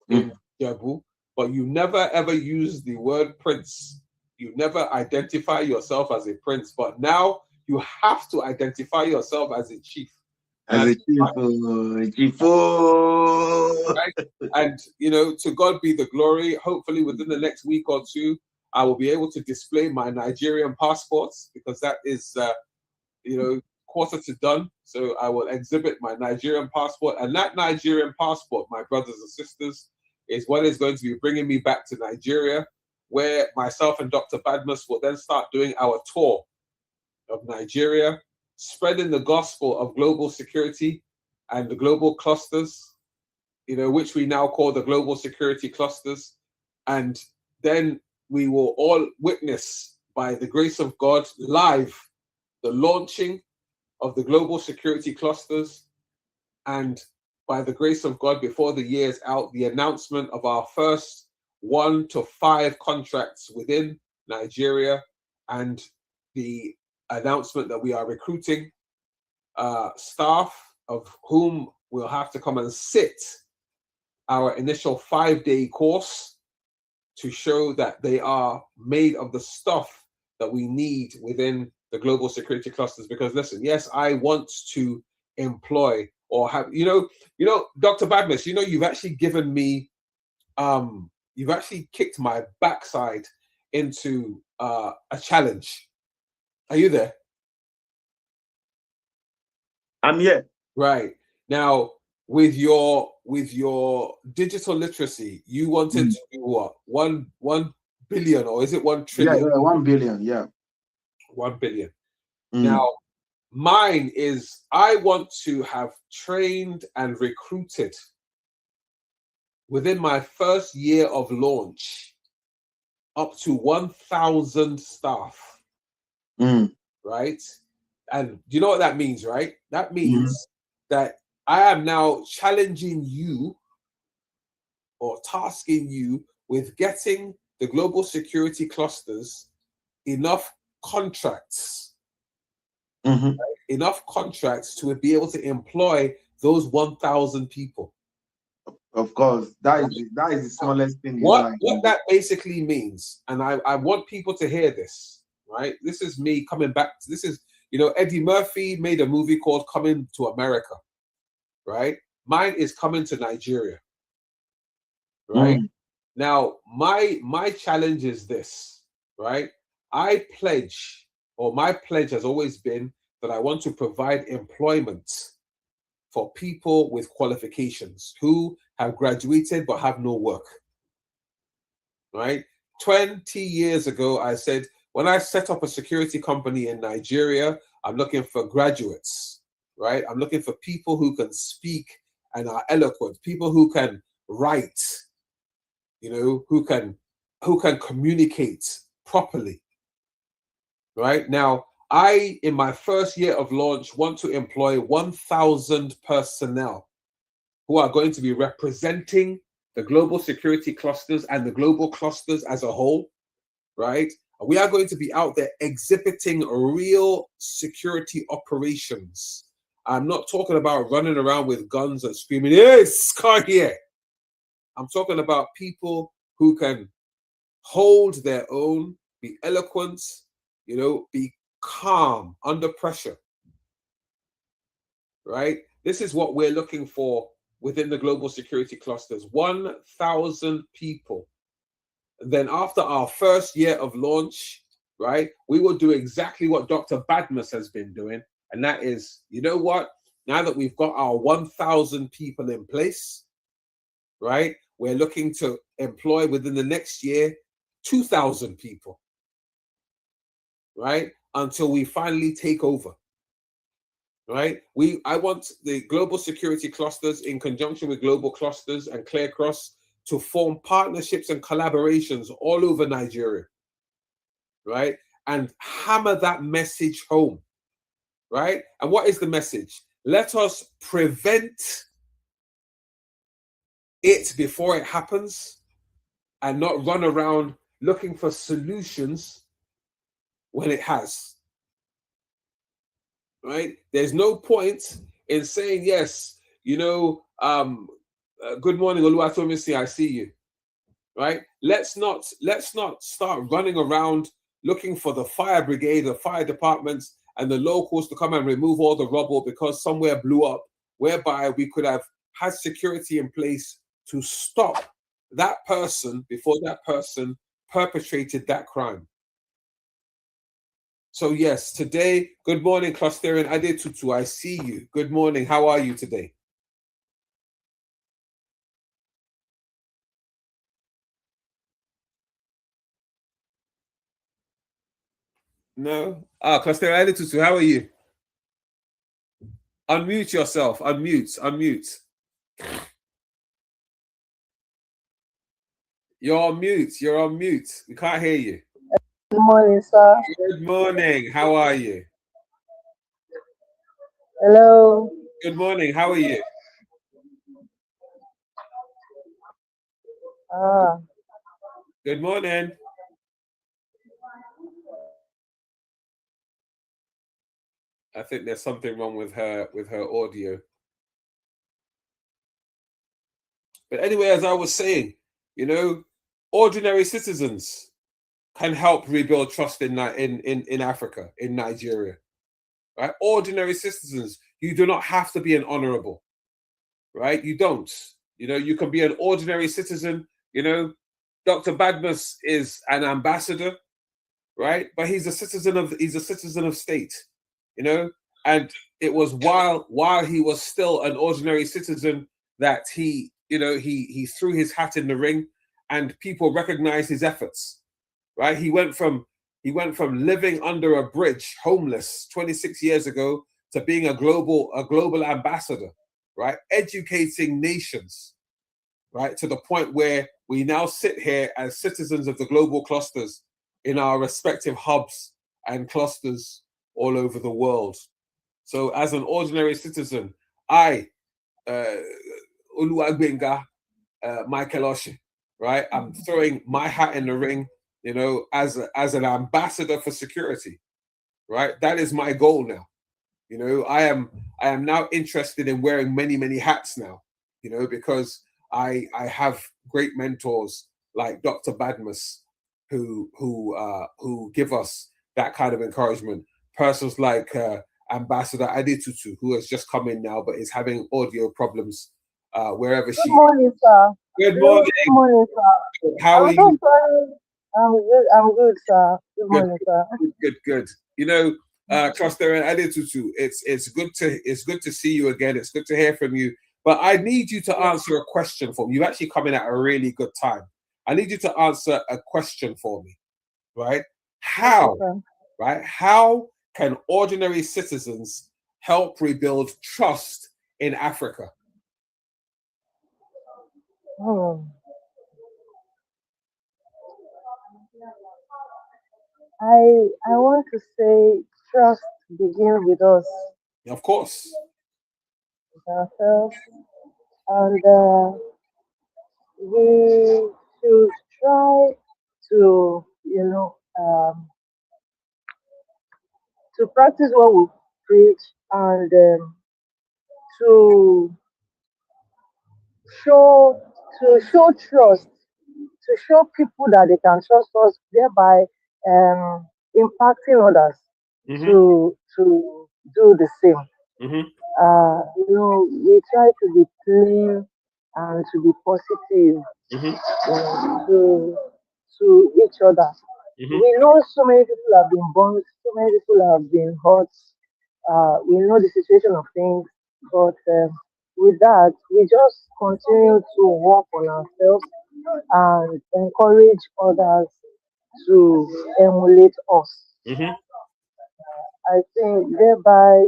E: in Jebu, but you never ever used the word prince. You never identify yourself as a prince, but now you have to identify yourself as a chief.
D: As a chief.
E: Right? And, you know, to God be the glory. Hopefully within the next week or two, I will be able to display my Nigerian passports, because that is, you know, quarter to done. So I will exhibit my Nigerian passport. And that Nigerian passport, my brothers and sisters, is what is going to be bringing me back to Nigeria, where myself and Dr. Badmus will then start doing our tour of Nigeria, spreading the gospel of global security and the global clusters, you know, which we now call the global security clusters. And then we will all witness, by the grace of God, live the launching of the global security clusters, and by the grace of God, before the year is out, the announcement of our first 1 to 5 contracts within Nigeria, and the announcement that we are recruiting staff of whom will have to come and sit our initial 5-day course to show that they are made of the stuff that we need within the global security clusters. Because listen, yes, I want to employ or have, you know, Dr. Badmus, you know, you've actually given me, you've actually kicked my backside into a challenge. Are you there?
D: I'm here.
E: Right. Now, with your digital literacy, you wanted to do what? 1 billion, or is it 1 trillion?
D: Yeah, 1 billion, yeah.
E: 1 billion. Now, mine is, I want to have trained and recruited within my first year of launch up to 1,000 staff. Right? And do you know what that means, right? That means that I am now challenging you, or tasking you with getting the global security clusters enough contracts, right? Enough contracts to be able to employ those 1,000 people.
D: Of course, that is the smallest thing.
E: What that basically means, and I want people to hear this, right? This is me coming back. This is, you know, Eddie Murphy made a movie called Coming to America, right? Mine is coming to Nigeria, right? Now, my challenge is this, right? I pledge, or my pledge has always been that I want to provide employment for people with qualifications who have graduated but have no work, right? 20 years ago, I said, when I set up a security company in Nigeria, I'm looking for graduates, right? I'm looking for people who can speak and are eloquent, people who can write, you know, who can communicate properly, right? Now, I, in my first year of launch, want to employ 1,000 personnel who are going to be representing the global security clusters and the global clusters as a whole, right? We are going to be out there exhibiting real security operations. I'm not talking about running around with guns and screaming, yes, car here. I'm talking about people who can hold their own, be eloquent, you know, be calm under pressure, right? This is what we're looking for within the global security clusters, 1,000 people. Then after our first year of launch, right, we will do exactly what Dr. Badmus has been doing. And that is, you know what? Now that we've got our 1,000 people in place, right, we're looking to employ within the next year 2,000 people, right, until we finally take over. Right, I want the global security clusters in conjunction with global clusters and Clear Cross to form partnerships and collaborations all over Nigeria, right, and hammer that message home, right? And what is the message? Let us prevent it before it happens and not run around looking for solutions when it has. Right? There's no point in saying, yes, you know, good morning, Oluwatomisi, I see you. Right? Let's not start running around looking for the fire brigade, the fire departments, and the locals to come and remove all the rubble because somewhere blew up, whereby we could have had security in place to stop that person before that person perpetrated that crime. So yes, today, good morning, Clusterian Adetutu. I see you. Good morning. How are you today? No? Clusterian Adetutu, how are you? Unmute yourself. Unmute. You're on mute. We can't hear you.
I: Good morning, sir.
E: Good morning. How are you?
I: Hello.
E: Good morning. How are you? Good morning. I think there's something wrong with her audio. But anyway, as I was saying, you know, ordinary citizens can help rebuild trust in Africa, in Nigeria. Right? Ordinary citizens, you do not have to be an honorable, right? You don't. You know, you can be an ordinary citizen. You know, Dr. Badmus is an ambassador, right? But he's a citizen of state, you know. And it was while he was still an ordinary citizen that he threw his hat in the ring, and people recognized his efforts, right? He went from living under a bridge, homeless, 26 years ago, to being a global ambassador, right? Educating nations, right? To the point where we now sit here as citizens of the global clusters in our respective hubs and clusters all over the world. So as an ordinary citizen, I, Gbenga, Michael Oshin, right? I'm throwing my hat in the ring, you know, as an ambassador for security, right? That is my goal now. You know, I am now interested in wearing many hats now, you know, because I have great mentors like Dr. Badmus who give us that kind of encouragement. Persons like Ambassador Adetutu, who has just come in now but is having audio problems wherever she.
I: Good morning, sir.
E: Good morning.
I: Good morning, sir.
E: How are you?
I: I'm good, sir. Good morning, sir.
E: Good. You know, Cluster and Adetutu, it's good to see you again. It's good to hear from you. But I need you to answer a question for me. You've actually come in at a really good time. I need you to answer a question for me, right? How can ordinary citizens help rebuild trust in Africa?
I: I want to say trust begins with us,
E: Of course.
I: with ourselves, and we should try to, to practice what we preach and to show show trust, to show people that they can trust us, thereby impacting others
E: Mm-hmm.
I: to do the same.
E: Mm-hmm.
I: We try to be clean and to be positive,
E: Mm-hmm.
I: to each other.
E: Mm-hmm.
I: We know so many people have been burned, so many people have been hurt. We know the situation of things, but with that, we just continue to work on ourselves and encourage others to emulate us.
E: Mm-hmm.
I: I think thereby,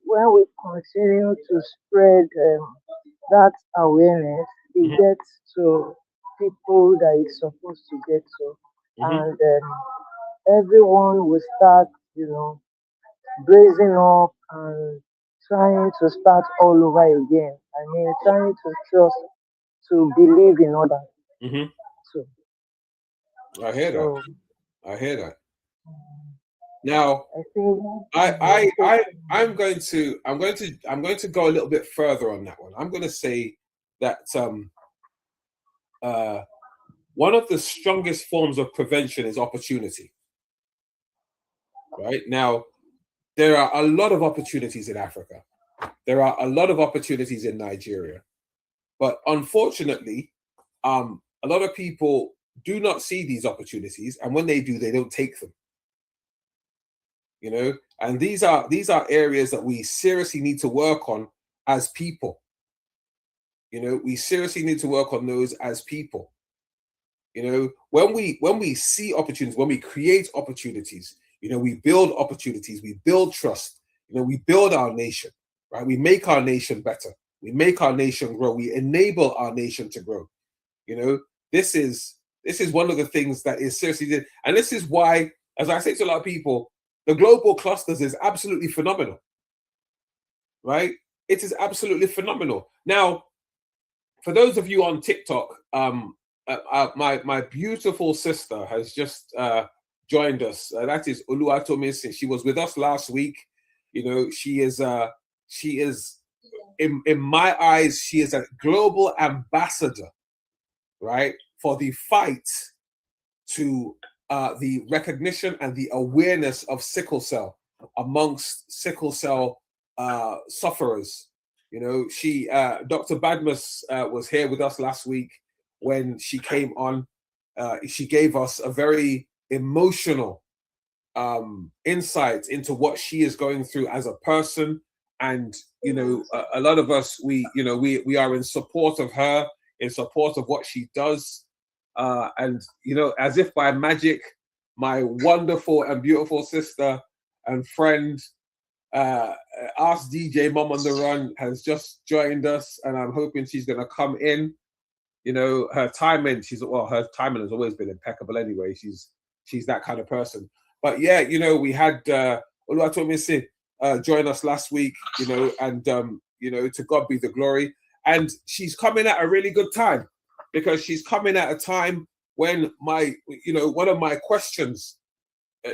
I: when we continue to spread that awareness, it
E: Mm-hmm.
I: gets to people that it's supposed to get to,
E: Mm-hmm.
I: and everyone will start, bracing up and trying to start all over again. I mean, trying to trust, to believe in others.
E: Mm-hmm.
I: So,
E: I hear that.
I: so
E: I hear that. Now,
I: I think
E: I'm going to go a little bit further on that one. I'm going to say that one of the strongest forms of prevention is opportunity. Right now, there are a lot of opportunities in Africa. There are a lot of opportunities in Nigeria, but unfortunately, a lot of people do not see these opportunities, and when they do, they don't take them. And these are areas that we seriously need to work on as people. We seriously need to work on those as people. When we see opportunities, when we create opportunities, we build opportunities, we build trust, we build our nation, right? We make our nation better. We make our nation grow. We enable our nation to grow. This is one of the things that is seriously, and this is why, as I say to a lot of people, the global clusters is absolutely phenomenal, right? It is absolutely phenomenal. Now, for those of you on TikTok, my beautiful sister has just joined us. That is Oluwatomisin. She was with us last week. She is in my eyes, she is a global ambassador, right, for the fight to the recognition and the awareness of sickle cell amongst sickle cell sufferers. She, Dr. Badmus was here with us last week when she came on. She gave us a very emotional insight into what she is going through as a person. And, a lot of us, we are in support of her, in support of what she does. And, as if by magic, my wonderful and beautiful sister and friend, Ask DJ Mom on the Run, has just joined us, and I'm hoping she's going to come in. Her timing, her timing has always been impeccable anyway. She's that kind of person. But yeah, we had Oluwatomisin join us last week, and to God be the glory. And she's coming at a really good time, because she's coming at a time when one of my questions,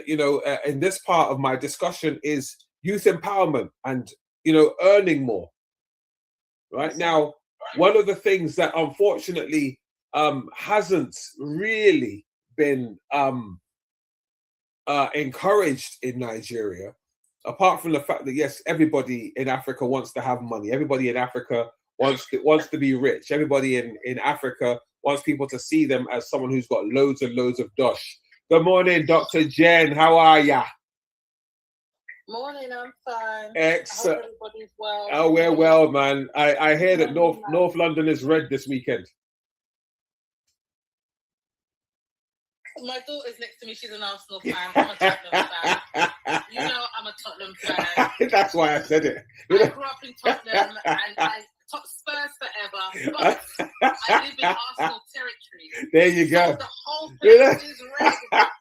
E: in this part of my discussion is youth empowerment and, earning more. Right now, one of the things that unfortunately hasn't really been encouraged in Nigeria, apart from the fact that, yes, everybody in Africa wants to have money. Everybody in Africa wants to be rich. Everybody in Africa wants people to see them as someone who's got loads and loads of dosh. Good morning, Dr. Jen. How are ya?
F: Morning, I'm fine.
E: Excellent.
F: I hope everybody's well.
E: Oh, we're well, man. I hear that North London is red this weekend.
F: My daughter's next to me. She's an Arsenal fan. I'm a Tottenham fan. I'm a Tottenham fan.
E: That's why I said it.
F: I grew up in Tottenham, and top Spurs forever, but I live in Arsenal territory.
E: There you go.
F: So the whole place is red.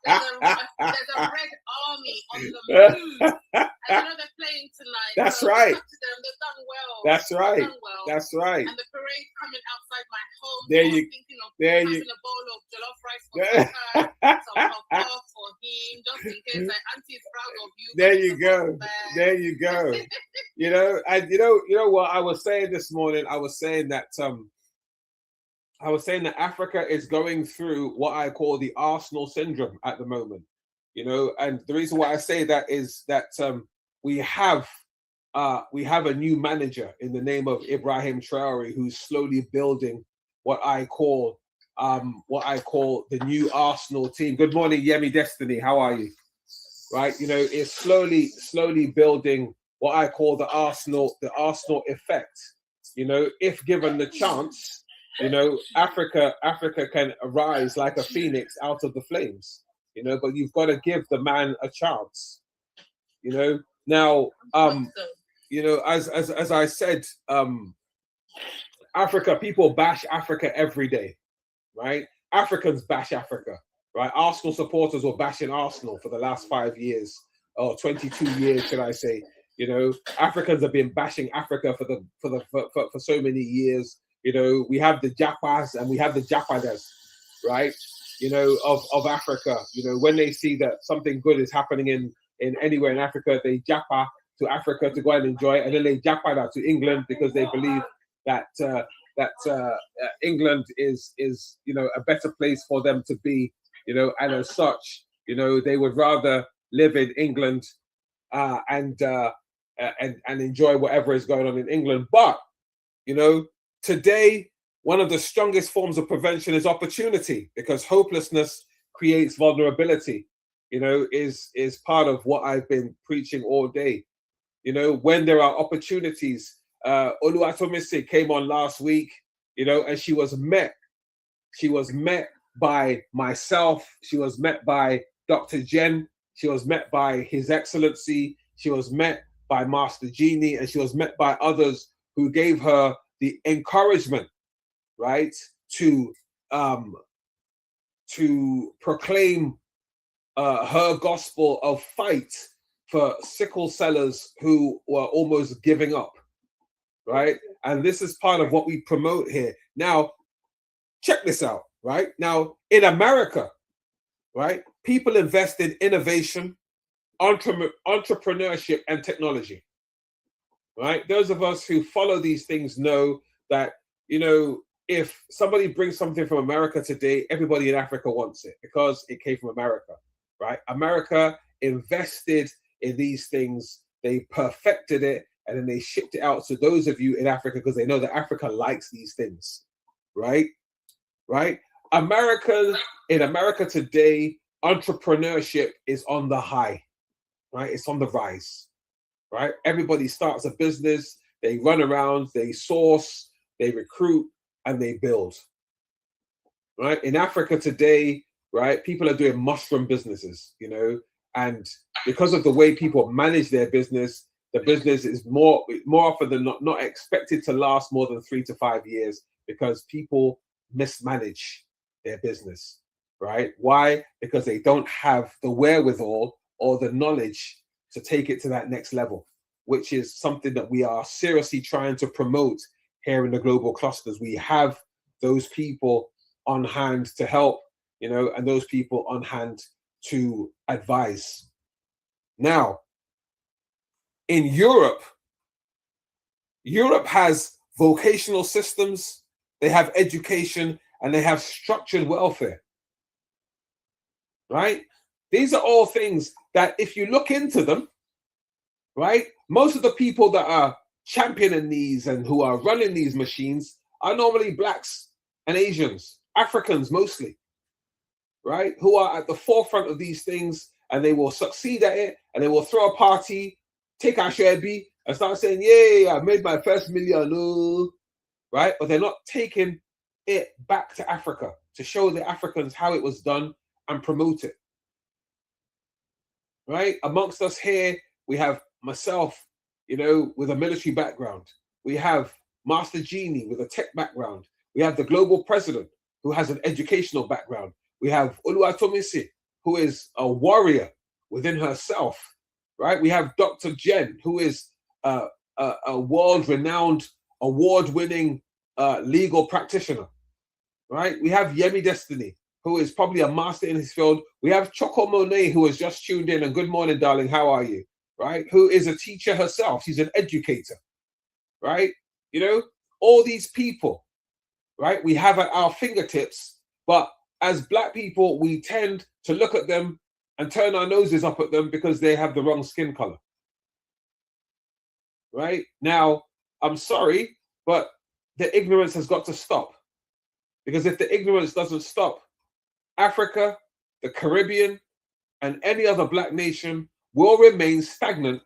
F: There's a red army on the move. And they're playing tonight.
E: That's
F: so
E: right.
F: Up to them. They've done well.
E: That's right.
F: They've done well.
E: That's right.
F: And the parade coming outside my home.
E: There
F: so
E: you.
F: Thinking of
E: there
F: having
E: you.
F: a bowl of jollof rice for her, some puff for him, just in case like auntie is proud of you.
E: There you go. There you go. And you know what I was saying this morning. I was saying that Africa is going through what I call the Arsenal syndrome at the moment. And the reason why I say that is that we have a new manager in the name of Ibrahim Traore, who's slowly building what I call the new Arsenal team. Good morning, Yemi Destiny. How are you? Right, it's slowly building what I call the Arsenal effect. If given the chance, Africa can arise like a phoenix out of the flames. But you've got to give the man a chance. Now, as I said, Africa, people bash Africa every day, right? Africans bash Africa, right? Arsenal supporters were bashing Arsenal for the last 5 years, or 22 years, should I say? Africans have been bashing Africa for so many years. We have the Japas and we have the Japadas, right? Of Africa. When they see that something good is happening in anywhere in Africa, they japa to Africa to go and enjoy it, and then they japa that to England because they believe that England is a better place for them to be, and as such, they would rather live in England and enjoy whatever is going on in England. But today, one of the strongest forms of prevention is opportunity, because hopelessness creates vulnerability. Is part of what I've been preaching all day. When there are opportunities. Oluwatomise came on last week, and she was met by myself. She was met by Dr. Jen. She was met by His Excellency. She was met by Master Genie, and she was met by others who gave her the encouragement, right, to proclaim her gospel of fight for sickle sellers who were almost giving up, right? And this is part of what we promote here. Now, check this out, right? Now, in America, right, people invest in innovation, entrepreneurship, and technology, right? Those of us who follow these things know that, if somebody brings something from America today, everybody in Africa wants it because it came from America, right? America invested in these things, they perfected it, and then they shipped it out to those of you in Africa because they know that Africa likes these things, right? Right? In America today, entrepreneurship is on the high, right? It's on the rise, right? Everybody starts a business, they run around, they source, they recruit, and they build, right? In Africa today, right, people are doing mushroom businesses, and because of the way people manage their business, the business is more often than not expected to last more than 3 to 5 years because people mismanage their business, right? Why? Because they don't have the wherewithal or the knowledge to take it to that next level, which is something that we are seriously trying to promote here in the global clusters. We have those people on hand to help, and those people on hand to advise. Now, in Europe has vocational systems, they have education, and they have structured welfare, right? These are all things that if you look into them, right, most of the people that are championing these and who are running these machines are normally Blacks and Asians, Africans mostly, right, who are at the forefront of these things, and they will succeed at it, and they will throw a party, take our Sherby, and start saying, yay, I made my first million, right? But they're not taking it back to Africa to show the Africans how it was done and promote it, right? Amongst us here, we have myself, with a military background. We have Master Genie with a tech background. We have the global president who has an educational background. We have Oluwatomisi, who is a warrior within herself, right? We have Dr. Jen, who is a world-renowned, award-winning legal practitioner, right? We have Yemi Destiny, who is probably a master in his field. We have Choco Monet, who has just tuned in, and good morning, darling, how are you, right? Who is a teacher herself. She's an educator, right? You know, all these people, right? We have at our fingertips, but as Black people, we tend to look at them and turn our noses up at them because they have the wrong skin color, right? Now, I'm sorry, but the ignorance has got to stop, because if the ignorance doesn't stop, Africa, the Caribbean, and any other Black nation will remain stagnant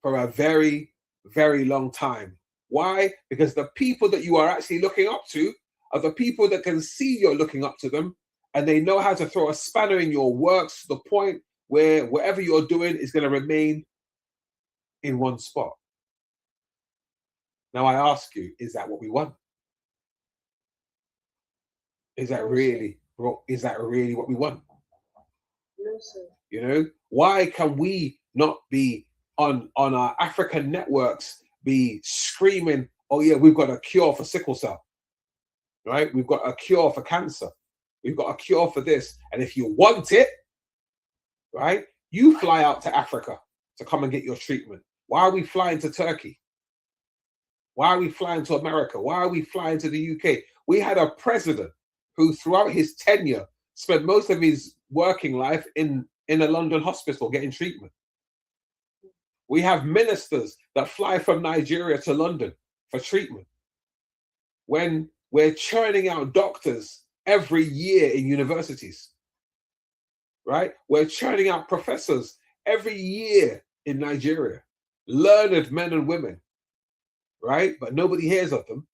E: for a very, very long time. Why? Because the people that you are actually looking up to are the people that can see you're looking up to them, and they know how to throw a spanner in your works to the point where whatever you're doing is going to remain in one spot. Now I ask you, is that what we want? Is that really what we want?
I: No, sir.
E: You know, why can we not be on our African networks be screaming, oh yeah, we've got a cure for sickle cell, right? We've got a cure for cancer. We've got a cure for this. And if you want it, right, you fly out to Africa to come and get your treatment. Why are we flying to Turkey? Why are we flying to America? Why are we flying to the UK? We had a president who throughout his tenure spent most of his working life in a London hospital getting treatment. We have ministers that fly from Nigeria to London for treatment. When we're churning out doctors every year in universities, right? We're churning out professors every year in Nigeria, learned men and women, right? But nobody hears of them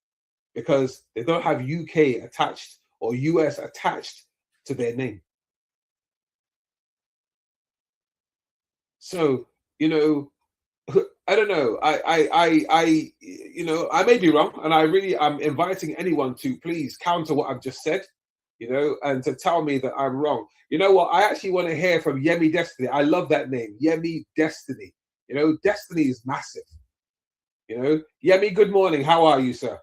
E: because they don't have UK attached or US attached to their name. So, you know, I don't know. You know, I may be wrong, and I'm inviting anyone to please counter what I've just said, you know, and to tell me that I'm wrong. You know what? I actually want to hear from Yemi Destiny. I love that name, Yemi Destiny. You know, Destiny is massive. You know, Yemi, good morning. How are you, sir?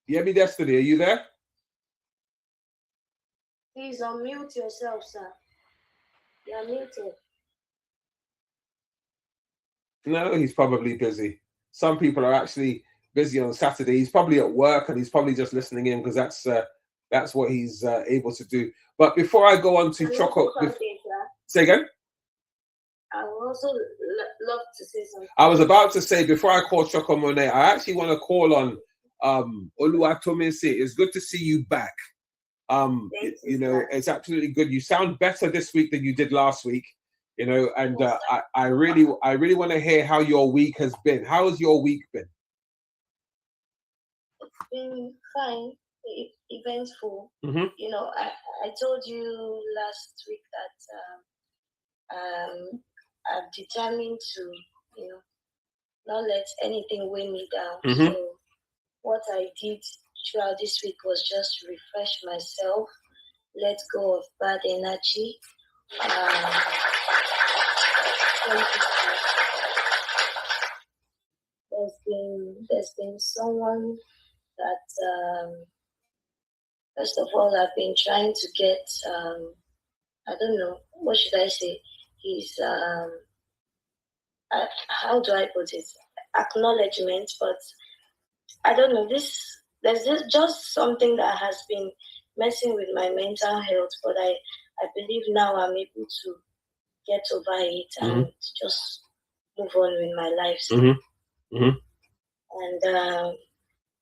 E: Yemi Destiny, are you there?
I: Please unmute yourself, sir. You're muted.
E: No, he's probably busy. Some people are actually busy on Saturday. He's probably at work and he's probably just listening in because that's what he's able to do. But before I go on to Choco, say again.
I: I would also love to say something.
E: I was about to say before I call Choco Monet, I actually want to call on Oluwatomisi. It's good to see you back. You know, it's absolutely good. You sound better this week than you did last week, you know, and I really want to hear how your week has been. How has your week been?
I: It's been fine, eventful.
E: Mm-hmm.
I: You know, I told you last week that I'm determined to, you know, not let anything weigh me down.
E: Mm-hmm.
I: So what I did throughout this week was just refresh myself, let go of bad energy. There's been someone that first of all I've been trying to get I don't know, what should I say? He's how do I put it? Acknowledgement, but I don't know, there's just something that has been messing with my mental health, but I believe now I'm able to get over it and just move on with my life.
E: Mm-hmm. Mm-hmm.
I: And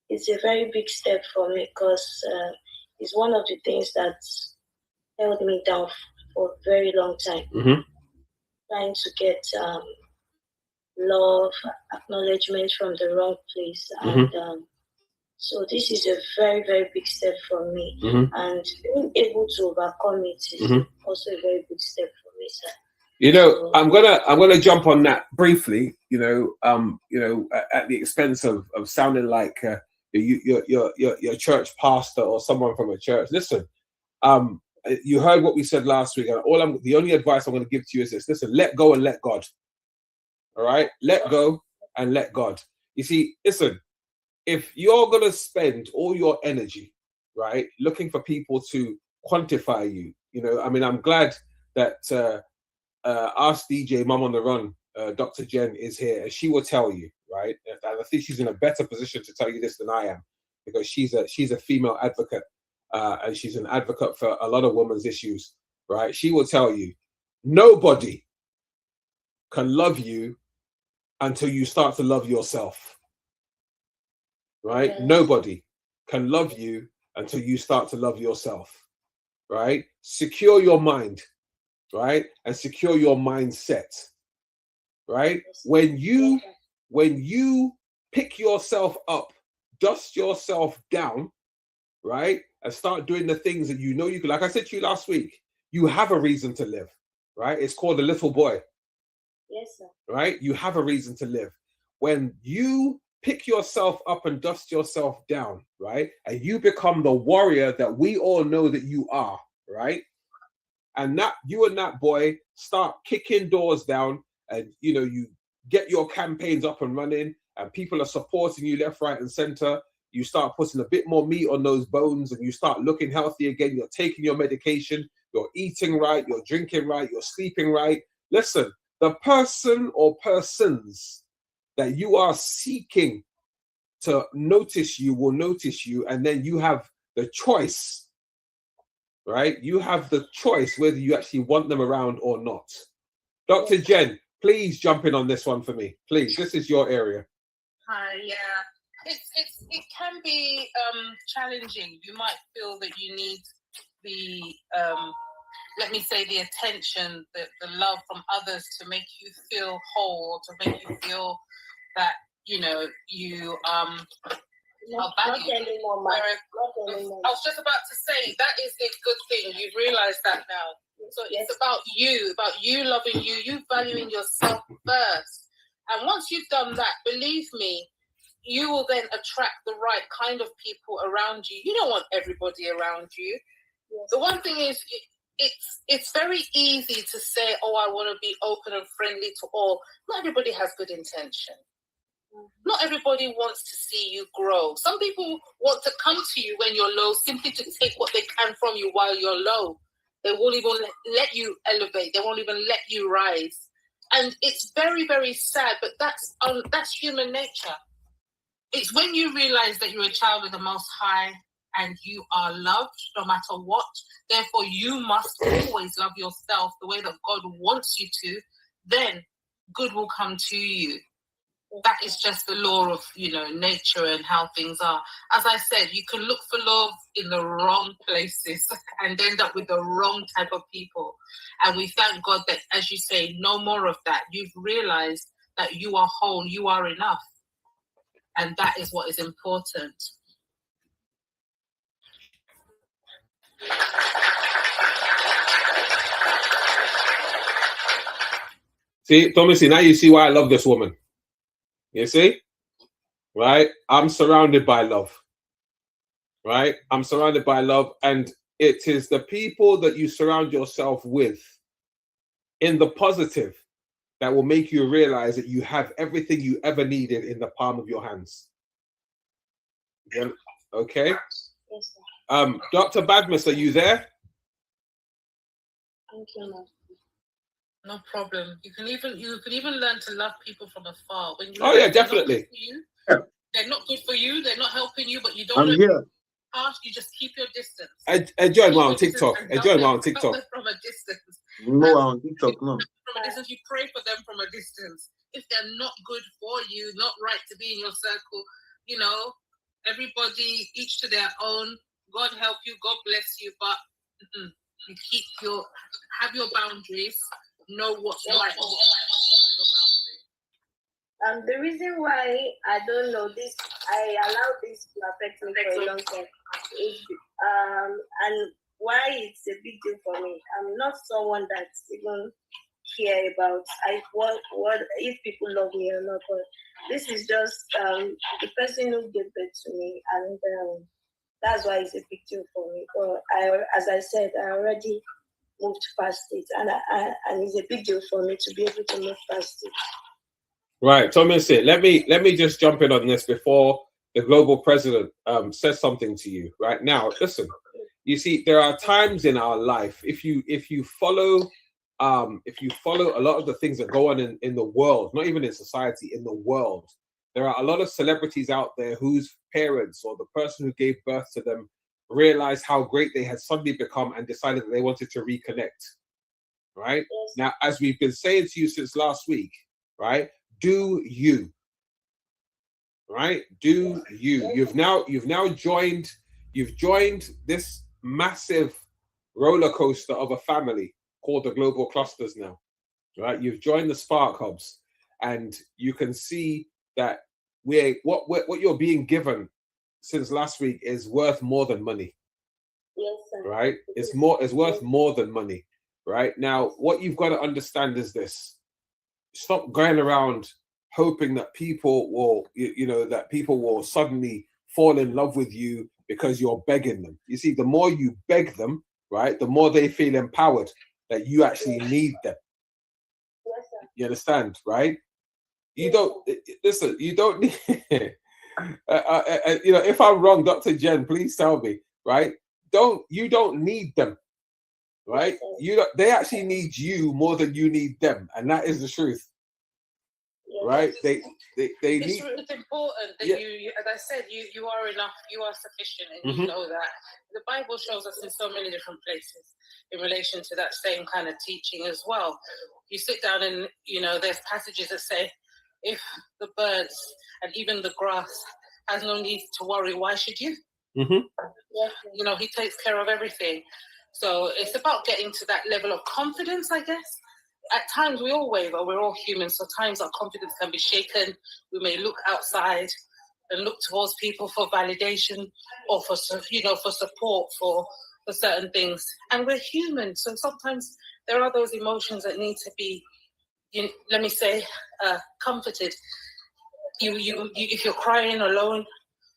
I: it's a very big step for me because it's one of the things that held me down for a very long time.
E: Mm-hmm.
I: Trying to get love, acknowledgement from the wrong place.
E: Mm-hmm.
I: And so this is a very, very big step for me.
E: Mm-hmm.
I: And being able to overcome it is also a very big step for me, sir.
A: You know, I'm gonna jump on that briefly. At the expense of sounding like your church pastor or someone from a church. Listen, you heard what we said last week, and the only advice I'm going to give to you is this: listen, let go and let God. All right, let go and let God. You see, listen, if you're going to spend all your energy, right, looking for people to quantify you, I'm glad that Ask DJ Mum on the Run, Dr. Jen is here, and she will tell you, right? And I think she's in a better position to tell you this than I am, because she's a female advocate, and she's an advocate for a lot of women's issues, right? She will tell you, nobody can love you until you start to love yourself, right? Yes. Nobody can love you until you start to love yourself, right? Secure your mind, right? And secure your mindset, right? When you pick yourself up, dust yourself down, right? And start doing the things that you can, like I said to you last week, you have a reason to live, right? It's called a little boy.
J: Yes, sir.
A: Right? You have a reason to live. When you pick yourself up and dust yourself down, right? And you become the warrior that we all know that you are, right? And that you and that boy start kicking doors down, and you get your campaigns up and running, and people are supporting you left, right, and center. You start putting a bit more meat on those bones, and you start looking healthy again. You're taking your medication, you're eating right, you're drinking right, you're sleeping right. Listen, the person or persons that you are seeking to notice you will notice you, and then you have the choice, right? You have the choice whether you actually want them around or not. Dr. Jen, please jump in on this one for me. Please, this is your area.
F: Hi, yeah. It can be challenging. You might feel that you need the let me say the attention, the love from others to make you feel whole, to make you feel that you are valued. I was just about to say that is a good thing. You've realized that now. So it's about you loving you valuing yourself first. And once you've done that, believe me, you will then attract the right kind of people around you. You don't want everybody around you. Yes. The one thing is, it's very easy to say, oh, I want to be open and friendly to all. Not everybody has good intention. Not everybody wants to see you grow. Some people want to come to you when you're low simply to take what they can from you while you're low. They won't even let you elevate. They won't even let you rise. And it's very, very sad, but that's human nature. It's when you realize that you're a child of the Most High and you are loved no matter what. Therefore, you must always love yourself the way that God wants you to. Then good will come to you. That is just the law of, nature and how things are. As I said, you can look for love in the wrong places and end up with the wrong type of people. And we thank God that, as you say, no more of that. You've realized that you are whole, you are enough. And that is what is important.
A: See, Thomasy, now you see why I love this woman. You see? Right? I'm surrounded by love. Right? I'm surrounded by love. And it is the people that you surround yourself with in the positive that will make you realize that you have everything you ever needed in the palm of your hands. Okay?
J: Yes, sir.
A: Dr. Badmus, are you there?
J: Thank you.
F: No problem. You can even learn to love people from afar. When you
A: definitely.
F: They're not good for you. They're not helping you, but you don't.
D: I'm here.
F: You just keep your distance.
A: Enjoy me on TikTok. Enjoy me on TikTok.
F: From a distance.
D: No, on TikTok, no.
F: From a distance, you pray for them from a distance. If they're not good for you, not right to be in your circle, everybody, each to their own. God help you. God bless you. But you have your boundaries. Know what's right.
J: The reason why I don't know this, I allow this to affect me for a long time, is and why it's a big deal for me. I'm not someone that's even care about what if people love me or not. But this is just the person who gave birth to me, and that's why it's a big deal for me. But as I said, I already moved past it, and it's a big deal for me to be able to move past it.
E: Right, Thomas, let me just jump in on this before the global president says something to you. Right now, listen. You see, there are times in our life, if you follow a lot of the things that go on in the world, not even in society, in the world, there are a lot of celebrities out there whose parents or the person who gave birth to them realized how great they had suddenly become and decided that they wanted to reconnect. Right? Yes. Now, as we've been saying to you since last week, right? Do you. Right? Do you. You've now joined this massive roller coaster of a family called the global clusters now, right? You've joined the spark hubs, and you can see that what you're being given since last week is worth more than money.
J: Yes, sir.
E: Right? It's worth more than money. Right? Now, what you've got to understand is this: stop going around hoping that people will suddenly fall in love with you because you're begging them. You see, the more you beg them, right, the more they feel empowered that you actually need them.
J: Yes, sir.
E: You understand, right? You don't listen. You don't need. If I'm wrong, Dr. Jen, please tell me. Right? You don't need them. Right? They actually need you more than you need them, and that is the truth. Right? They need.
F: It's important that you, as I said, you are enough, you are sufficient, and you know that. The Bible shows us in so many different places in relation to that same kind of teaching as well. You sit down and there's passages that say, if the birds and even the grass has no need to worry, why should you?
J: Yes.
F: He takes care of everything. So it's about getting to that level of confidence, I guess. At times we all waver, we're all human, so times our confidence can be shaken. We may look outside and look towards people for validation or for support for certain things. And we're human, so sometimes there are those emotions that need to be, comforted. If you're crying alone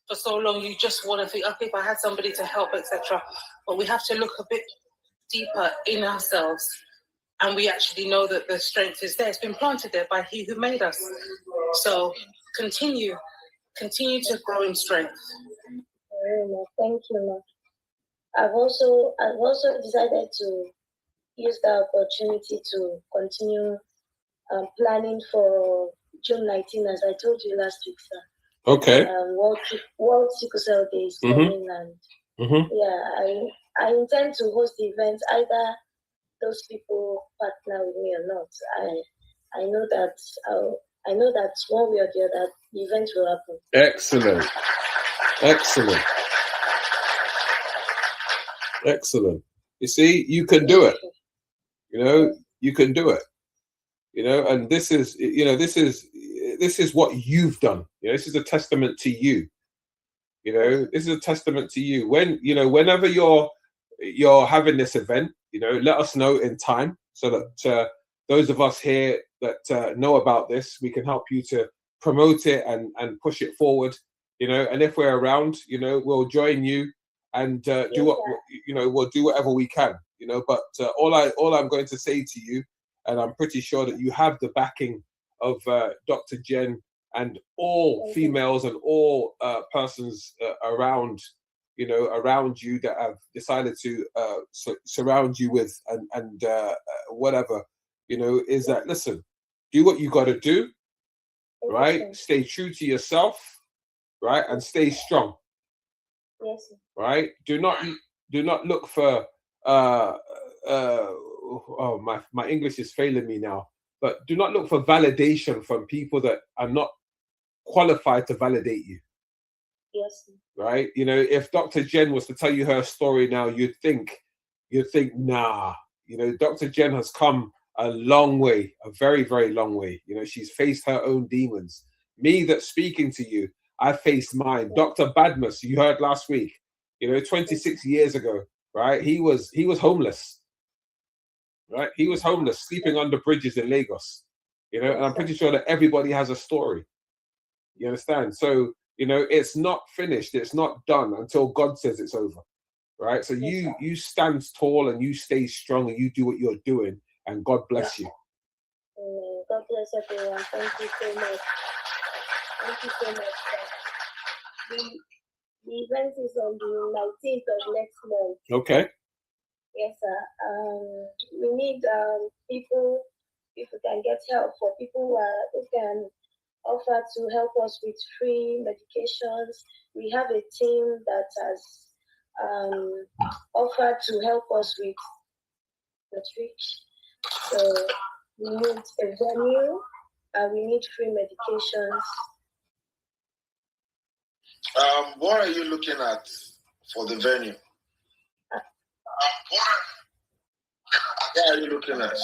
F: for so long, you just want to think, okay, if I had somebody to help, etc. But we have to look a bit deeper in ourselves. And we actually know that the strength is there. It's been planted there by He who made us. So continue to grow in strength.
J: Thank you, Ma. I've also decided to use the opportunity to continue planning for June 19, as I told you last week, sir.
E: Okay.
J: World Sickle Cell Day is coming, and I intend to host the event either those people partner with me or not. I know that one way or the other, the event will happen.
E: Excellent. You see, you can do it. You can do it. And this is what you've done. This is a testament to you. This is a testament to you. Whenever you're having this event, let us know in time so that those of us here that know about this, we can help you to promote it and push it forward. And if we're around, we'll join you and do what we'll do whatever we can. But all I'm going to say to you, and I'm pretty sure that you have the backing of Dr. Jen and all females and all persons around you that have decided to surround you with and whatever, is that, listen, do what you got to do, right? Stay true to yourself, right? And stay strong.
J: Yes.
E: Right? Do not look for my English is failing me now, but do not look for validation from people that are not qualified to validate you.
J: Yes.
E: Right? If Dr. Jen was to tell you her story now, you'd think, nah. Dr. Jen has come a long way, a very, very long way. She's faced her own demons. Me that's speaking to you, I faced mine. Dr. Badmus, you heard last week, 26 years ago, right? He was homeless. right? He was homeless, sleeping under bridges in Lagos, you know, and I'm pretty sure that everybody has a story. You understand? So, you know, it's not finished. It's not done until God says it's over, right? So you stand tall and you stay strong and you do what you're doing, and God bless you.
J: God bless everyone. Thank you so much. Thank you so much. The event is on the 19th of next month.
E: Okay.
J: Yes, sir. We need people, if we can get help for people who can offer to help us with free medications. We have a team that has offered to help us with the treat. So we need a venue and we need free medications.
H: What are you looking at for the venue? What are you looking at?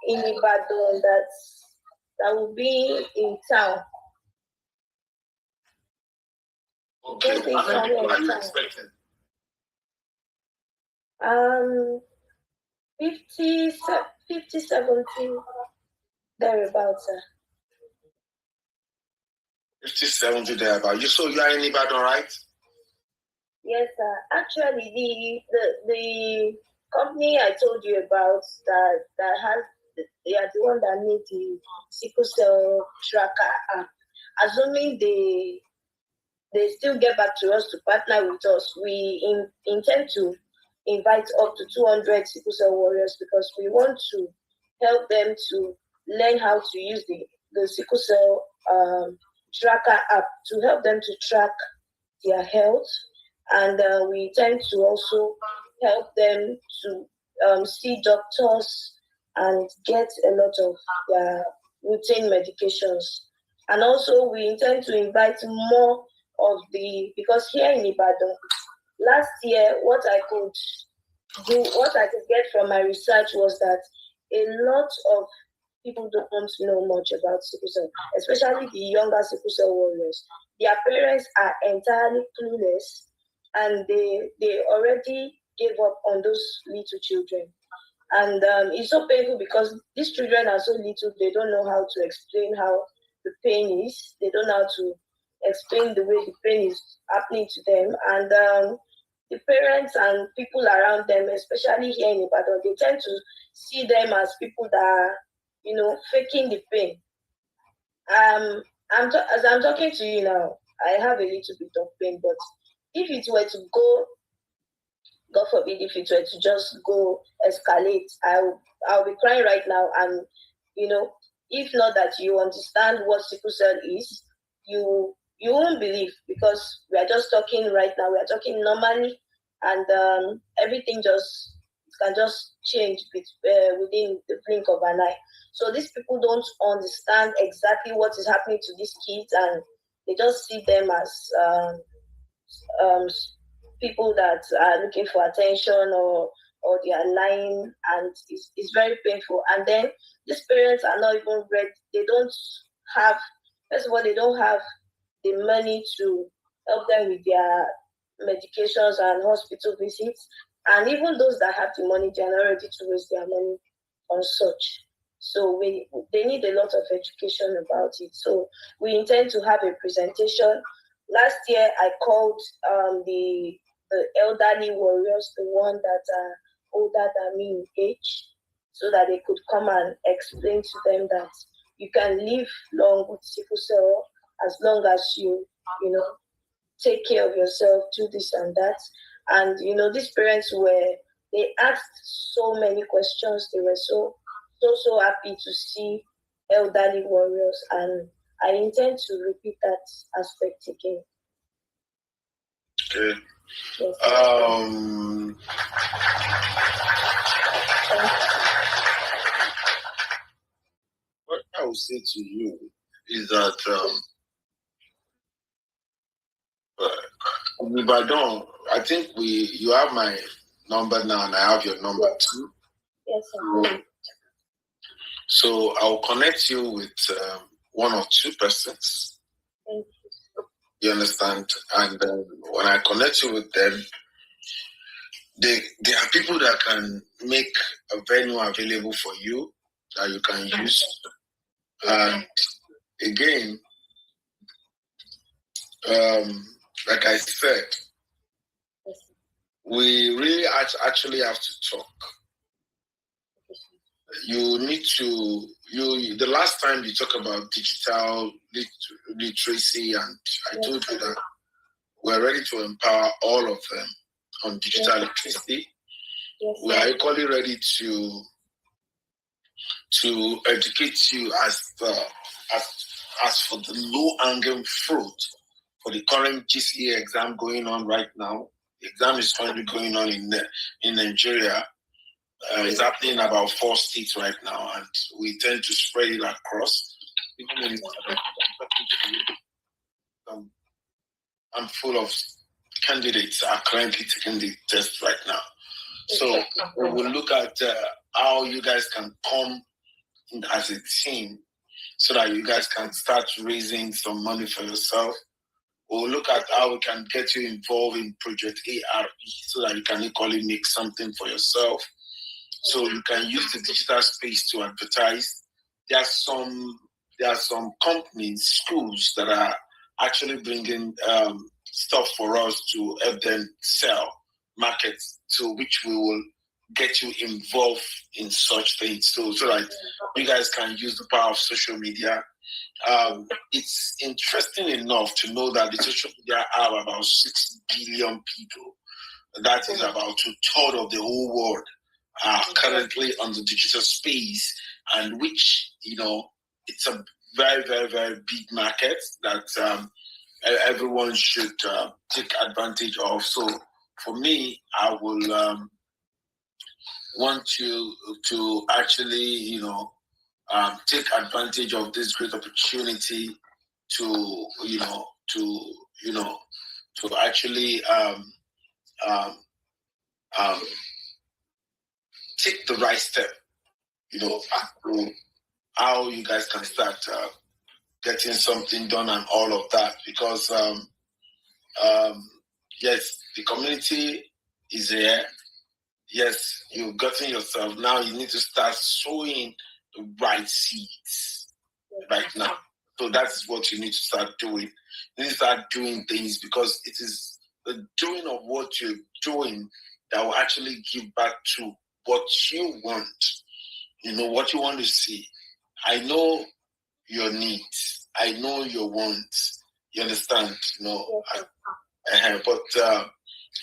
J: In Ibadan, that will be in town.
H: Okay, how many people are you expecting?
J: 50, 70, thereabouts.
H: 50, 70 thereabouts. So you are in Ibadan, right?
J: Yes, sir. Actually, the company I told you about that has, they are the one that made the sickle cell tracker app. Assuming they still get back to us to partner with us, we intend to invite up to 200 sickle cell warriors because we want to help them to learn how to use the sickle cell tracker app to help them to track their health. And we intend to also help them to see doctors and get a lot of their routine medications. And also we intend to invite more of because here in Ibadan, last year, what I could get from my research was that a lot of people don't know much about sickle cell, especially the younger sickle cell warriors. Their parents are entirely clueless, and they already gave up on those little children. And it's so painful because these children are so little, they don't know how to explain how the pain is. They don't know how to explain the way the pain is happening to them. And the parents and people around them, especially here in Ibadan, they tend to see them as people that are, faking the pain. As I'm talking to you now, I have a little bit of pain, but if it were to go, God forbid, if it were to just go escalate, I'll be crying right now. And if not that you understand what sickle cell is, you won't believe, because we are just talking right now. We are talking normally, and everything can just change within the blink of an eye. So these people don't understand exactly what is happening to these kids, and they just see them as people that are looking for attention, or they are lying, and it's very painful. And then these parents are not even ready. They don't have, first of all, they don't have the money to help them with their medications and hospital visits. And even those that have the money, they are not ready to waste their money on such. So they need a lot of education about it. So we intend to have a presentation. Last year, I called the elderly warriors, the one that are older than me in age, so that they could come and explain to them that you can live long with sickle cell as long as you take care of yourself, do this and that. And these parents they asked so many questions. They were so happy to see elderly warriors, and I intend to repeat that aspect again.
H: Okay.
J: Yes.
H: What I would say to you is that Ibadan, I think you have my number now, and I have your number too.
J: Yes, sir.
H: So I'll connect you with one or two persons.
J: Thank you.
H: You understand? And when I connect you with them, there are people that can make a venue available for you that you can use. And again, like I said, we really actually have to talk. You need to, the last time you talk about digital literacy, and I told you that we're ready to empower all of them on digital literacy. We are equally ready to educate you as for the low-hanging fruit for the current GCE exam going on right now. The exam is currently going on in Nigeria. It's happening in about 4 states right now, and we tend to spread it across. I'm full of candidates are currently taking the test right now. So we will look at how you guys can come as a team so that you guys can start raising some money for yourself. We'll look at how we can get you involved in Project ARE so that you can equally make something for yourself. So you can use the digital space to advertise. There are some companies, schools that are actually bringing stuff for us to help them sell, market, so which we will get you involved in such things. So that you guys can use the power of social media. It's interesting enough to know that the social media have about 6 billion people. That is about 2/3 of the whole world are currently on the digital space, and which, it's a very, very, very big market that everyone should take advantage of. So for me, I will want you to actually, take advantage of this great opportunity to actually take the right step, how you guys can start getting something done and all of that. Because yes, the community is there. Yes, you've gotten yourself. Now you need to start sowing the right seeds right now. So that's what you need to start doing. You need to start doing things, because it is the doing of what you're doing that will actually give back to what you want. What you want to see. I know your needs. I know your wants. You understand? But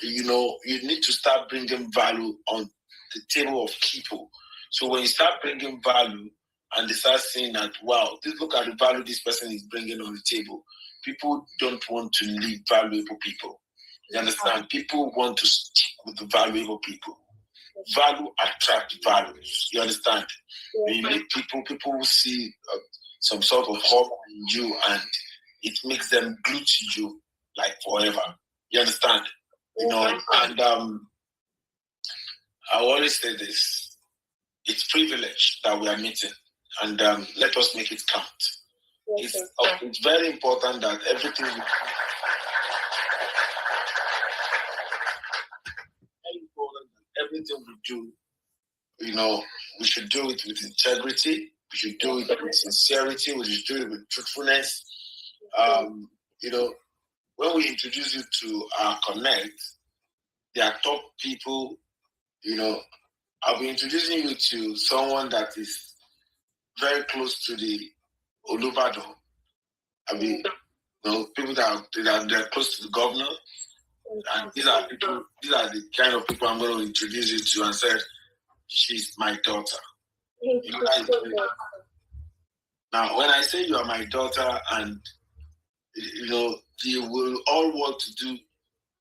H: you need to start bringing value on the table of people. So when you start bringing value and they start saying that, wow, look at the value this person is bringing on the table, people don't want to leave valuable people. You understand? People want to stick with the valuable people. Value attracts values. You understand? When you make people will see some sort of hope in you, and it makes them glued to you like forever. You understand? And I always say this: it's privilege that we are meeting, and let us make it count. It's very important that everything we do, we should do it with integrity. We should do it with sincerity. We should do it with truthfulness. When we introduce you to our Connect, there are top people. I'll be introducing you to someone that is very close to the Olubado. People that they're close to the governor. And these are the kind of people I'm going to introduce you to, and said, she's my daughter. Now, when I say you are my daughter, and they will all want to do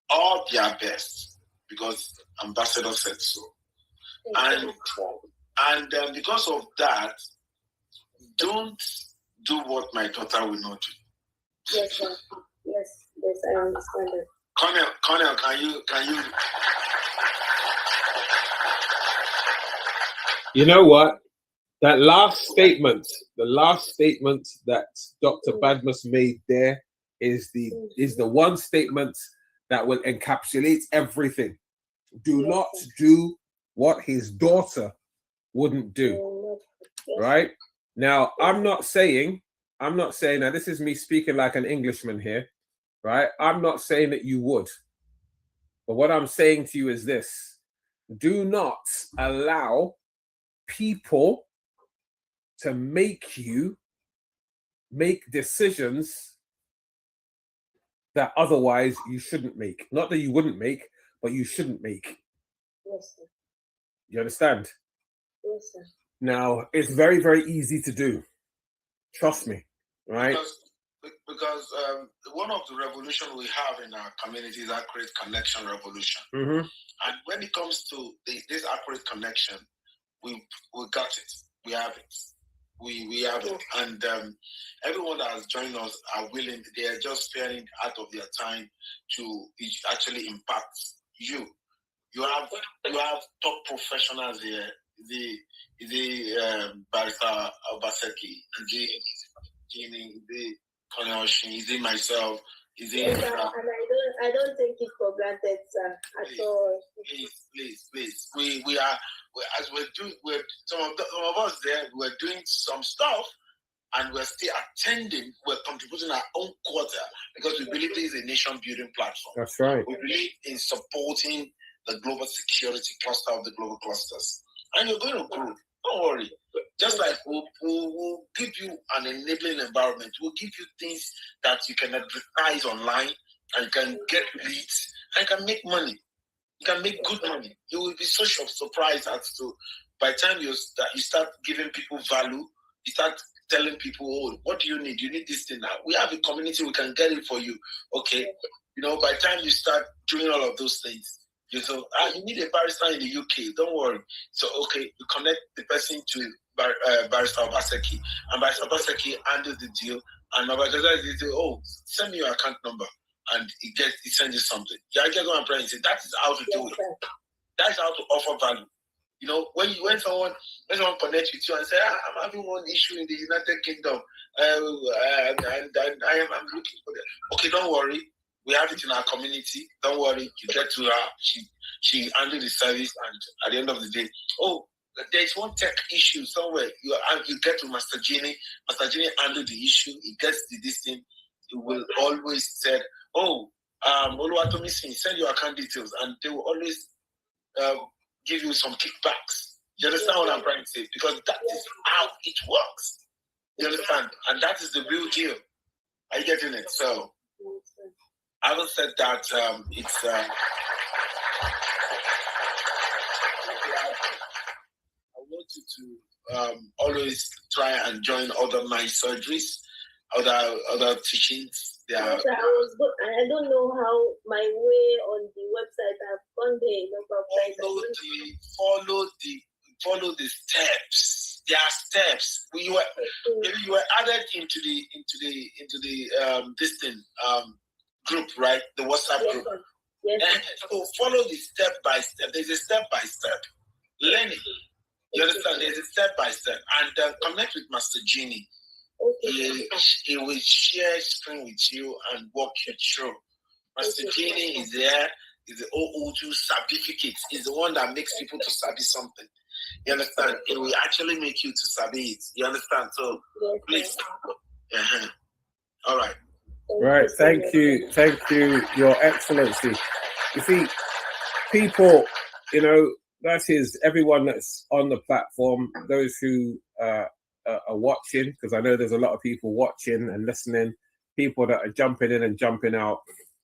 H: all their best, because Ambassador said so. And because of that, don't do what my daughter will not do.
J: Yes, I understand it.
H: Cornel, can you?
E: You know what? That last statement, that Dr. Badmus made there is the one statement that will encapsulate everything.
A: Do not do what his daughter wouldn't do. Right? Now, I'm not saying, now this is me speaking like an Englishman here, right? I'm not saying that you would. But what I'm saying to you is this: do not allow people to make you make decisions that otherwise you shouldn't make. Not that you wouldn't make, but you shouldn't make.
J: Yes, sir.
A: You understand?
J: Yes, sir.
A: Now, it's very, very easy to do. Trust me, right?
H: Because one of the revolution we have in our community is accurate connection revolution.
A: Mm-hmm.
H: And when it comes to this accurate connection, we got it. We have it. We have it. And everyone that has joined us are willing. They are just sparing out of their time to actually impact you. You have top professionals here. The Barrister Obaseki, the Oshin, is it myself? Is it?
J: Yes, and I don't take it for granted, sir, at all.
H: Please. We are as we're doing. Some of us there. We're doing some stuff, and we're still attending. We're contributing our own quarter because we believe this is a nation building platform.
A: That's right.
H: We believe in supporting the global security cluster of the global clusters, and you're going to grow. Don't worry. Just like we'll give you an enabling environment, we'll give you things that you can advertise online and you can get leads and you can make money. You can make good money. You will be so surprised as to by the time you start giving people value, you start telling people, oh, what do you need? You need this thing now. We have a community, we can get it for you. Okay. By the time you start doing all of those things, you need a barrister in the UK. Don't worry. So, okay, you connect the person to Barrister Obaseki, and Barrister Obaseki handles the deal, and Barrister Obaseki say, oh, send me your account number, and he sends you something. Yeah, I get on and say that is how to do it. That is how to offer value. When someone connects with you and say, I'm having one issue in the United Kingdom, and I'm looking for that. Okay, don't worry. We have it in our community. Don't worry. You get to her. She handles the service, and at the end of the day, oh, there's one tech issue somewhere. You get to Master Genie. Master Genie handles the issue. He gets this thing. He will always say, oh, Oluwatomi, send your account details, and they will always give you some kickbacks. You understand what I'm trying to say? Because that is how it works. You understand? And that is the real deal. Are you getting it? So, having said that, it's I want you to always try and join other nice surgeries, other teachings.
J: Yes, I don't know how my way on the website. I've gone there
H: Follow the steps. There are steps. You were added into the this thing group, right? The WhatsApp group. Yes. So follow the step by step. There's a step by step. Learn it. You understand? There's a step by step, and connect with Master Genie. Okay. He will share screen with you and walk you through. Master Genie is there. Is the OO2 certificate. Is the one that makes people to study something. You understand? It will actually make you to study it. You understand? So please. All right.
A: Right. Thank you, Your Excellency. You see, people, that is everyone that's on the platform, those who are watching, because I know there's a lot of people watching and listening, people that are jumping in and jumping out.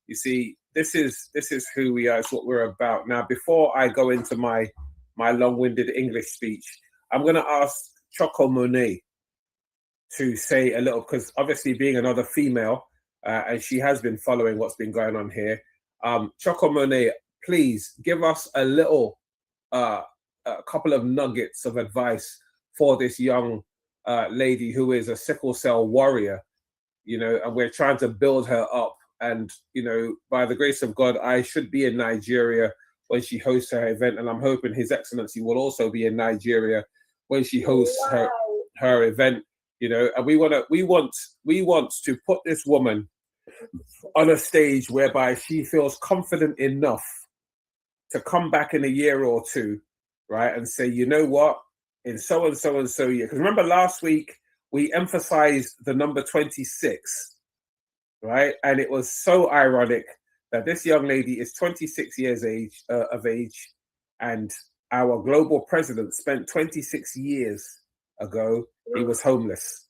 A: You see, this is who we are. It's what we're about. Now, before I go into my long-winded English speech, I'm going to ask Choco Monet to say a little, because obviously being another female, and she has been following what's been going on here. Choco Monet, please give us a little, a couple of nuggets of advice for this young lady who is a sickle cell warrior, and we're trying to build her up. And, by the grace of God, I should be in Nigeria when she hosts her event. And I'm hoping His Excellency will also be in Nigeria when she hosts her event, and we want to put this woman on a stage whereby she feels confident enough
E: to come back in a year or two, right, and say, you know what, in so and so and so year. Because remember last week we emphasized the number 26, right? And it was so ironic that this young lady is 26 years of age, and our global president spent 26 years ago, he was homeless.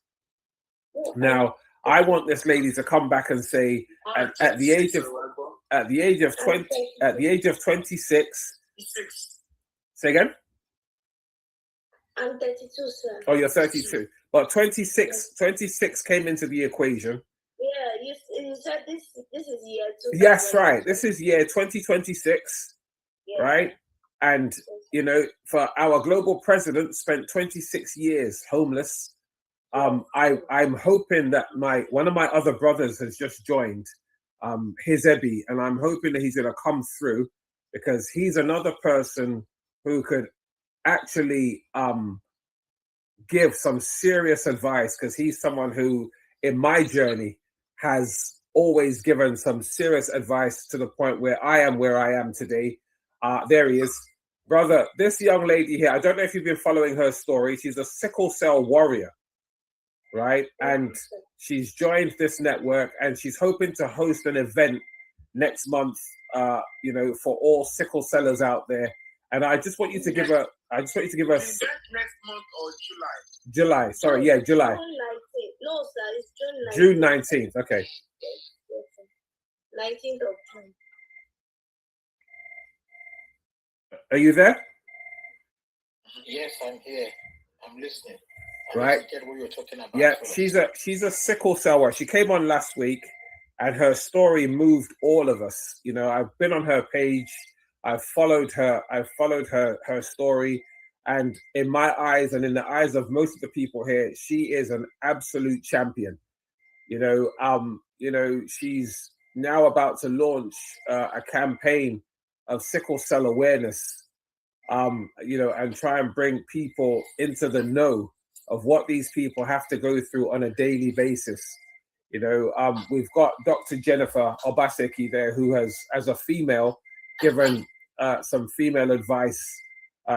E: Now, I want this lady to come back and say, at the age of 26. Say again?
J: I'm 32, sir.
E: Oh, you're 32. But 26 came into the equation.
J: Yeah, you said this is year 2000.
E: Yes, right. This is year 2026, right? And, you know, for our global president spent 26 years homeless. I'm hoping that one of my other brothers has just joined, his Ebby, and I'm hoping that he's going to come through, because he's another person who could actually give some serious advice, because he's someone who, in my journey, has always given some serious advice to the point where I am today. There he is. Brother, this young lady here, I don't know if you've been following her story. She's a sickle cell warrior, right? And she's joined this network, and she's hoping to host an event next month, you know, for all sickle sellers out there. And I just want you to give her. Is that next month or July? July. Sorry, yeah, July.
J: June 19th. No, sir, it's
E: June 19th. Okay.
J: 19th of June.
E: Are you there?
H: Yes, I'm here. I'm listening.
E: Right.
H: What you're talking about.
E: Yeah, she's a sickle cell warrior. She came on last week, and her story moved all of us. You know, I've been on her page. I've followed her story, and in my eyes and in the eyes of most of the people here, she is an absolute champion. You know, she's now about to launch a campaign of sickle cell awareness, you know, and try and bring people into the know of what these people have to go through on a daily basis. You know, we've got Dr. Jennifer Obaseki there, who has, as a female, given some female advice,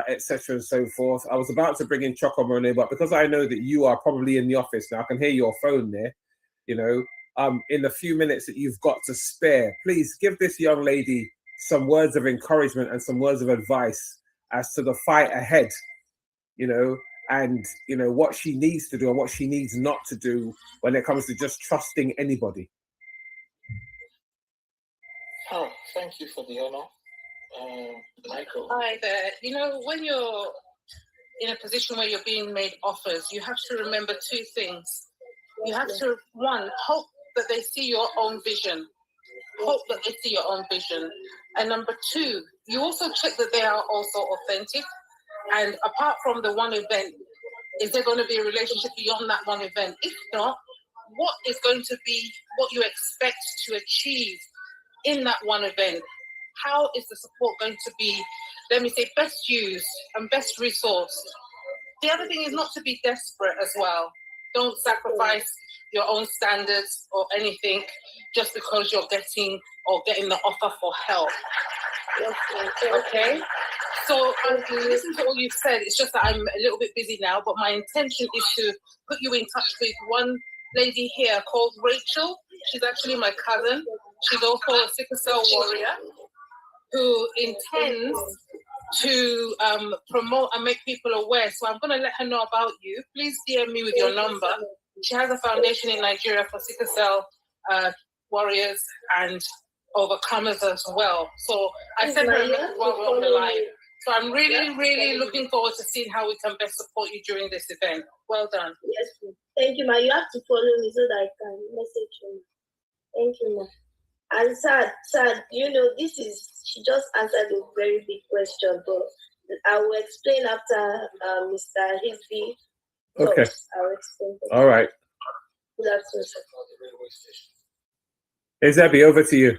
E: etc. and so forth. I was about to bring in Choco Monet, but because I know that you are probably in the office now, I can hear your phone there. You know, in the few minutes that you've got to spare, please give this young lady some words of encouragement and some words of advice as to the fight ahead, you know, and, you know, what she needs to do and what she needs not to do when it comes to just trusting anybody.
H: Oh, thank you for the honor. Michael.
F: Hi there. You know, when you're in a position where you're being made offers, you have to remember two things. You have to, one, hope that they see your own vision. Hope that they see your own vision. And number two, you also check that they are also authentic. And apart from the one event, is there going to be a relationship beyond that one event? If not, what is going to be what you expect to achieve in that one event? How is the support going to be, let me say, best used and best resourced? The other thing is not to be desperate as well. Don't sacrifice your own standards or anything just because you're getting the offer for help. Okay? So listen to all you've said. It's just that I'm a little bit busy now, but my intention is to put you in touch with one lady here called Rachel. She's actually my cousin. She's also a sickle cell warrior who intends to promote and make people aware. So I'm going to let her know about you. Please DM me with your number. She has a foundation in Nigeria for sickle cell warriors and overcomers as well. So I sent her a message while we're on the line. So I'm really, really looking forward to seeing how we can best support you during this event. Well done.
J: Yes, thank you, ma. You have to follow me so that I can message you. Thank you, ma. And sad, you know, she just answered a very big question, but I will explain after Mr. Higby.
E: Okay.
J: I'll explain.
E: All right.
J: Good afternoon, sir.
E: Hey, Zebby, over to you.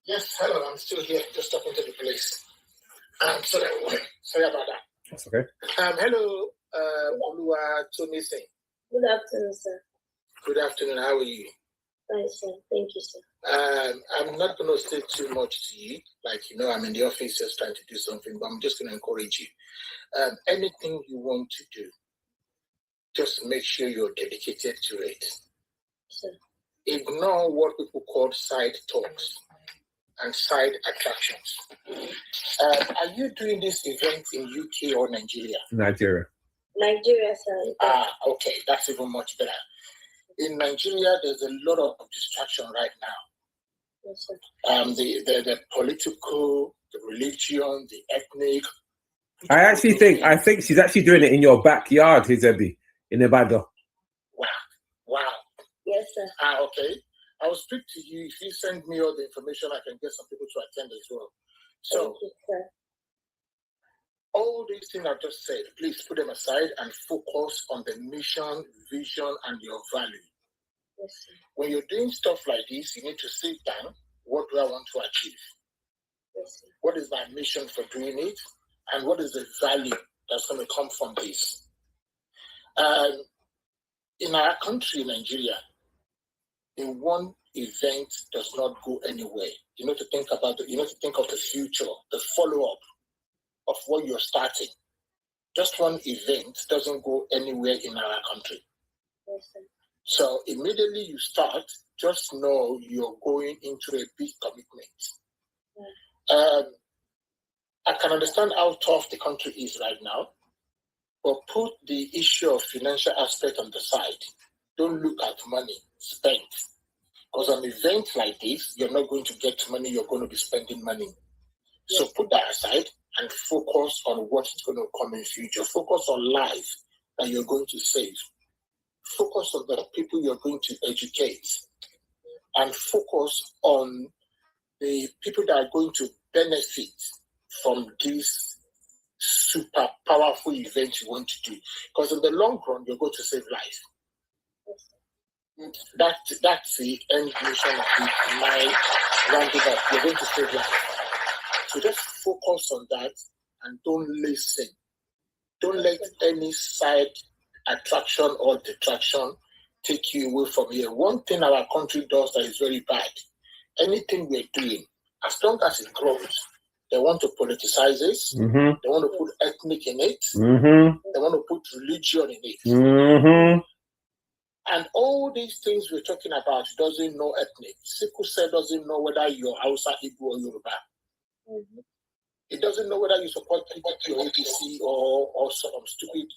H: Yes, hello, I'm still here, just talking to the police. Sorry about that.
E: That's okay.
H: Hello, Olua Tony Singh.
J: Good afternoon, sir.
H: Good afternoon, how are you?
J: Fine, sir. Thank you, sir.
H: I'm not going to say too much to you. Like, I'm in the office just trying to do something, but I'm just going to encourage you. Anything you want to do, just make sure you're dedicated to it. Sure. Ignore what people call side talks and side attractions. Are you doing this event in UK or Nigeria?
E: Nigeria.
J: Nigeria, sir.
H: Okay, that's even much better. In Nigeria, there's a lot of distraction right now.
J: Yes, sir.
H: The political, the religion, the ethnic.
E: I think she's actually doing it in your backyard, Hizebi, in Ibadan.
H: Wow.
J: Yes, sir.
H: Okay. I will speak to you. If you send me all the information, I can get some people to attend as well. So,
J: thank you, sir.
H: All these things I've just said, please put them aside and focus on the mission, vision, and your value.
J: Yes, sir.
H: When you're doing stuff like this, you need to sit down. What do I want to achieve?
J: Yes, sir.
H: What is my mission for doing it? And what is the value that's going to come from this? In our country, Nigeria, in one event does not go anywhere. You need to think about it. You need to think of the future, the follow-up of what you're starting. Just one event doesn't go anywhere in our country.
J: Yes, sir.
H: So immediately you start, just know you're going into a big commitment.
J: Yeah.
H: I can understand how tough the country is right now, but put the issue of financial aspect on the side. Don't look at money spent. Because on an event like this, you're not going to get money, you're going to be spending money. Yes. So put that aside and focus on what is going to come in the future. Focus on life that you're going to save. Focus on the people you're going to educate. And focus on the people that are going to benefit from this super powerful event you want to do. Because in the long run, you're going to save life. That's the end mission of my rounding up. You're going to save life. So just focus on that and don't listen. Don't let any side attraction or detraction take you away from here. One thing our country does that is very bad, anything we're doing, as long as it grows, they want to politicize it.
E: Mm-hmm.
H: They want to put ethnic in it.
E: Mm-hmm.
H: They want to put religion in it.
E: Mm-hmm.
H: And all these things we're talking about doesn't know ethnic. Siku said doesn't know whether you're Hausa, Igbo, or Yoruba.
J: Mm-hmm.
H: It doesn't know whether you support your APC or some stupid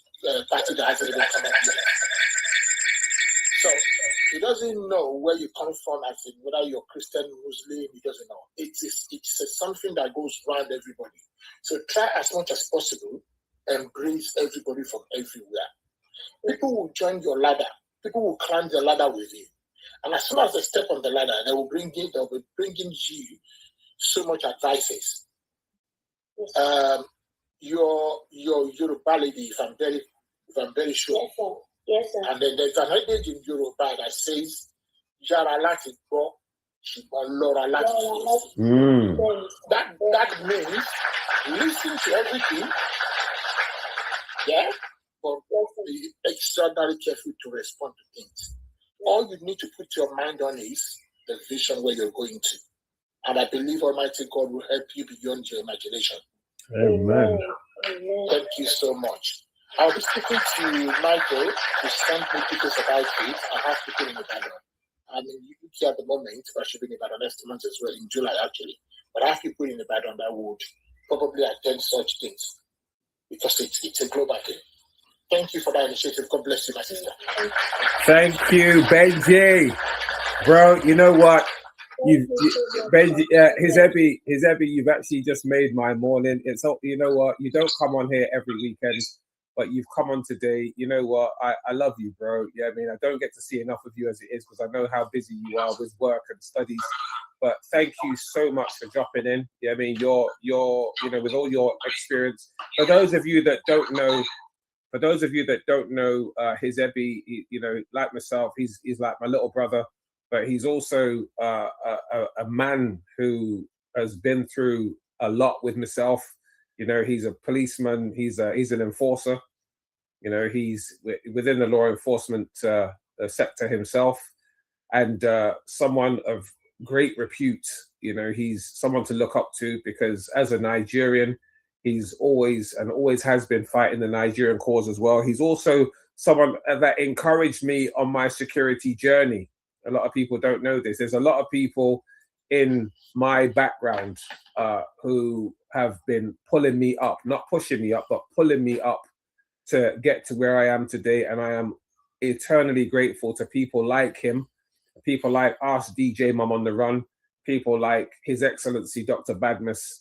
H: party that hasn't even come up yet. So it doesn't know where you come from, as in whether you're Christian, Muslim. It doesn't know. It's something that goes around everybody. So try as much as possible, embrace everybody from everywhere. People will join your ladder. People will climb the ladder with you. And as soon as they step on the ladder, they'll be bringing you so much advices. Your Yoruba lady, if I'm very sure.
J: Yes, sir. Yes, sir.
H: And then there's an adage in Yoruba that says, Yara lati bo, shibon lora lati fesi. That means listen to everything. Yeah? But be extraordinarily careful to respond to things. All you need to put your mind on is the vision where you're going to. And I believe Almighty God will help you beyond your imagination.
E: Amen.
H: Thank you so much. I'll be speaking to Michael to send me details about it. I have people in Ibadan. I'm in UK at the moment, but I should be in Ibadan next month as well, in July actually. But I have people in Ibadan that would probably attend such things because it's a global thing. Thank you for that initiative. God bless you, my sister.
E: Thank you, Benji. Bro, you know what? Benji, Hizebi, you've actually just made my morning. It's, you know what? You don't come on here every weekend, but you've come on today. You know what? I love you, bro. Yeah, I mean, I don't get to see enough of you as it is because I know how busy you are with work and studies. But thank you so much for dropping in. Yeah, I mean, you're with all your experience. For those of you that don't know, Hizebi, like myself, he's like my little brother, but he's also a man who has been through a lot with myself. He's a policeman. He's an enforcer. He's within the law enforcement sector himself, and someone of
A: great repute. You know, he's someone to look up to because as a Nigerian, he's always has been fighting the Nigerian cause as well. He's also someone that encouraged me on my security journey. A lot of people don't know this. There's a lot of people in my background who have been pulling me up, not pushing me up, but pulling me up to get to where I am today. And I am eternally grateful to people like him, people like us, DJ Mum on the Run, people like His Excellency Dr. Badmus,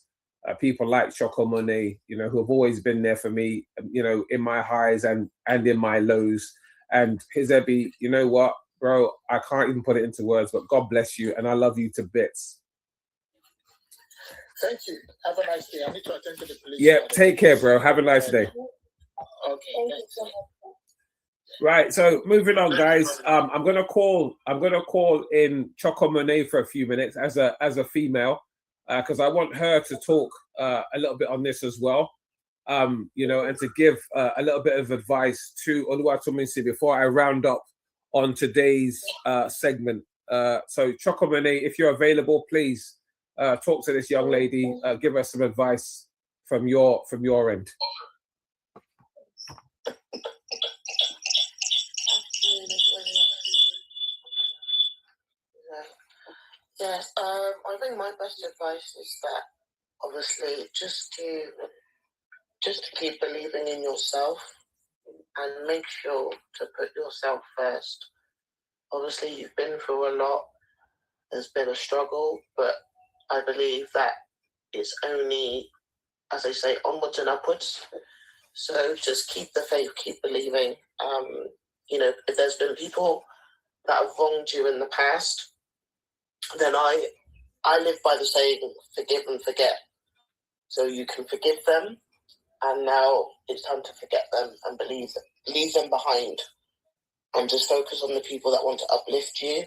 A: people like Choco Monet, you know, who have always been there for me, you know, in my highs and in my lows. And His Ebby, you know what, bro, I can't even put it into words, but God bless you, and I love you to bits.
K: Thank you. Have a nice day. I need to attend to the police.
A: Yeah, take care, bro. Have a nice day.
K: Okay, thanks.
A: Right, so moving on, guys. I'm gonna call in Choco Monet for a few minutes as a female, because I want her to talk a little bit on this as well. You know, and to give a little bit of advice to Oluwatomisi before I round up on today's segment. So Choco Monet, if you're available, please talk to this young lady, give us some advice from your end.
L: Yes, I think my best advice is that obviously just to keep believing in yourself and make sure to put yourself first. Obviously, you've been through a lot. There's been a struggle, but I believe that it's only, as they say, onwards and upwards. So just keep the faith, keep believing. You know, if there's been people that have wronged you in the past, then I live by the saying, forgive and forget. So you can forgive them, and now it's time to forget them and leave them behind, and just focus on the people that want to uplift you,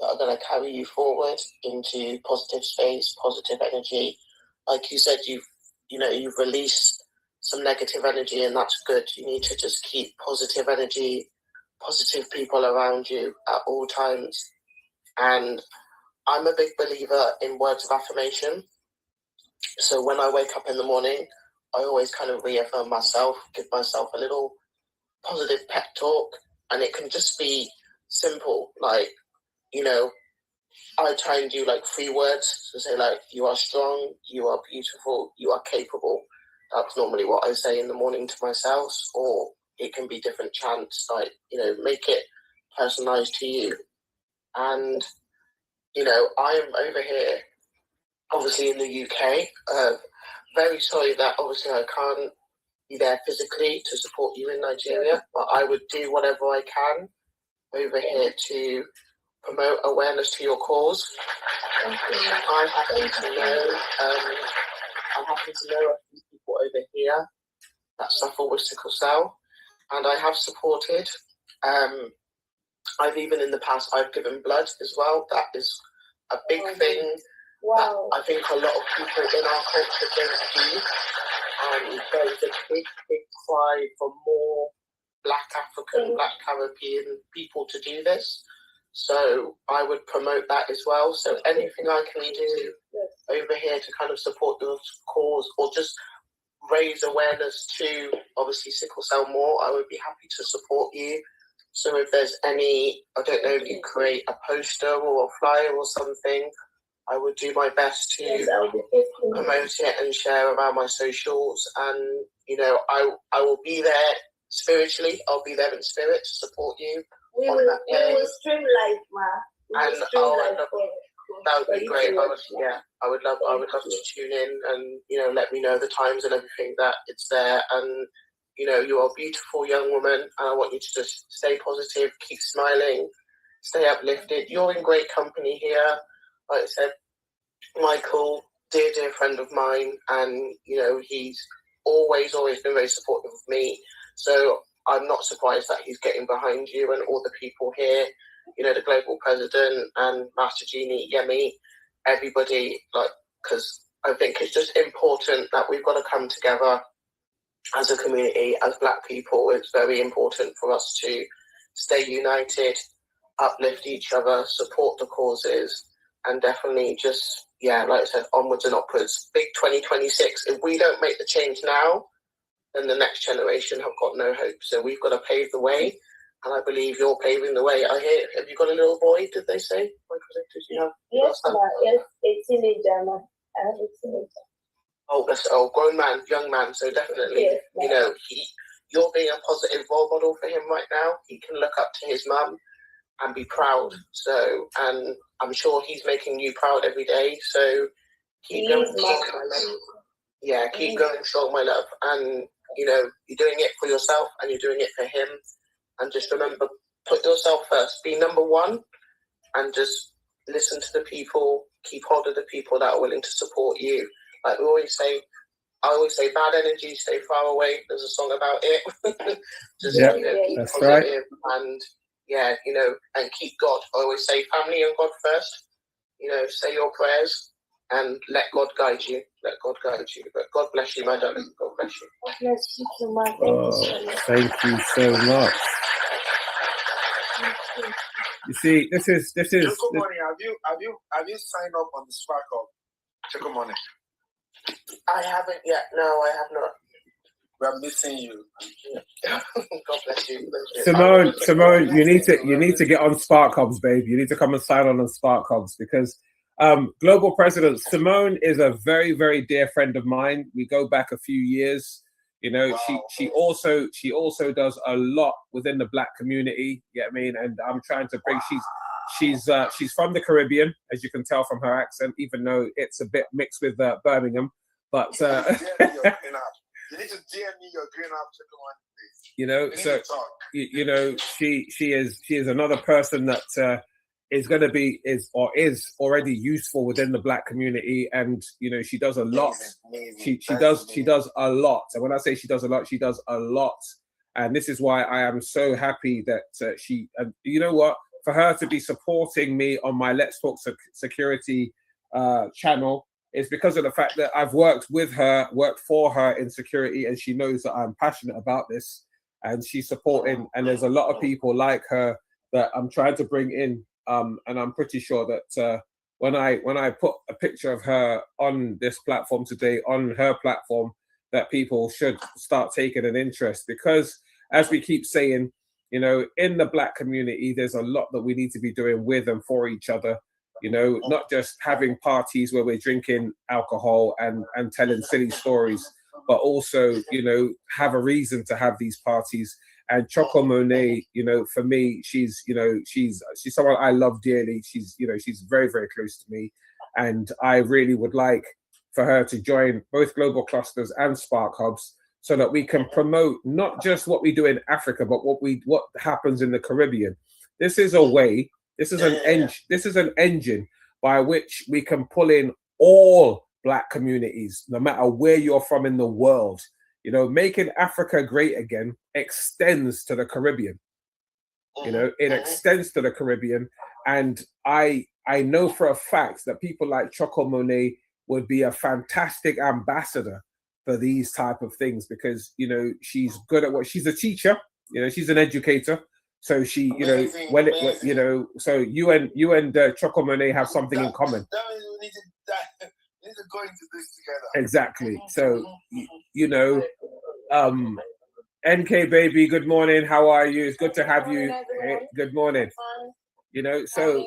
L: that are going to carry you forward into positive space, positive energy. Like you said, you've released some negative energy, and that's good. You need to just keep positive energy, positive people around you at all times. And I'm a big believer in words of affirmation. So when I wake up in the morning, I always kind of reaffirm myself, give myself a little positive pep talk. And it can just be simple, like, you know, I try and do like 3 words to say, like, you are strong, you are beautiful, you are capable. That's normally what I say in the morning to myself. Or it can be different chants, like, you know, make it personalized to you. And, you know, I'm over here, obviously in the UK. Very sorry that obviously I can't be there physically to support you in Nigeria, but I would do whatever I can over here to promote awareness to your cause. I happen to know a few people over here that suffer with sickle cell, and I have supported. I've even in the past, I've given blood as well. That is a big thing that I think a lot of people in our culture don't do. And there's a big cry for more Black African, Black Caribbean people to do this. So I would promote that as well. So anything I can do over here to kind of support the cause, or just raise awareness to obviously sickle cell more, I would be happy to support you. So if there's any, I don't know, if you create a poster or a flyer or something, I would do my best to promote it and share around my socials. And, you know, I will be there spiritually. I'll be there in spirit to support you on that day.
J: We will stream live, Ma.
L: And that would be great. I would love to tune in and, you know, let me know the times and everything that it's there. And, you know, you are a beautiful young woman, and I want you to just stay positive, keep smiling, stay uplifted. You're in great company here. Like I said, Michael, dear friend of mine, and, you know, he's always been very supportive of me. So I'm not surprised that he's getting behind you and all the people here, you know, the global president and Master Genie, Yemi, everybody, like, because I think it's just important that we've got to come together as a community, as Black people. It's very important for us to stay united, uplift each other, support the causes, and definitely just, like I said, onwards and upwards. Big 2026. If we don't make the change now, then the next generation have got no hope. So we've got to pave the way, and I believe you're paving the way. I hear. Have you got a little boy? Did they say? Did you have?
J: Yes, a teenager. I have a teenager.
L: Oh, grown man, young man. So definitely, you're being a positive role model for him right now. He can look up to his mum and be proud. So, and I'm sure he's making you proud every day. So keep going, my love. Yeah, keep going strong, my love. And you're doing it for yourself and you're doing it for him. And just remember, put yourself first. Be number one, and just listen to the people. Keep hold of the people that are willing to support you. Like I always say, bad energy, stay far away. There's a song about it. Just keep
E: that's
L: positive, and and keep God. I always say family and God first. Say your prayers and let God guide you. Let God guide you. But God bless you, my darling. God bless you.
J: God bless you too, my
E: thank you so much. You see, this is.
D: Choco Money, have you signed up on the Spark of Choco Money?
L: I haven't yet. No, I have not.
D: We're missing you.
L: God bless you.
E: Simone, you need to get on Spark Hubs, babe. You need to come and sign on Spark Hubs because Global President Simone is a very, very dear friend of mine. We go back a few years. Wow. She also does a lot within the Black community. You know what I mean? And I'm trying to bring. She's from the Caribbean, as you can tell from her accent, even though it's a bit mixed with Birmingham. But
D: you need to DM me your green app, please.
E: She is another person that is going to be is already useful within the Black community, and she does a lot. She does a lot, and when I say she does a lot, she does a lot. And this is why I am so happy that she. And you know what? For her to be supporting me on my Let's Talk Security channel is because of the fact that I've worked for her in security, and she knows that I'm passionate about this, and she's supporting. And there's a lot of people like her that I'm trying to bring in. And I'm pretty sure that when I put a picture of her on this platform today, on her platform, that people should start taking an interest, because as we keep saying, in the Black community, there's a lot that we need to be doing with and for each other. Not just having parties where we're drinking alcohol and telling silly stories, but also, have a reason to have these parties. And Choco Monet, for me, she's someone I love dearly. She's very, very close to me. And I really would like for her to join both Global Clusters and Spark Hubs so that we can promote not just what we do in Africa, but what happens in the Caribbean. This is a way. This is an engine by which we can pull in all Black communities, no matter where you're from in the world. Making Africa great again extends to the Caribbean. It extends to the Caribbean. And I know for a fact that people like Choco Monet would be a fantastic ambassador for these type of things, because, she's good at what she's a teacher, she's an educator. So she, so you and Choco Monet have something in common.
D: We need to go into this together.
E: Exactly. So, NK baby, good morning. How are you? It's good to have you. Hey, good morning. So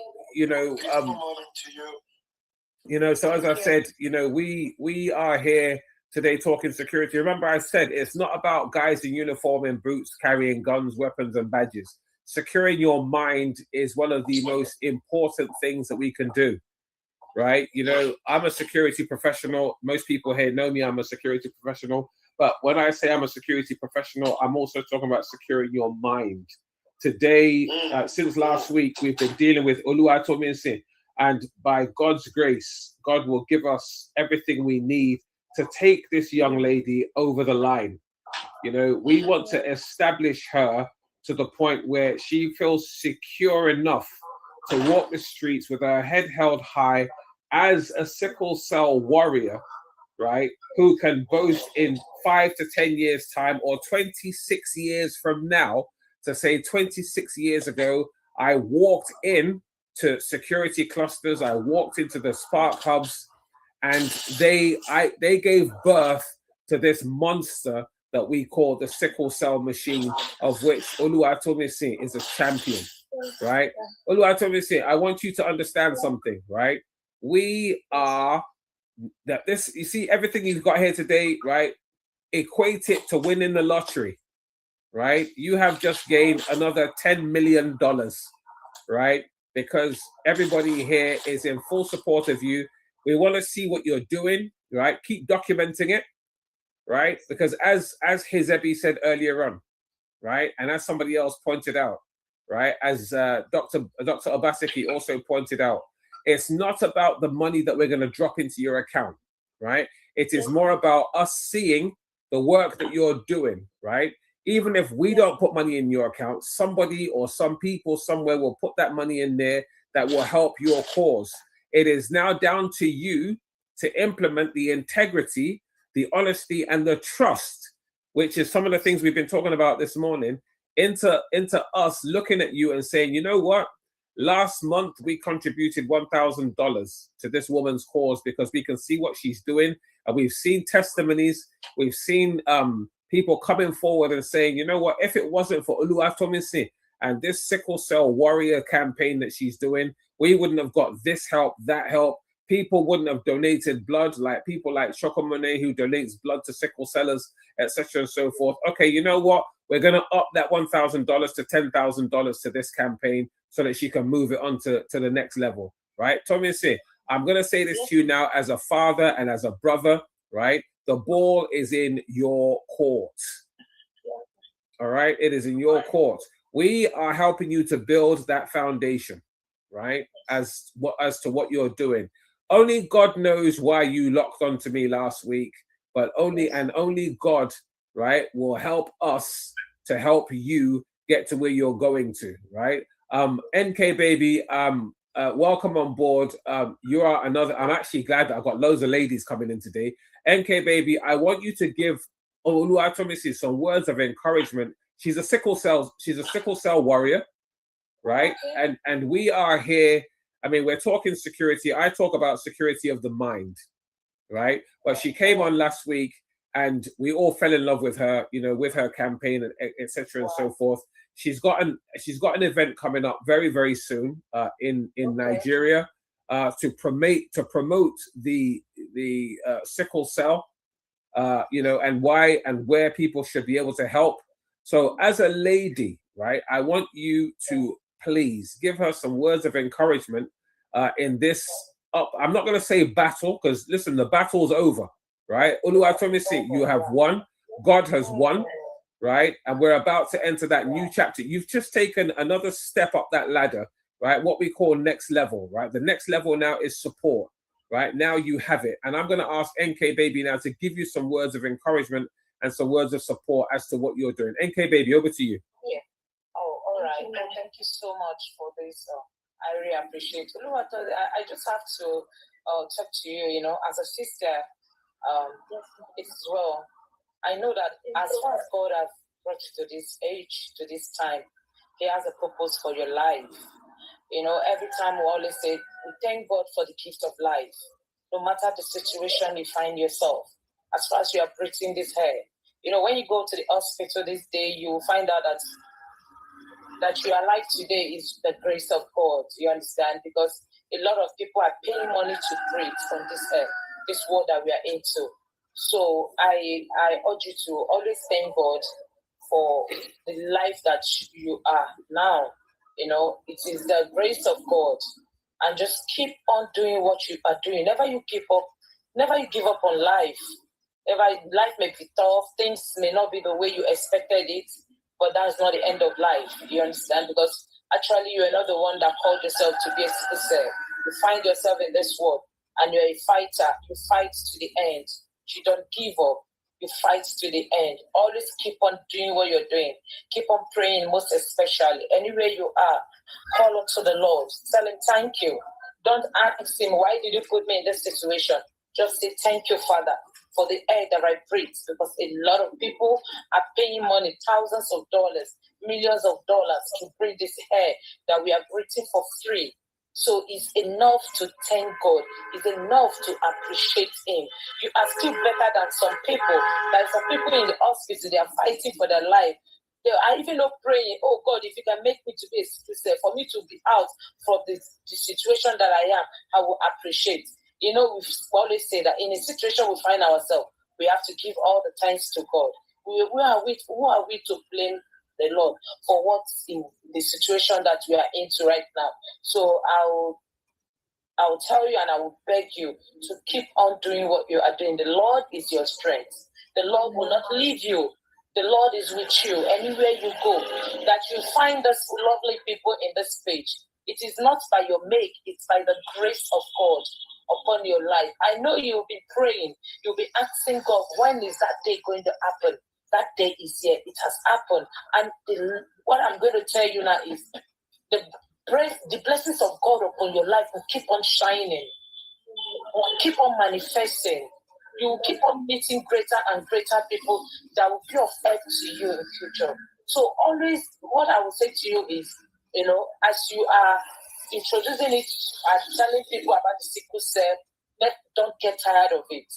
E: as I said, we are here today talking security. Remember, I said it's not about guys in uniform and boots carrying guns, weapons, and badges. Securing your mind is one of the most important things that we can do. Right? I'm a security professional. Most people here know me. I'm a security professional. But when I say I'm a security professional, I'm also talking about securing your mind. Today, since last week, we've been dealing with Oluwatominsin. And by God's grace, God will give us everything we need to take this young lady over the line. We want to establish her to the point where she feels secure enough to walk the streets with her head held high as a sickle cell warrior, right? Who can boast in 5 to 10 years time, or 26 years from now, to say 26 years ago, I walked in
A: to security clusters. I walked into the Spark hubs, and they gave birth to this monster that we call the sickle cell machine, of which Oluwatomisin is a champion, right? Oluwatomisin, I want you to understand something, right? We are that this, you see, everything you've got here today, right? Equate it to winning the lottery, right? You have just gained another $10 million, right? Because everybody here is in full support of you. We want to see what you're doing, right? Keep documenting it, right? Because as Hizebi said earlier on, right? And as somebody else pointed out, right? As Dr. Obaseki also pointed out, it's not about the money that we're going to drop into your account, right? It is more about us seeing the work that you're doing, right? Even if we don't put money in your account, somebody or some people somewhere will put that money in there that will help your cause. It is now down to you to implement the integrity, the honesty, and the trust, which is some of the things we've been talking about this morning, into us looking at you and saying, you know what? Last month, we contributed $1,000 to this woman's cause because we can see what she's doing. And we've seen testimonies. We've seen people coming forward and saying, you know what, if it wasn't for Oluwatomisin and this sickle cell warrior campaign that she's doing, we wouldn't have got this help, that help. People wouldn't have donated blood, like people like Shokomone who donates blood to sickle sellers, etc. and so forth. Okay, you know what? We're going to up that $1,000 to $10,000 to this campaign so that she can move it on to the next level, right? Tomisin, I'm going to say this to you now as a father and as a brother, right? The ball is in your court, all right? It is in your court. We are helping you to build that foundation, right? As to what you're doing. Only God knows why you locked onto me last week, but only God, right, will help us to help you get to where you're going to, right? NK baby, welcome on board. You are another. I'm actually glad that I've got loads of ladies coming in today. NK baby, I want you to give Oluwatomisin some words of encouragement. She's a sickle cell warrior, right? And we are here. I mean, we're talking security. I talk about security of the mind, right? But she came on last week, and we all fell in love with her, you know, with her campaign, and etc. and so forth. She's got an event coming up very, very soon in Nigeria to promote the sickle cell, you know, and why and where people should be able to help. So as a lady, right, I want you to please give her some words of encouragement in this I'm not going to say battle, because listen, the battle's over, right? Oluwatomisin, you have won. God has won, right? And we're about to enter that new chapter. You've just taken another step up that ladder, right? What we call next level, right? The next level now is support, right? Now you have it. And I'm going to ask NK Baby now to give you some words of encouragement and some words of support as to what you're doing. NK Baby, over to you.
M: Yeah. Oh, all right. Thank you so much for this. I really appreciate it. I just have to talk to you, you know, as a sister, as well. I know that as far as God has brought you to this age, to this time, He has a purpose for your life. You know, every time we always say, we thank God for the gift of life. No matter the situation you find yourself, as far as you are breathing this air. You know, when you go to the hospital this day, you will find out that you are alive today is the grace of God. You understand? Because a lot of people are paying money to breathe from this world that we are into. So I urge you to always thank God for the life that you are now. You know, it is the grace of God. And just keep on doing what you are doing. Never you give up on life. Life may be tough, things may not be the way you expected it, but that's not the end of life. You understand? Because actually you are not the one that called yourself to be a citizen. You find yourself in this world and you're a fighter. You fight to the end. You don't give up. You fight to the end. Always keep on doing what you're doing. Keep on praying, most especially. Anywhere you are, call up to the Lord. Tell Him thank you. Don't ask Him, why did you put me in this situation? Just say, thank you, Father, for the air that I breathe. Because a lot of people are paying money, thousands of dollars, millions of dollars to breathe this air that we are breathing for free. So it's enough to thank God. It's enough to appreciate Him. You are still better than some people. Like some people in the hospital, they are fighting for their life. They are even not praying, oh God, if you can make me to be a citizen, for me to be out from the situation that I am, I will appreciate. You know, we always say that in a situation we find ourselves, we have to give all the thanks to God. Who are we to blame the Lord for what's in the situation that we are into right now? So I will tell you and I will beg you to keep on doing what you are doing. The Lord is your strength. The Lord will not leave you. The Lord is with you anywhere you go. That you find us lovely people in this page. It is not by your make, it's by the grace of God upon your life. I know you'll be praying. You'll be asking God, when is that day going to happen? That day is here. It has happened. And what I'm going to tell you now is the blessings of God upon your life will keep on shining, will keep on manifesting. You will keep on meeting greater and greater people that will be of help to you in the future. So always, what I will say to you is, you know, as you are introducing it and telling people about the sickle cell, don't get tired of it.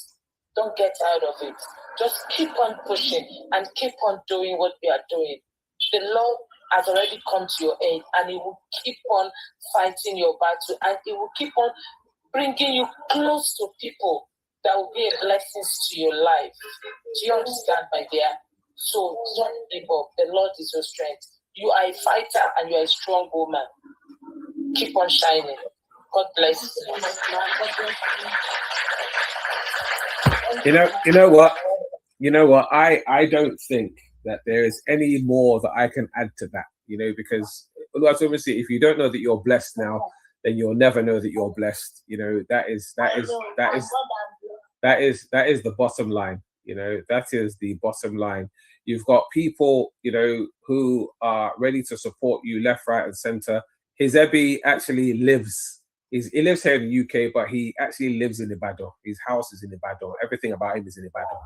M: Don't get tired of it. Just keep on pushing and keep on doing what we are doing. The Lord has already come to your aid, and He will keep on fighting your battle, and He will keep on bringing you close to people that will be a blessing to your life. Do you understand, my dear? So don't give up. The Lord is your strength. You are a fighter and you are a strong woman. Keep on shining. God bless you.
E: You know what? I don't think that there is any more that I can add to that, you know, because obviously if you don't know that you're blessed now, then you'll never know that you're blessed. You know, that is the bottom line. You know, that is the bottom line. You've got people, you know, who are ready to support you left, right, and center. His Ebi actually lives. He lives here in the UK, but he actually lives in Ibadan. His house is in Ibadan. Everything about him is in Ibadan.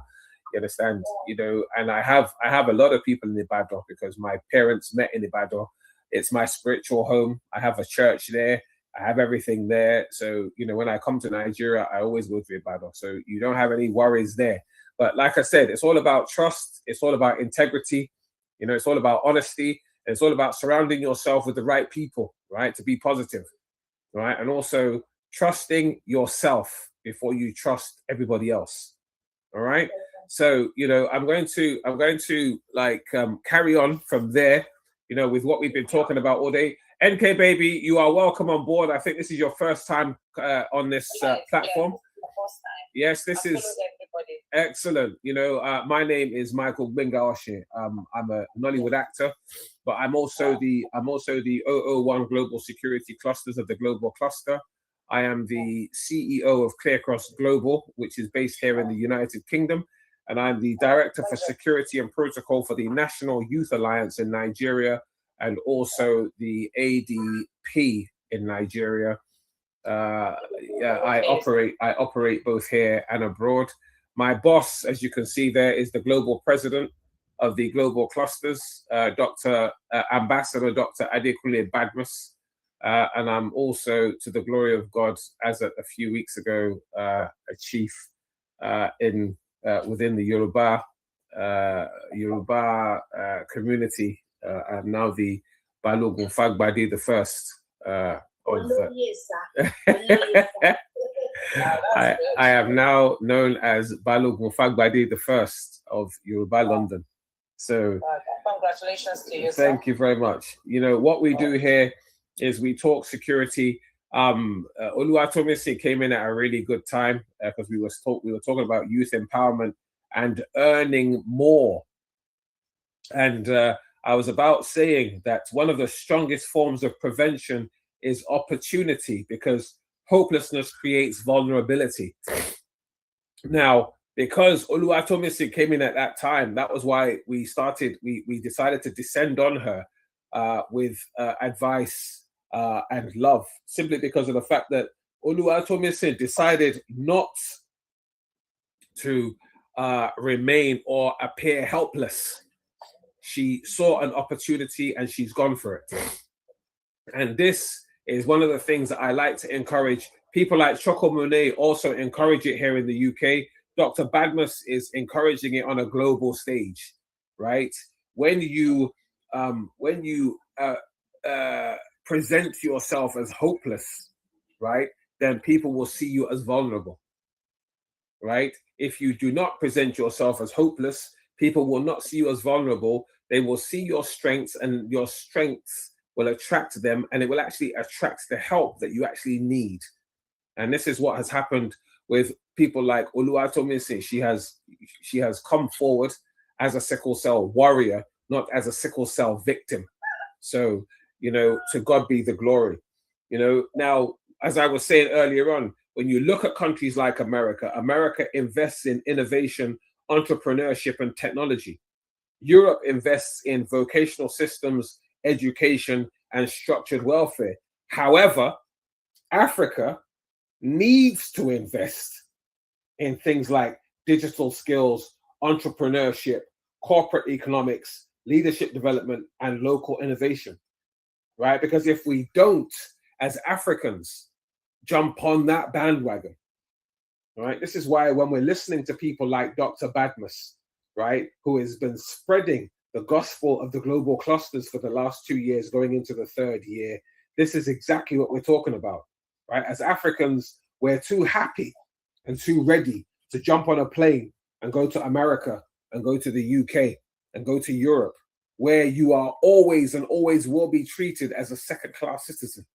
E: You understand? You know, and I have a lot of people in Ibadan because my parents met in Ibadan. It's my spiritual home. I have a church there. I have everything there. So, you know, when I come to Nigeria, I always go to Ibadan. So you don't have any worries there. But like I said, it's all about trust. It's all about integrity. You know, it's all about honesty. It's all about surrounding yourself with the right people, right? To be positive, right? And also trusting yourself before you trust everybody else. All right. So, you know, I'm going to like carry on from there, you know, with what we've been talking about all day. NK baby, you are welcome on board. I think this is your first time on this platform. Yes, this is excellent. You know, my name is Michael Gbenga Oshin. I'm a Nollywood actor, but I'm also the 001 Global Security Clusters of the Global Cluster. I am the CEO of Clear Cross Global, which is based here in the United Kingdom. And I'm the Director for Security and Protocol for the National Youth Alliance in Nigeria, and also the ADP in Nigeria. I operate both here and abroad. My boss, as you can see there, is the Global President of the Global Clusters, Ambassador Dr. Adekunle Badmus. And I'm also, to the glory of God, as a few weeks ago, a chief within the Yoruba community. I'm now the Balogun Fagbade the First. I am now known as Balogun Fagbade the First of Yoruba London. So
M: congratulations to you.
E: Thank you very much. You know, what we do here is we talk security. Oluwatomisi came in at a really good time because we were talking about youth empowerment and earning more. And I was about saying that one of the strongest forms of prevention is opportunity, because hopelessness creates vulnerability. Now, because Oluwatomisi came in at that time, that was why we decided to descend on her with advice and love, simply because of the fact that Oluwatomisi decided not to remain or appear helpless. She saw an opportunity and she's gone for it. And this
A: is one of the things that I like to encourage. People like Choco Monet also encourage it here in the UK. Dr. Badmus is encouraging it on a global stage, right? When you present yourself as hopeless, right, then people will see you as vulnerable, right? If you do not present yourself as hopeless, people will not see you as vulnerable. They will see your strengths, and your strengths will attract them, and it will actually attract the help that you actually need. And this is what has happened with people like Oluwatomisin. She has come forward as a sickle cell warrior, not as a sickle cell victim. So, you know, to God be the glory. You know, now, as I was saying earlier on, when you look at countries like America, America invests in innovation, entrepreneurship, and technology. Europe invests in vocational systems, education, and structured welfare. However, Africa needs to invest in things like digital skills, entrepreneurship, corporate economics, leadership development, and local innovation, right? Because if we don't, as Africans, jump on that bandwagon, right? This is why when we're listening to people like Dr. Badmus, right, who has been spreading the gospel of the global clusters for the last 2 years, going into the 3rd year, this is exactly what we're talking about, right? As Africans, we're too happy and too ready to jump on a plane and go to America and go to the UK and go to Europe, where you are always and always will be treated as a second-class citizen,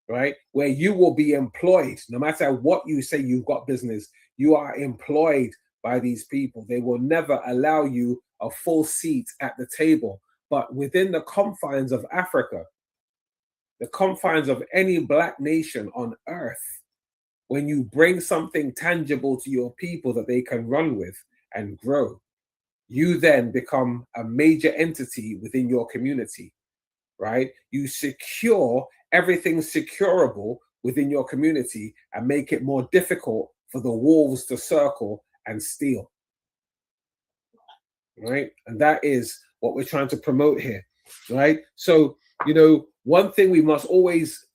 A: right? Where you will be employed, no matter what you say you've got business, you are employed by these people. They will never allow you a full seat at the table. But within the confines of Africa, the confines of any Black nation on earth, when you bring something tangible to your people that they can run with and grow, you then become a major entity within your community, right? You secure everything securable within your community and make it more difficult for the wolves to circle and steal, right? And that is what we're trying to promote here, right? So, you know, one thing we must always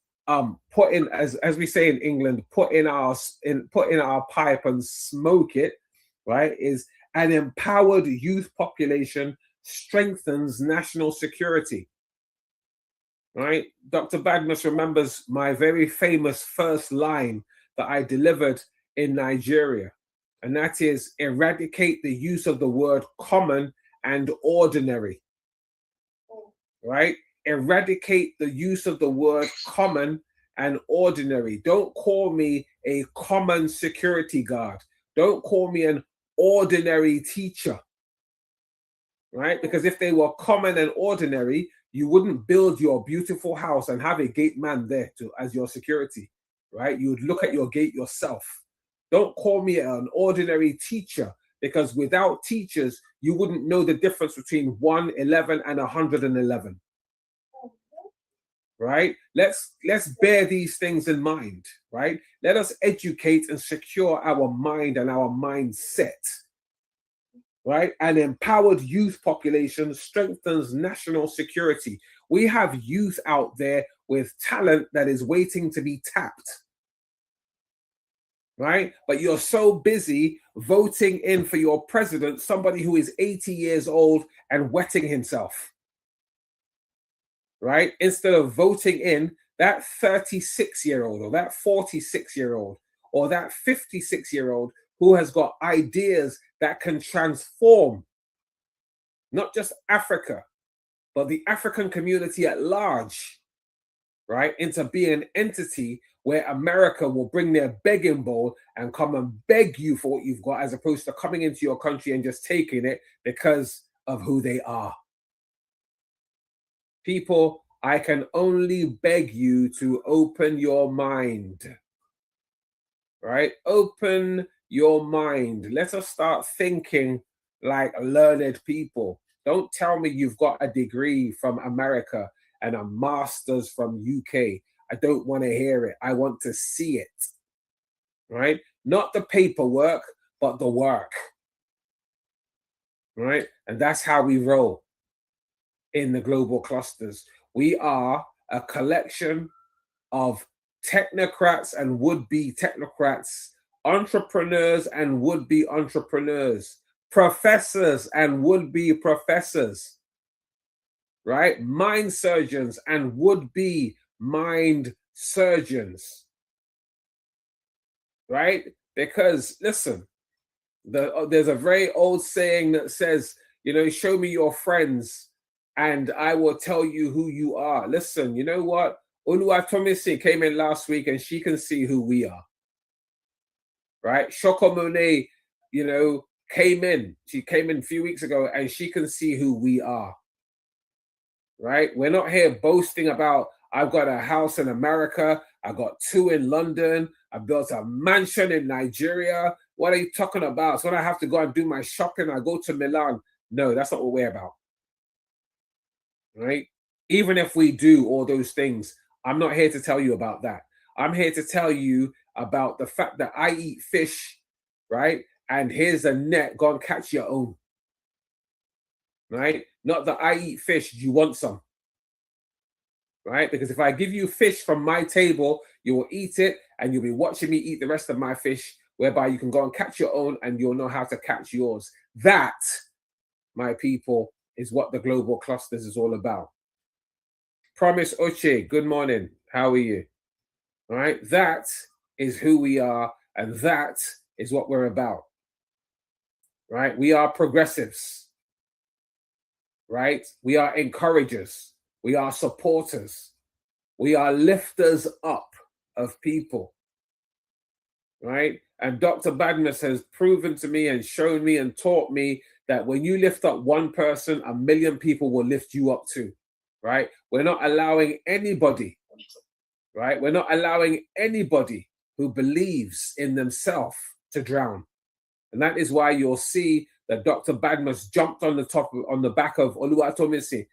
A: put in, as we say in England, put in our pipe and smoke it, right, is an empowered youth population strengthens national security, right? Dr. Badmus remembers my very famous first line that I delivered in Nigeria, and that is eradicate the use of the word common and ordinary, right? Eradicate the use of the word common and ordinary. Don't call me a common security guard. Don't call me an ordinary teacher, right? Because if they were common and ordinary, you wouldn't build your beautiful house and have a gate man there as your security, right? You would look at your gate yourself. Don't call me an ordinary teacher, because without teachers, you wouldn't know the difference between 111 and 111. Right? Let's bear these things in mind, right? Let us educate and secure our mind and our mindset, right? An empowered youth population strengthens national security. We have youth out there with talent that is waiting to be tapped, right? But you're so busy voting in for your president, somebody who is 80 years old and wetting himself, right? Instead of voting in that 36-year-old or that 46-year-old or that 56-year-old who has got ideas that can transform not just Africa, but the African community at large, right? Into being an entity where America will bring their begging bowl and come and beg you for what you've got, as opposed to coming into your country and just taking it because of who they are. People, I can only beg you to open your mind, right? Open your mind. Let us start thinking like learned people. Don't tell me you've got a degree from America and a master's from UK. I don't want to hear it. I want to see it, right? Not the paperwork, but the work, right? And that's how we roll in the global clusters. We are a collection of technocrats and would-be technocrats, entrepreneurs and would-be entrepreneurs, professors and would-be professors, right? Mind surgeons and would-be mind surgeons, right? Because, listen, there's a very old saying that says, you know, show me your friends and I will tell you who you are. Listen, you know what? Oluwatomisi came in last week and she can see who we are, right? Shoko Monet, you know, came in. She came in a few weeks ago and she can see who we are, right? We're not here boasting about, I've got a house in America, I got 2 in London, I built a mansion in Nigeria. What are you talking about? So when I have to go and do my shopping, I go to Milan. No, that's not what we're about, right? Even if we do all those things, I'm not here to tell you about that. I'm here to tell you about the fact that I eat fish, right? And here's a net, go and catch your own, right? Not that I eat fish, do you want some? Right? Because if I give you fish from my table, you will eat it and you'll be watching me eat the rest of my fish, whereby you can go and catch your own and you'll know how to catch yours. That, my people, is what the global clusters is all about. Promise Oche, good morning. How are you? All right? That is who we are and that is what we're about. Right? We are progressives. Right? We are encouragers. We are supporters. We are lifters up of people. Right? And Dr. Badmus has proven to me and shown me and taught me that when you lift up one person, 1 million people will lift you up too. Right? We're not allowing anybody, right? We're not allowing anybody who believes in themselves to drown. And that is why you'll see that Dr. Badmus jumped on the back of Oluwatomisi.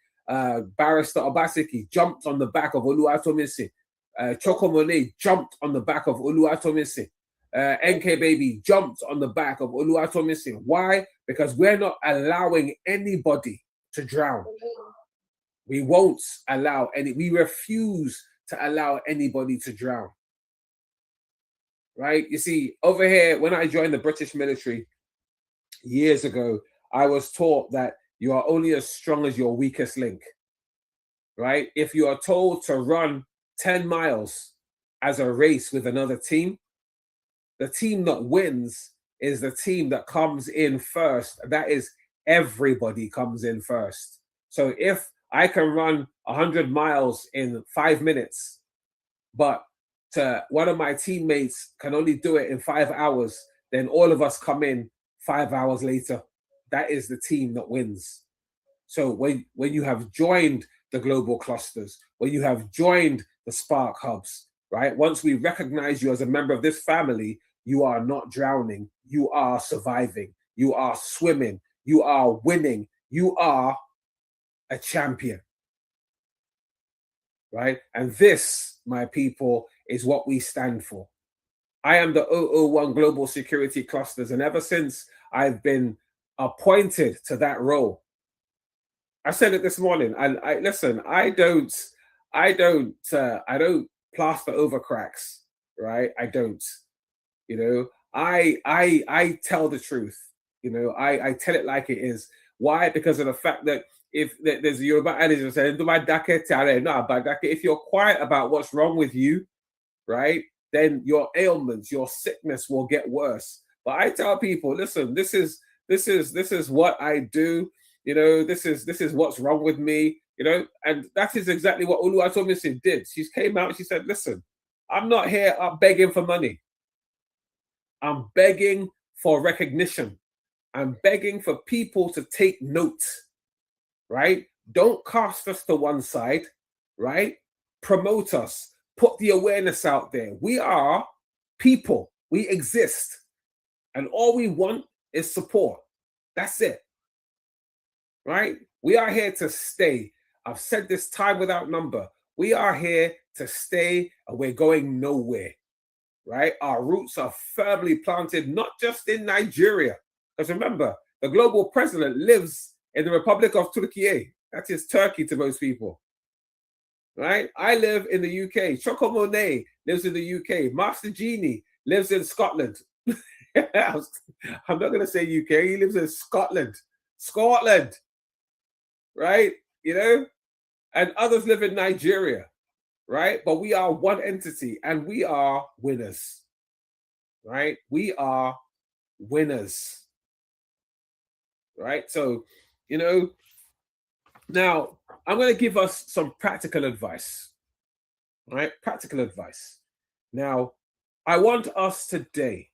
A: Barrister Obaseki jumped on the back of Oluwatomisi. Choco Monet jumped on the back of Oluwatomisi. NK Baby jumped on the back of Oluwatomisi. Why? Because we're not allowing anybody to drown. We won't allow we refuse to allow anybody to drown. Right? You see, over here, when I joined the British military years ago, I was taught that you are only as strong as your weakest link. Right? If you are told to run 10 miles as a race with another team, the team that wins is the team that comes in first. That is, everybody comes in first. So if I can run 100 miles in 5 minutes, but one of my teammates can only do it in 5 hours, then all of us come in 5 hours later. That is the team that wins. So when you have joined the global clusters, when you have joined the Spark Hubs, right? Once we recognize you as a member of this family, you are not drowning. You are surviving. You are swimming. You are winning. You are a champion, right? And this, my people, is what we stand for. I am the 001 Global Security Clusters, and ever since I've been appointed to that role, I said it this morning. I listen. I don't plaster over cracks, right? I don't. You know, I tell the truth. You know, I tell it like it is. Why? Because of the fact that if there's a Yoruba adage that says, if you're quiet about what's wrong with you, right, then your ailments, your sickness will get worse. But I tell people, listen, this is what I do. You know, this is what's wrong with me. You know, and that is exactly what Oluwatomisi did. She came out. She said, listen, I'm not here begging for money. I'm begging for recognition. I'm begging for people to take note, right? Don't cast us to one side, right? Promote us. Put the awareness out there. We are people. We exist. And all we want is support. That's it, right? We are here to stay. I've said this time without number. We are here to stay and we're going nowhere, right? Our roots are firmly planted, not just in Nigeria. Because remember, the global president lives in the Republic of Turkey. That is Turkey to most people,
E: right? I live in the UK. Choco Monet lives in the UK. Master Genie lives in Scotland. I'm not going to say UK. He lives in Scotland. Scotland, right? You know, and others live in Nigeria, right? But we are one entity and we are winners, right? We are winners, right? So, you know, now I'm going to give us some practical advice, right? Practical advice. Now, I want us today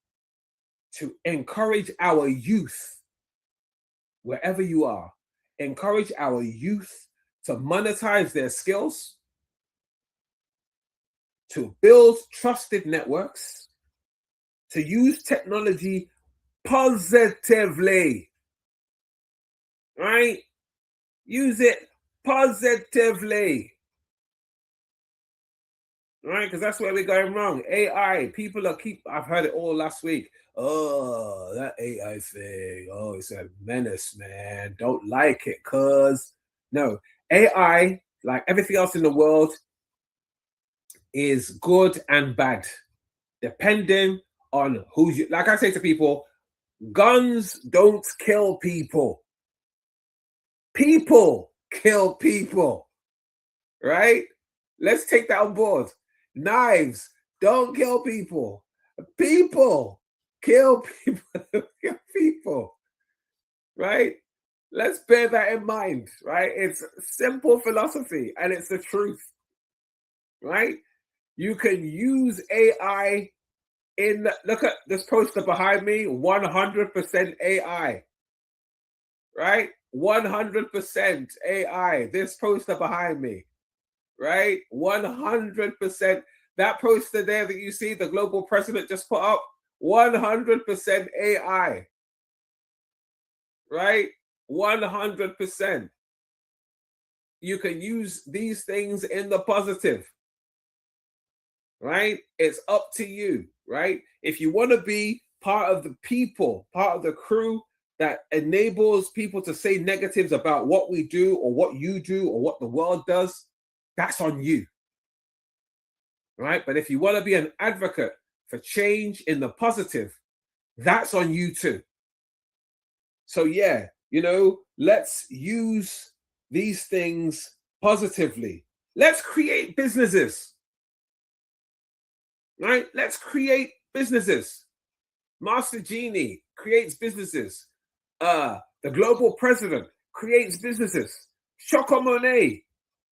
E: to encourage our youth, wherever you are, encourage our youth to monetize their skills, to build trusted networks, to use technology positively, right? Use it positively, right? Because that's where we're going wrong. AI, people are I've heard it all last week. Oh, that AI thing. Oh, it's a menace, man. Don't like it, cuz. No, AI, like everything else in the world, is good and bad, depending on who you, like I say to people, guns don't kill people. People kill people, right? Let's take that on board. Knives don't kill people. People kill people. Kill people, right? Let's bear that in mind, right? It's simple philosophy and it's the truth, right? You can use AI look at this poster behind me, 100% AI, right? 100% AI. This poster behind me, right? 100%. That poster there that you see, the global president just put up, 100% AI, right? 100%. You can use these things in the positive, right? It's up to you, right? If you want to be part of the people, part of the crew that enables people to say negatives about what we do or what you do or what the world does, that's on you, right? But if you want to be an advocate for change in the positive, that's on you too. So yeah, you know, let's use these things positively. Let's create businesses, right? Let's create businesses. Master Genie creates businesses. The global president creates businesses. Choco Monet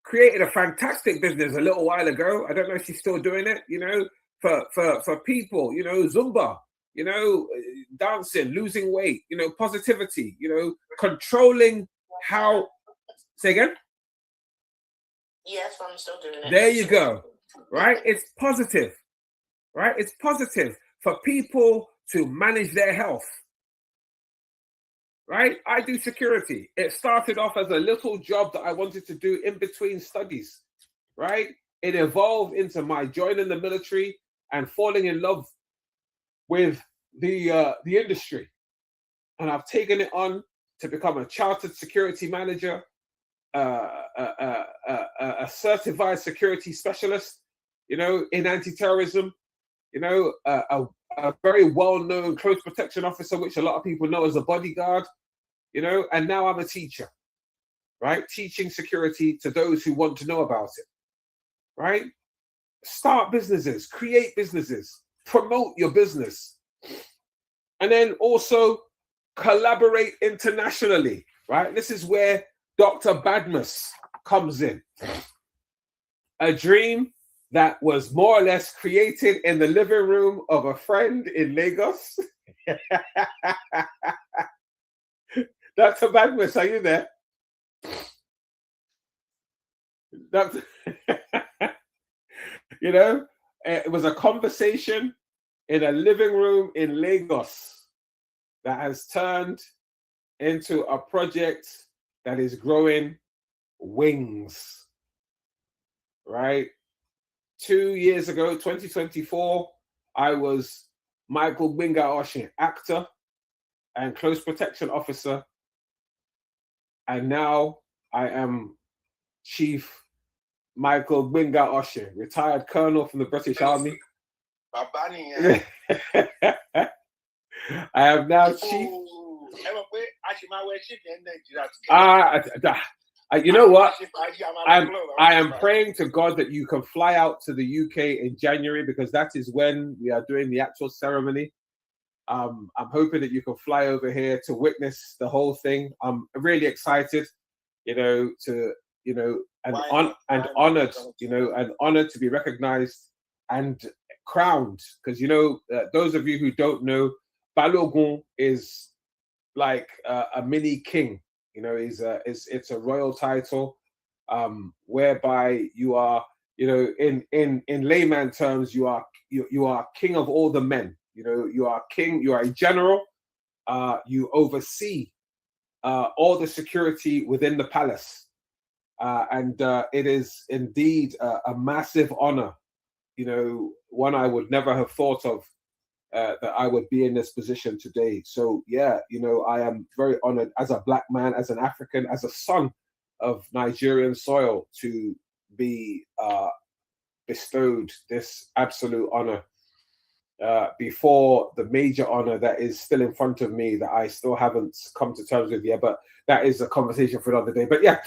E: created a fantastic business a little while ago. I don't know if she's still doing it, you know, for people, you know, Zumba, you know, dancing, losing weight, you know, positivity, you know, controlling how. Say again?
L: Yes, I'm still doing it.
E: There you go. Right? It's positive. Right? It's positive for people to manage their health. Right? I do security. It started off as a little job that I wanted to do in between studies. Right? It evolved into my joining the military and falling in love with the industry. And I've taken it on to become a chartered security manager, a certified security specialist, you know, in anti-terrorism, you know, a very well-known close protection officer, which a lot of people know as a bodyguard, you know, and now I'm a teacher, right? Teaching security to those who want to know about it, right? Start businesses, create businesses, promote your business, and then also collaborate internationally, right? This is where Dr. Badmus comes in. A dream that was more or less created in the living room of a friend in Lagos. Dr. Badmus, are you there? You know, it was a conversation in a living room in Lagos that has turned into a project that is growing wings, right? 2 years ago, 2024, I was Michael Gbenga Oshin, actor and close protection officer. And now I am chief Michael Gbenga Oshin, retired colonel from the British Army. I am now chief. You know what? I am praying to God that you can fly out to the UK in January, because that is when we are doing the actual ceremony. I'm hoping that you can fly over here to witness the whole thing. I'm really excited, and honored, and honored to be recognized and crowned, because those of you who don't know, Balogun is like a mini king. It's a royal title, whereby you are, in layman terms, you are king of all the men. You are king. You are a general. You oversee all the security within the palace, and it is indeed a massive honor. One I would never have thought of, that I would be in this position today. So yeah, I am very honored as a Black man, as an African, as a son of Nigerian soil, to be bestowed this absolute honor, before the major honor that is still in front of me, that I still haven't come to terms with yet, but that is a conversation for another day. But yeah,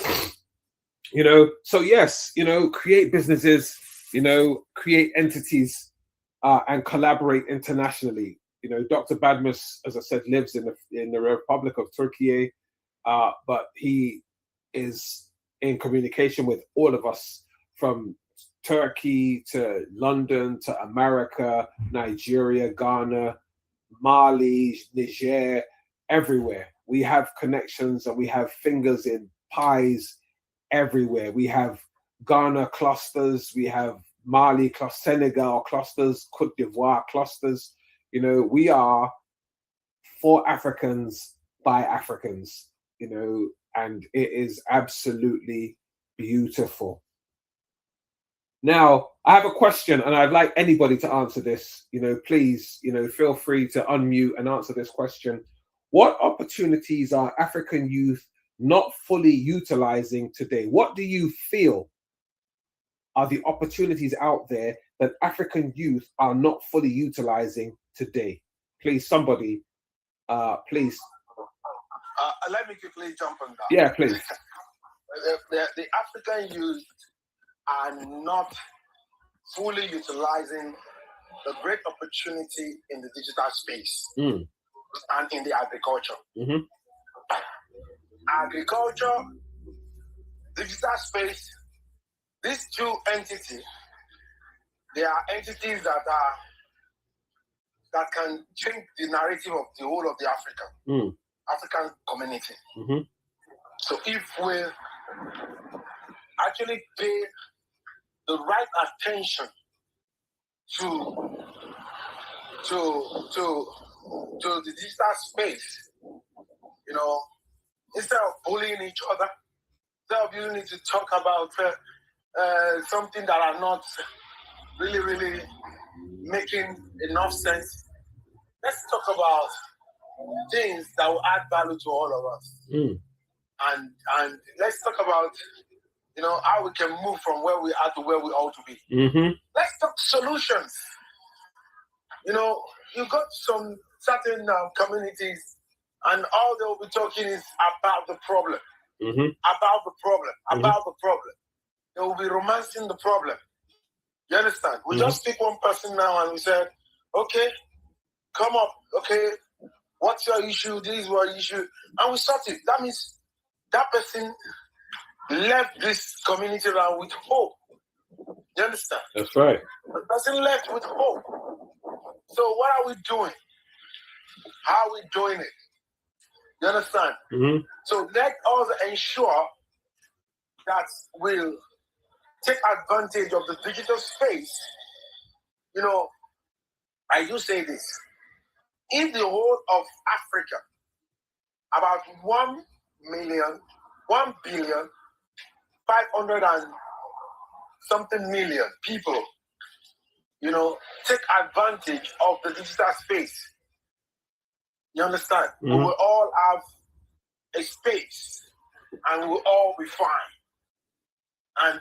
E: so yes, create businesses, create entities, and collaborate internationally. Dr. Badmus, as I said, lives in the Republic of Turkey, but he is in communication with all of us, from Turkey to London to America, Nigeria, Ghana, Mali, Niger, everywhere. We have connections and we have fingers in pies everywhere. We have Ghana clusters, we have Mali clusters, Senegal clusters, Cote d'Ivoire clusters. We are for Africans by Africans, and it is absolutely beautiful. Now, I have a question, and I'd like anybody to answer this. Please, feel free to unmute and answer this question. What opportunities are African youth not fully utilizing today? What do you feel are the opportunities out there that African youth are not fully utilizing today? Please, somebody, please.
H: Let me quickly jump on that.
E: Yeah, please.
H: The African youth are not fully utilizing the great opportunity in the digital space and in the agriculture.
E: Mm-hmm.
H: Agriculture, digital space, these two entities, they are entities that can change the narrative of the whole of the African community.
E: Mm-hmm.
H: So if we actually pay the right attention to the digital space, instead of bullying each other, instead of using it to talk about something that are not really making enough sense, let's talk about things that will add value to all of us. And let's talk about how we can move from where we are to where we ought to be.
E: Mm-hmm.
H: Let's talk solutions. You got some certain communities, and all they will be talking is about the problem.
E: Mm-hmm.
H: About the problem. They will be romancing the problem. You understand? We just pick one person now and we said, okay, come up. Okay, what's your issue? This is your issue. And we sort it. That means that person left this community around with hope. You understand?
E: That's right.
H: The person left with hope. So what are we doing? How are we doing it? You understand?
E: Mm-hmm.
H: So let us ensure that we'll take advantage of the digital space. I do say this. In the whole of Africa, about 1 billion, 500 and something million people, take advantage of the digital space. You understand?
E: Mm-hmm.
H: We will all have a space and we'll all be fine. And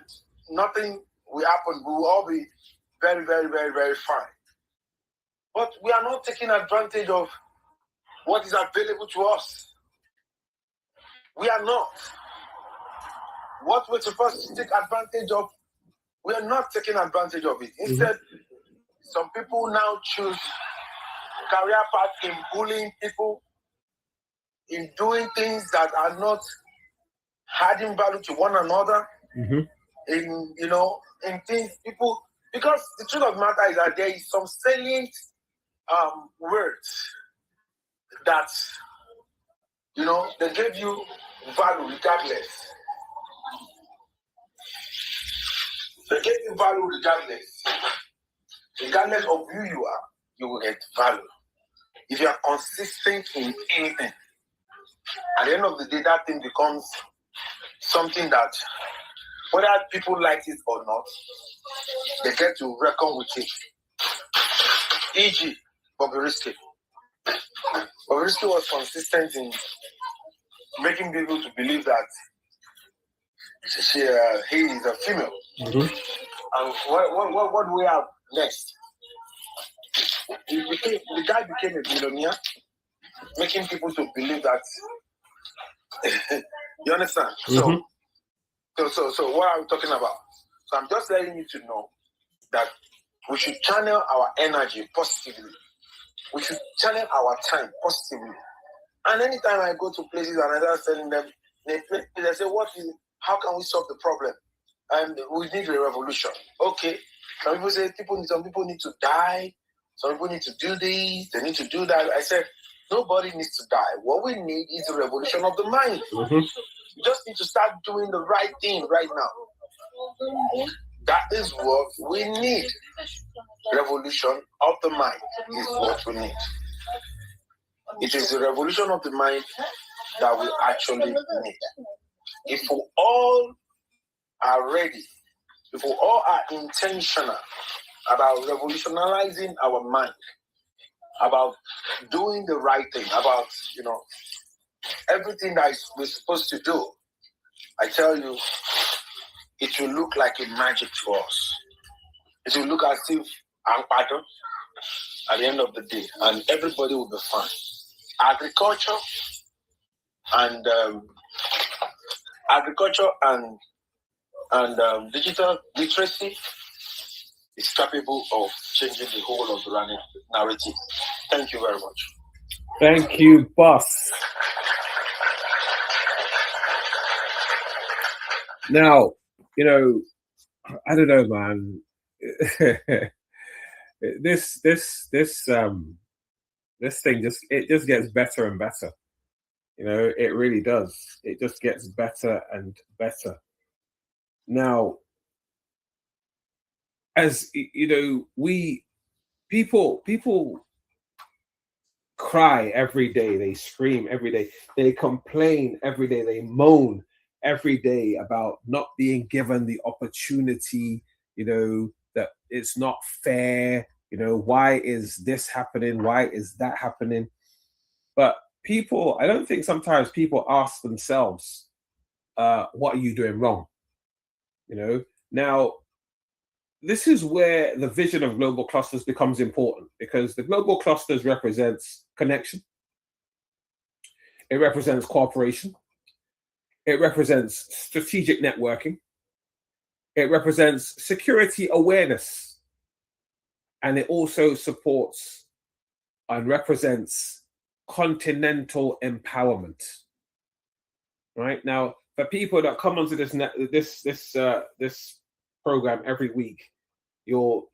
D: nothing will happen. We will all be very, very, very, very fine. But we are not taking advantage of what is available to us. We are not. What we're supposed to take advantage of, we are not taking advantage of it. Instead, some people now choose career path in bullying people, in doing things that are not adding value to one another, in things people, because the truth of the matter is that there is some salient words that, they give you value regardless. They give you value regardless. Regardless of who you are, you will get value. If you are consistent in anything, at the end of the day, that thing becomes something that, whether people like it or not, they get to reckon with it. E.g., Bobrisky. Bobrisky was consistent in making people to believe that he is a female. And what do we have next? The guy became a billionaire, making people to believe that. You understand? So what are we talking about? So I'm just letting you to know that we should channel our energy positively. We should channel our time positively. And anytime I go to places and I start telling them, they say, how can we solve the problem? And we need a revolution. Okay. Some people say some people need to die. Some people need to do this. They need to do that. I said, nobody needs to die. What we need is a revolution of the mind. You just need to start doing the right thing right now. That is what we need. Revolution of the mind is what we need. It is the revolution of the mind that we actually need. If we all are ready, if we all are intentional about revolutionizing our mind, about doing the right thing, about everything that we're supposed to do, I tell you, it will look like a magic to us. It will look as if I'm pattern at the end of the day, and everybody will be fine. Agriculture and digital literacy is capable of changing the whole of the narrative. Thank you very much.
E: Thank you, boss. Now, I don't know, man. this thing just gets better and better. It really does. It just gets better and better. Now, as people cry every day, they scream every day, they complain every day, they moan every day about not being given the opportunity, that it's not fair, why is this happening, why is that happening? But I don't think sometimes people ask themselves, what are you doing wrong? Now, this is where the vision of global clusters becomes important, because the global clusters represents connection. It represents cooperation. It represents strategic networking. It represents security awareness. And it also supports and represents continental empowerment. Right? Now, for people that come onto this program every week, you'll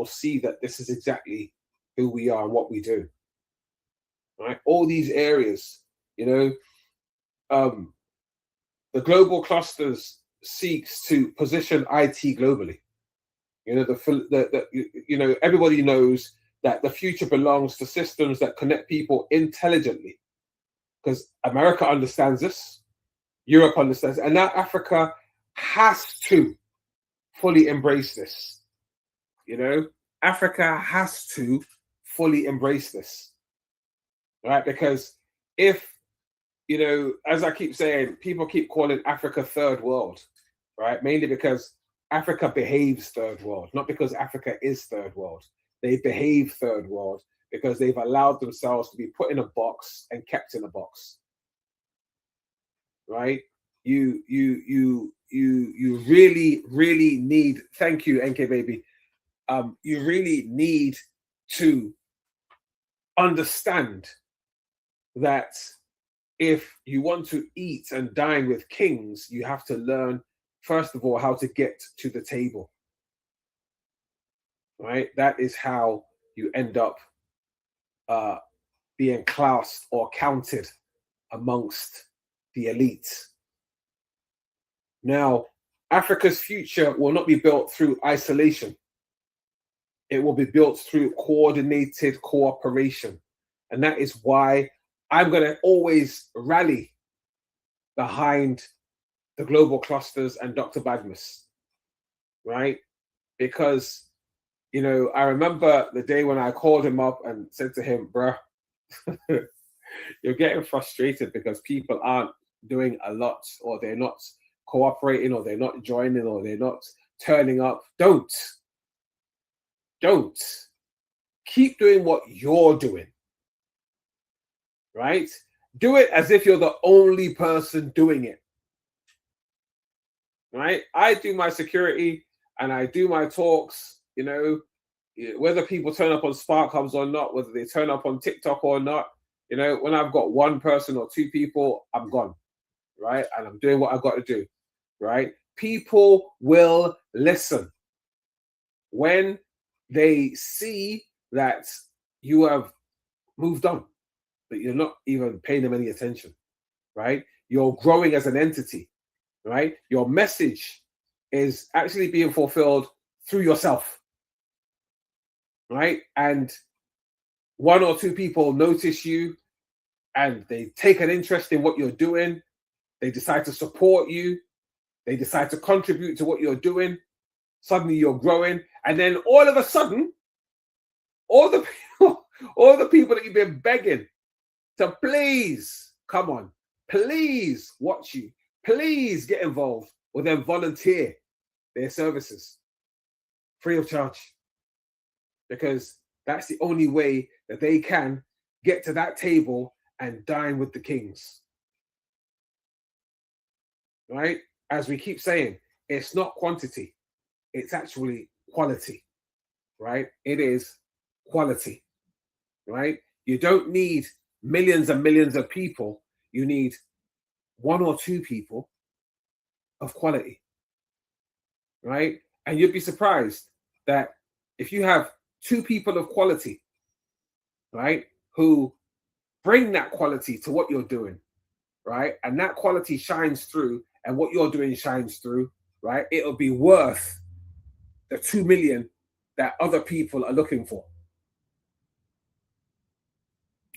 E: see that this is exactly who we are and what we do. Right? All these areas, the global clusters seeks to position IT globally. Everybody knows that the future belongs to systems that connect people intelligently, because America understands this, Europe understands, and now Africa has to fully embrace this. Africa has to fully embrace this, right? Because if, as I keep saying, people keep calling Africa third world, right? Mainly because Africa behaves third world, not because Africa is third world. They behave third world because they've allowed themselves to be put in a box and kept in a box. Right? You really, really need, thank you, NK baby. You really need to understand that if you want to eat and dine with kings, you have to learn, first of all, how to get to the table. Right? That is how you end up being classed or counted amongst the elites. Now, Africa's future will not be built through isolation. It will be built through coordinated cooperation. And that is why I'm going to always rally behind the global clusters and Dr. Badmus, right? Because, you know, I remember the day when I called him up and said to him, bruh, you're getting frustrated because people aren't doing a lot, or they're not cooperating, or they're not joining, or they're not turning up. Don't. Keep doing what you're doing, right? Do it as if you're the only person doing it, right? I do my security and I do my talks, you know, whether people turn up on Spark Hubs or not, whether they turn up on TikTok or not, you know, when I've got one person or two people, I'm gone, right? And I'm doing what I've got to do, right? People will listen when they see that you have moved on, that you're not even paying them any attention, right? You're growing as an entity, right? Your message is actually being fulfilled through yourself, right? And one or two people notice you and they take an interest in what you're doing. They decide to support you. They decide to contribute to what you're doing. Suddenly you're growing. And then all of a sudden, all the people that you've been begging to please come on, please watch you, please get involved, or then volunteer their services free of charge. Because that's the only way that they can get to that table and dine with the kings. Right? As we keep saying, it's not quantity, it's actually quality. Right? It is quality. Right? You don't need millions and millions of people. You need one or two people of quality. Right? And you'd be surprised that if you have two people of quality, right, who bring that quality to what you're doing, right, and that quality shines through, and what you're doing shines through, right, it'll be worth the 2 million that other people are looking for.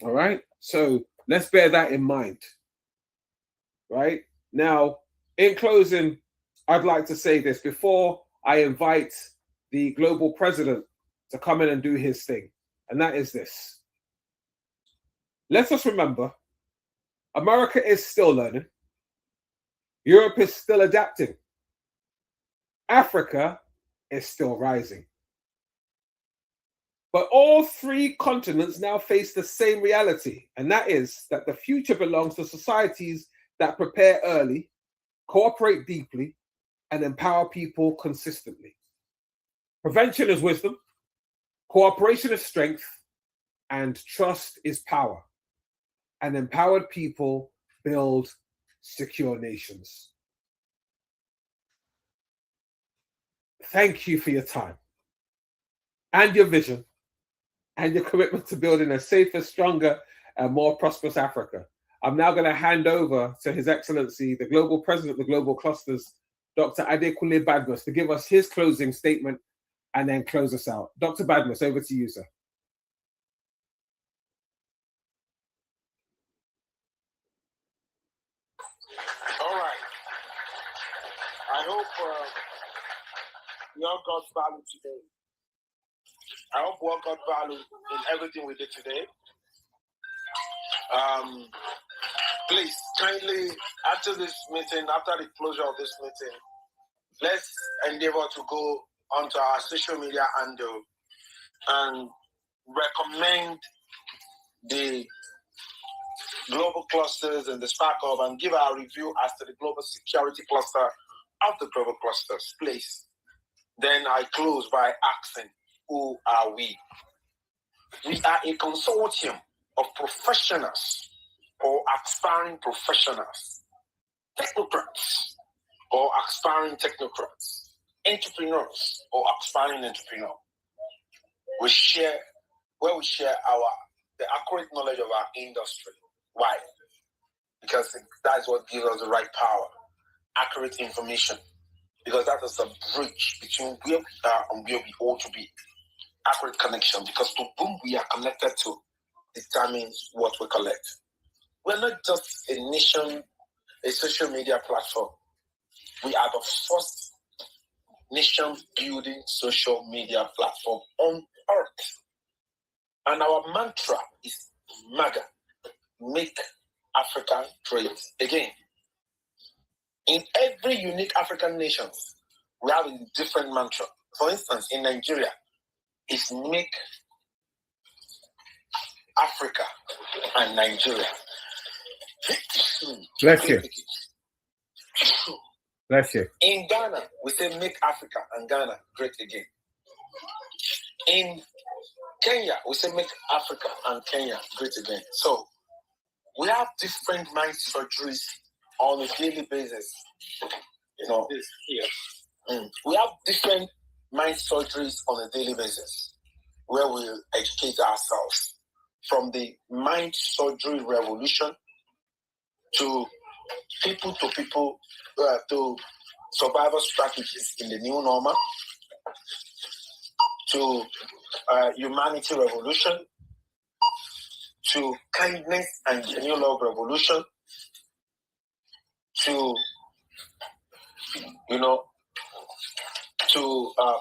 E: All right, so let's bear that in mind. Right now, in closing, I'd like to say this before I invite the global president to come in and do his thing, and that is this. Let us remember, America is still learning. Europe is still adapting. Africa is still rising. But all three continents now face the same reality, and that is that the future belongs to societies that prepare early, cooperate deeply, and empower people consistently. Prevention is wisdom, cooperation is strength, and trust is power. And empowered people build secure nations. Thank you for your time and your vision and your commitment to building a safer, stronger, and more prosperous Africa. I'm now going to hand over to His Excellency, the Global President of the Global Clusters, Dr. Adekunle Badmus, to give us his closing statement and then close us out. Dr. Badmus, over to you, sir.
K: All right. I hope we all got value today. I hope we all got value in everything we did today. Please, kindly, after this meeting, after the closure of this meeting, let's endeavor to go onto our social media handle and recommend the global clusters and the Spark Hub and give our review as to the global security cluster of the global clusters, please. Then I close by asking, who are we? We are a consortium of professionals or aspiring professionals, technocrats or aspiring technocrats, entrepreneurs or aspiring entrepreneurs. We share the accurate knowledge of our industry. Why? Because that's what gives us the right power, accurate information. Because that is the bridge between where we are and where we ought to be. Accurate connection, because to whom we are connected to determines what we collect. We're not just a social media platform. We are the first nation-building social media platform on earth. And our mantra is MAGA, Make Africa Great Again. In every unique African nation, we have a different mantra. For instance, in Nigeria, it's Make Africa and Nigeria.
E: Bless you. Bless you.
K: In Ghana, we say Make Africa and Ghana Great Again. In Kenya, we say Make Africa and Kenya Great Again. So we have different mind surgeries on a daily basis. You know, we have different mind surgeries on a daily basis where we educate ourselves from the mind surgery revolution to people to survival strategies in the new normal to humanity revolution to kindness and genuine love revolution to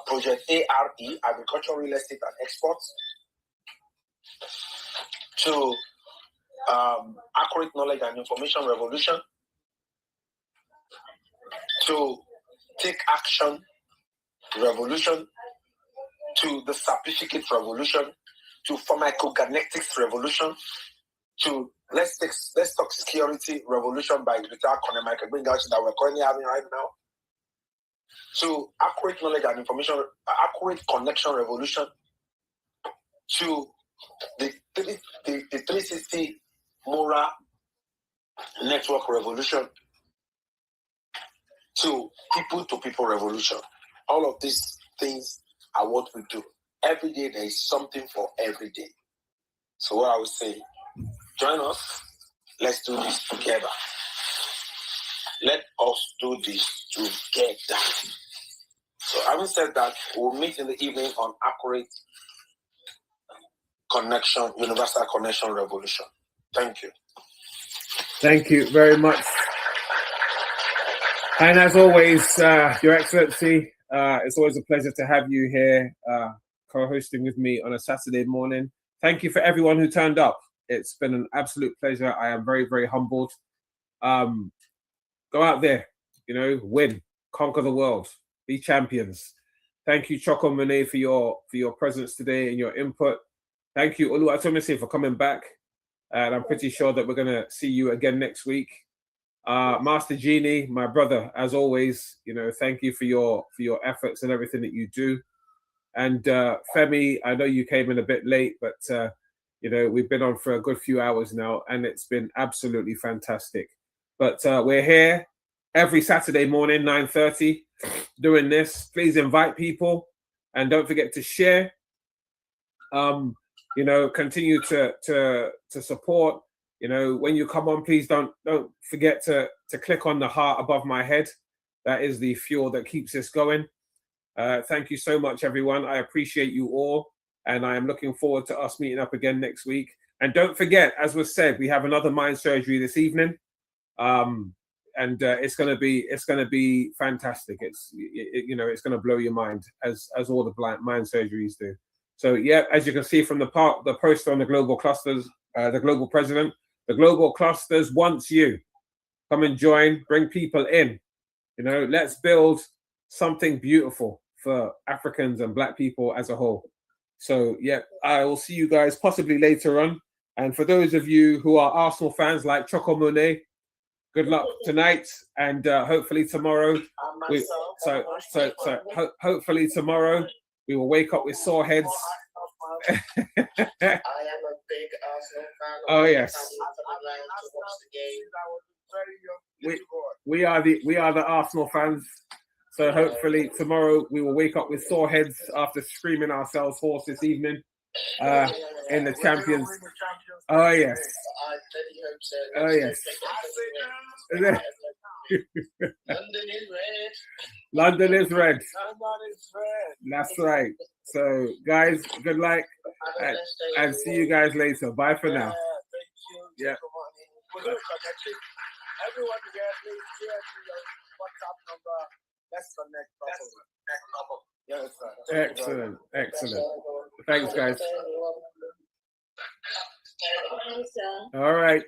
K: Project ARE, agricultural, real estate and exports, to accurate knowledge and information revolution, to take action revolution, to the certificate revolution, to pharmacogenetics revolution, to let's talk security revolution by Gbenga that we're currently having right now, to accurate knowledge and information, accurate connection revolution, to the 360 moral network revolution, to people revolution. All of these things are what we do. Every day there is something for every day. So what I would say, join us. Let's do this together. Let us do this together. So having said that, we'll meet in the evening on accurate connection, universal connection revolution. Thank you.
E: Thank you very much. And as always, Your Excellency, it's always a pleasure to have you here co-hosting with me on a Saturday morning. Thank you for everyone who turned up. It's been an absolute pleasure. I am very, very humbled. Go out there, win, conquer the world, be champions. Thank you, Choko Mene, for your presence today and your input. Thank you, Oluwatomise, for coming back. And I'm pretty sure that we're going to see you again next week. Master Genie, my brother, as always, thank you for your efforts and everything that you do. And Femi, I know you came in a bit late, but we've been on for a good few hours now, and it's been absolutely fantastic. But we're here every Saturday morning, 9:30, doing this. Please invite people, and don't forget to share. Continue to support. When you come on, please don't forget to click on the heart above my head. That is the fuel that keeps this going. Thank you so much, everyone. I appreciate you all, and I am looking forward to us meeting up again next week. And don't forget, as was said, we have another mind surgery this evening, and it's going to be fantastic. It's going to blow your mind as all the mind surgeries do. So yeah, as you can see from the poster on the global clusters, the global president, the global clusters wants you. Come and join, bring people in. Let's build
A: something beautiful for Africans and Black people as a whole. So, yeah, I will see you guys possibly later on. And for those of you who are Arsenal fans like Choco Monet, good luck tonight, and hopefully tomorrow. Hopefully tomorrow we will wake up with sore heads.
L: I am a big Arsenal fan.
A: Oh yes. We are the Arsenal fans. So hopefully tomorrow we will wake up with sore heads after screaming ourselves hoarse this evening in the Champions. Oh yes. Oh yes. London is red. That's right. So guys, good luck and see you guys later. Bye for now. Yeah.
K: Everyone here, please share your WhatsApp number. Let's connect. Yes, sir.
A: Excellent. Thanks, guys. All right.